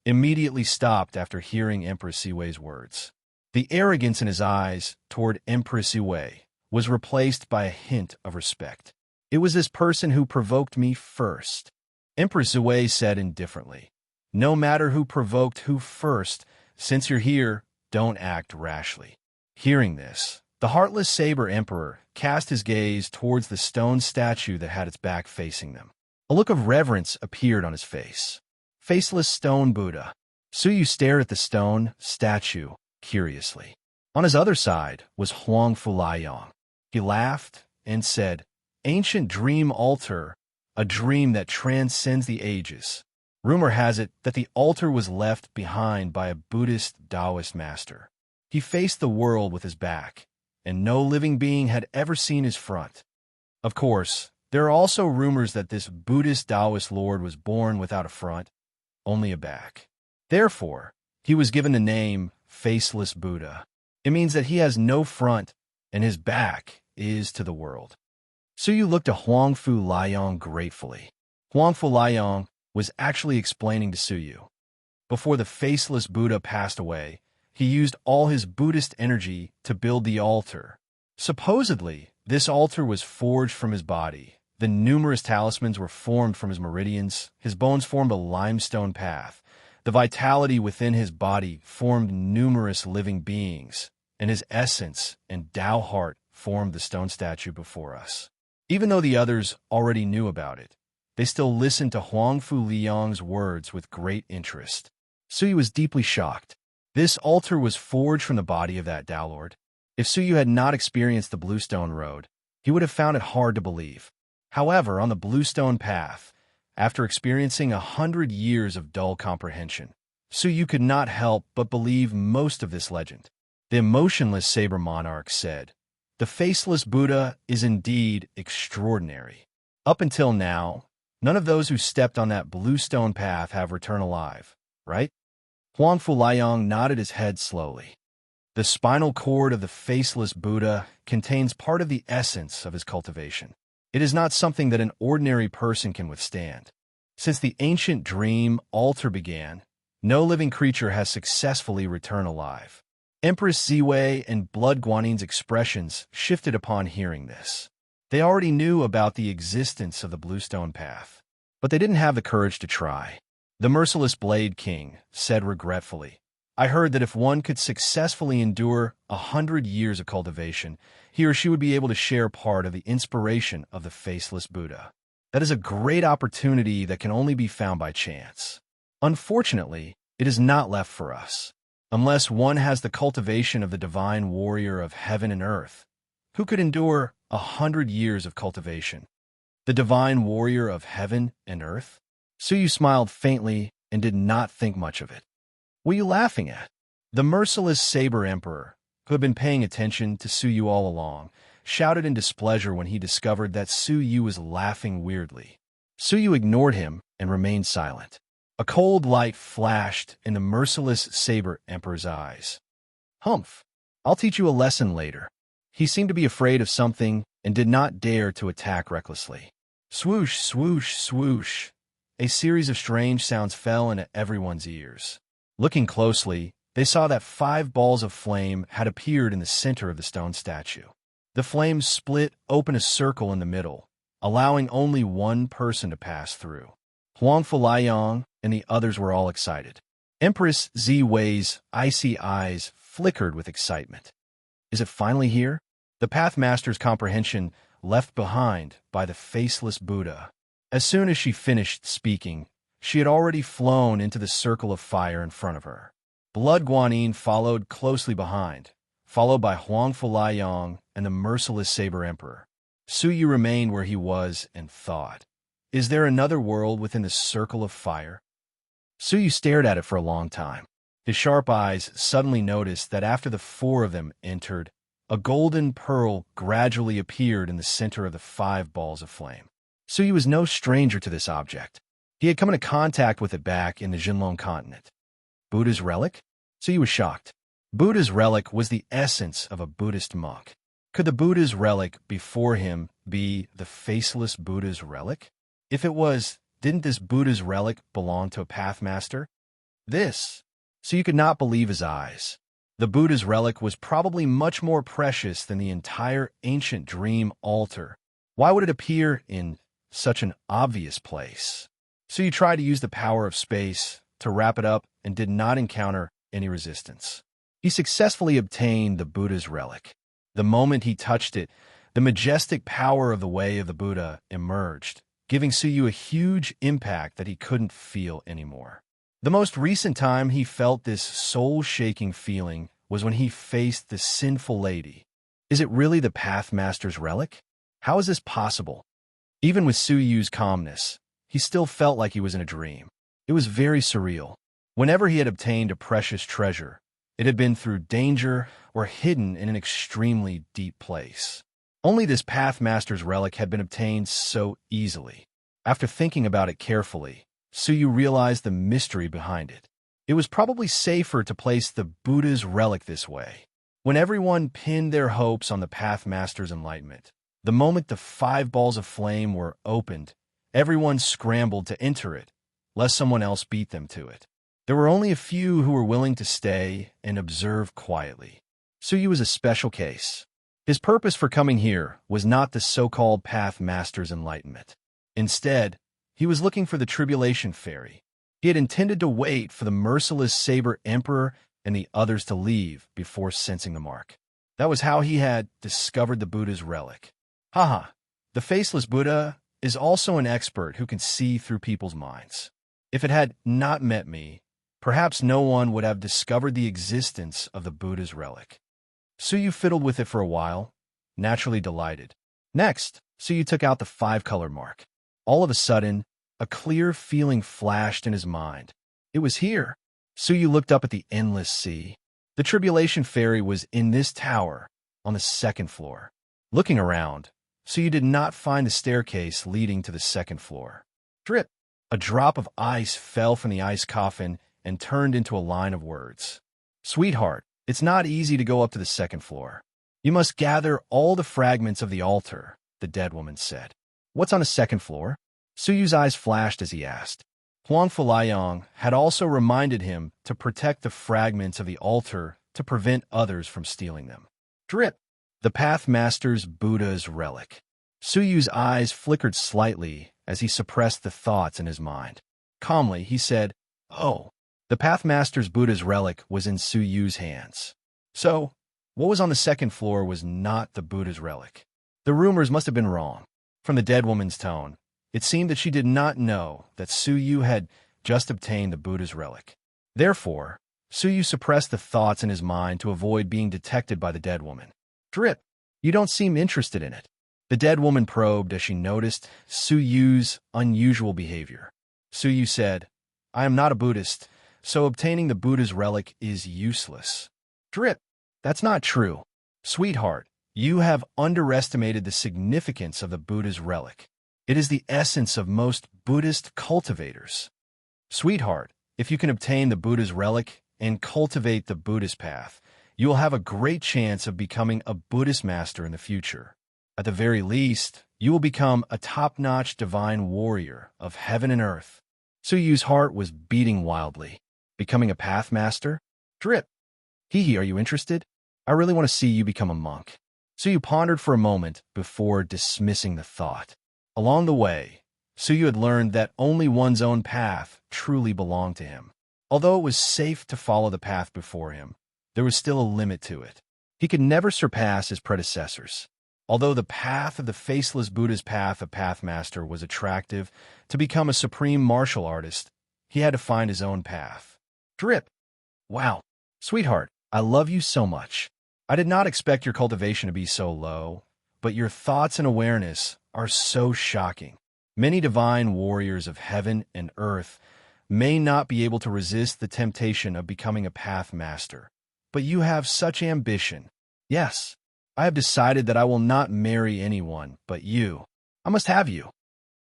immediately stopped after hearing Empress Ziwei's words. The arrogance in his eyes toward Empress Ziwei was replaced by a hint of respect. It was this person who provoked me first. Empress Ziwei said indifferently. No matter who provoked who first, since you're here, don't act rashly. Hearing this, the heartless saber emperor cast his gaze towards the stone statue that had its back facing them. A look of reverence appeared on his face. Faceless stone Buddha. Suyu stared at the stone statue curiously. On his other side was Huang Fulayang. He laughed and said, Ancient dream altar, a dream that transcends the ages. Rumor has it that the altar was left behind by a Buddhist Taoist master. He faced the world with his back, and no living being had ever seen his front. Of course, there are also rumors that this Buddhist Taoist lord was born without a front, only a back. Therefore, he was given the name Faceless Buddha. It means that he has no front, and his back is to the world. Suyu looked at Huang Fulayang gratefully. Huang Fulayang was actually explaining to Suyu. Before the Faceless Buddha passed away, he used all his Buddhist energy to build the altar. Supposedly, this altar was forged from his body. The numerous talismans were formed from his meridians. His bones formed a limestone path. The vitality within his body formed numerous living beings, and his essence and Tao heart formed the stone statue before us. Even though the others already knew about it, they still listened to Huang Fulayang's words with great interest. Suyu was deeply shocked. This altar was forged from the body of that Tao Lord. If Suyu had not experienced the Bluestone Road, he would have found it hard to believe. However, on the Bluestone Path, after experiencing 100 years of dull comprehension, Suyu could not help but believe most of this legend. The emotionless saber monarch said, The Faceless Buddha is indeed extraordinary. Up until now, none of those who stepped on that Bluestone Path have returned alive, right? Huang Fulayang nodded his head slowly. The spinal cord of the Faceless Buddha contains part of the essence of his cultivation. It is not something that an ordinary person can withstand. Since the ancient dream altar began, no living creature has successfully returned alive. Empress Ziwei and Blood Guanin's expressions shifted upon hearing this. They already knew about the existence of the Bluestone Path, but they didn't have the courage to try. The merciless Blade King said regretfully, I heard that if one could successfully endure 100 years of cultivation, he or she would be able to share part of the inspiration of the Faceless Buddha. That is a great opportunity that can only be found by chance. Unfortunately, it is not left for us. Unless one has the cultivation of the divine warrior of heaven and earth, who could endure 100 years of cultivation? The divine warrior of heaven and earth? Suyu smiled faintly and did not think much of it. What are you laughing at? The merciless Saber Emperor, who had been paying attention to Suyu all along, shouted in displeasure when he discovered that Suyu was laughing weirdly. Suyu ignored him and remained silent. A cold light flashed in the merciless Saber Emperor's eyes. Humph, I'll teach you a lesson later. He seemed to be afraid of something and did not dare to attack recklessly. Swoosh, swoosh, swoosh. A series of strange sounds fell into everyone's ears. Looking closely, they saw that 5 balls of flame had appeared in the center of the stone statue. The flames split open a circle in the middle, allowing only one person to pass through. Huang Fulayang and the others were all excited. Empress Ziwei's icy eyes flickered with excitement. Is it finally here? The Pathmaster's comprehension left behind by the faceless Buddha. As soon as she finished speaking, she had already flown into the circle of fire in front of her. Blood Guanyin followed closely behind, followed by Huangfu Liang and the merciless Saber Emperor. Suyu remained where he was and thought, is there another world within the circle of fire? Suyu stared at it for a long time. His sharp eyes suddenly noticed that after the four of them entered, a golden pearl gradually appeared in the center of the 5 balls of flame. Suyu was no stranger to this object. He had come into contact with it back in the Jinlong continent. Buddha's relic? Suyu was shocked. Buddha's relic was the essence of a Buddhist monk. Could the Buddha's relic before him be the faceless Buddha's relic? If it was, didn't this Buddha's relic belong to a pathmaster? Suyu could not believe his eyes. The Buddha's relic was probably much more precious than the entire ancient dream altar. Why would it appear in such an obvious place? Suyu tried to use the power of space to wrap it up and did not encounter any resistance. He successfully obtained the Buddha's relic. The moment he touched it, the majestic power of the way of the Buddha emerged, giving Suyu a huge impact that he couldn't feel anymore. The most recent time he felt this soul-shaking feeling was when he faced the sinful lady. Is it really the Pathmaster's relic? How is this possible? Even with Suyu's calmness, he still felt like he was in a dream. It was very surreal. Whenever he had obtained a precious treasure, it had been through danger or hidden in an extremely deep place. Only this Pathmaster's relic had been obtained so easily. After thinking about it carefully, Suyu realized the mystery behind it. It was probably safer to place the Buddha's relic this way. When everyone pinned their hopes on the Pathmaster's enlightenment, the moment the 5 balls of flame were opened, everyone scrambled to enter it, lest someone else beat them to it. There were only a few who were willing to stay and observe quietly. Suyu was a special case. His purpose for coming here was not the so-called Pathmaster's enlightenment. Instead, he was looking for the Tribulation Fairy. He had intended to wait for the merciless Saber Emperor and the others to leave before sensing the mark. That was how he had discovered the Buddha's relic. Haha, the faceless Buddha is also an expert who can see through people's minds. If it had not met me, perhaps no one would have discovered the existence of the Buddha's relic. Suyu fiddled with it for a while, naturally delighted. Next, Suyu took out the 5-color mark. All of a sudden, a clear feeling flashed in his mind. It was here. Suyu looked up at the endless sea. The Tribulation Fairy was in this tower, on the 2nd floor. Looking around, Suyu did not find the staircase leading to the 2nd floor. Drip! A drop of ice fell from the ice coffin and turned into a line of words. Sweetheart, it's not easy to go up to the 2nd floor. You must gather all the fragments of the altar, the dead woman said. What's on the 2nd floor? Suyu's eyes flashed as he asked. Huangfu Liang had also reminded him to protect the fragments of the altar to prevent others from stealing them. Drip! The Pathmaster's Buddha's relic. Suyu's eyes flickered slightly as he suppressed the thoughts in his mind. Calmly, he said, Oh, the Pathmaster's Buddha's relic was in Suyu's hands. So, what was on the 2nd floor was not the Buddha's relic. The rumors must have been wrong. From the dead woman's tone, it seemed that she did not know that Suyu had just obtained the Buddha's relic. Therefore, Suyu suppressed the thoughts in his mind to avoid being detected by the dead woman. Drip, you don't seem interested in it. The dead woman probed as she noticed Suyu's unusual behavior. Suyu said, I am not a Buddhist, so obtaining the Buddha's relic is useless. Drip, that's not true. Sweetheart, you have underestimated the significance of the Buddha's relic. It is the essence of most Buddhist cultivators. Sweetheart, if you can obtain the Buddha's relic and cultivate the Buddhist path, you will have a great chance of becoming a Buddhist master in the future. At the very least, you will become a top-notch divine warrior of heaven and earth. Suyu's heart was beating wildly. Becoming a path master? Drip. Hee, are you interested? I really want to see you become a monk. Suyu pondered for a moment before dismissing the thought. Along the way, Suyu had learned that only one's own path truly belonged to him. Although it was safe to follow the path before him, there was still a limit to it. He could never surpass his predecessors. Although the path of the faceless Buddha's path of Pathmaster was attractive, to become a supreme martial artist, he had to find his own path. Drip. Wow. Sweetheart, I love you so much. I did not expect your cultivation to be so low, but your thoughts and awareness are so shocking. Many divine warriors of heaven and earth may not be able to resist the temptation of becoming a Pathmaster, but you have such ambition. Yes, I have decided that I will not marry anyone but you. I must have you.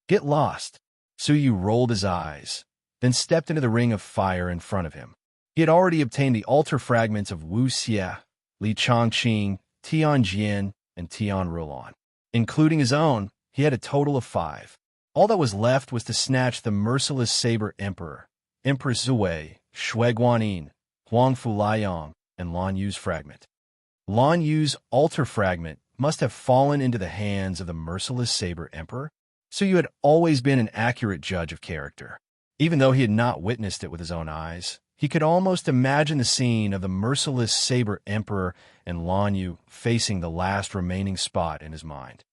Get lost. Suyu rolled his eyes, then stepped into the ring of fire in front of him. He had already obtained the altar fragments of Wu Xie, Li Chongqing, Tian Jian, and Tian Rulon. Including his own, he had a total of 5. All that was left was to snatch the merciless Saber Emperor, Empress Zui, Shui Guanyin, Huang Fuliang, and Lan Yu's fragment. Lan Yu's altar fragment must have fallen into the hands of the merciless Saber Emperor, so you had always been an accurate judge of character. Even though he had not witnessed it with his own eyes, he could almost imagine the scene of the merciless Saber Emperor and Lan Yu facing the last remaining spot in his mind.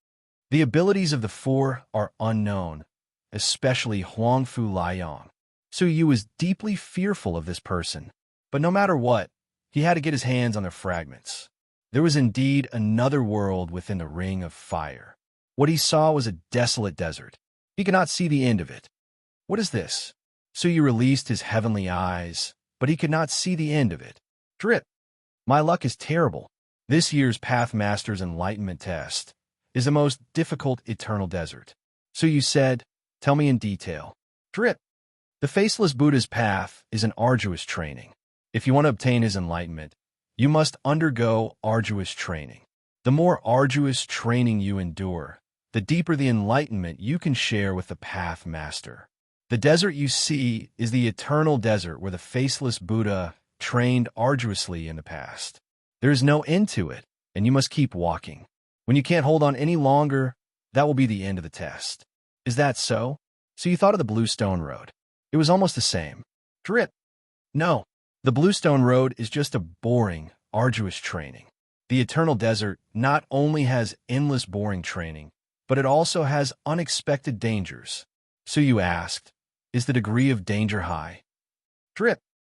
The abilities of the 4 are unknown, especially Huang Fu Liang. So Yu was deeply fearful of this person, but no matter what, he had to get his hands on the fragments. There was indeed another world within the ring of fire. What he saw was a desolate desert. He could not see the end of it. What is this? So Yu released his heavenly eyes, but he could not see the end of it. Drip. My luck is terrible. This year's Pathmaster's Enlightenment test is the most difficult eternal desert. So you said, tell me in detail. Drip. The Faceless Buddha's path is an arduous training. If you want to obtain his enlightenment, you must undergo arduous training. The more arduous training you endure, the deeper the enlightenment you can share with the Pathmaster. The desert you see is the eternal desert where the Faceless Buddha trained arduously in the past. There is no end to it, and you must keep walking. When you can't hold on any longer, that will be the end of the test. Is that so? So you thought of the Bluestone Road. It was almost the same. Drip. No, the Bluestone Road is just a boring, arduous training. The Eternal Desert not only has endless boring training, but it also has unexpected dangers. So you asked, is the degree of danger high? Drip.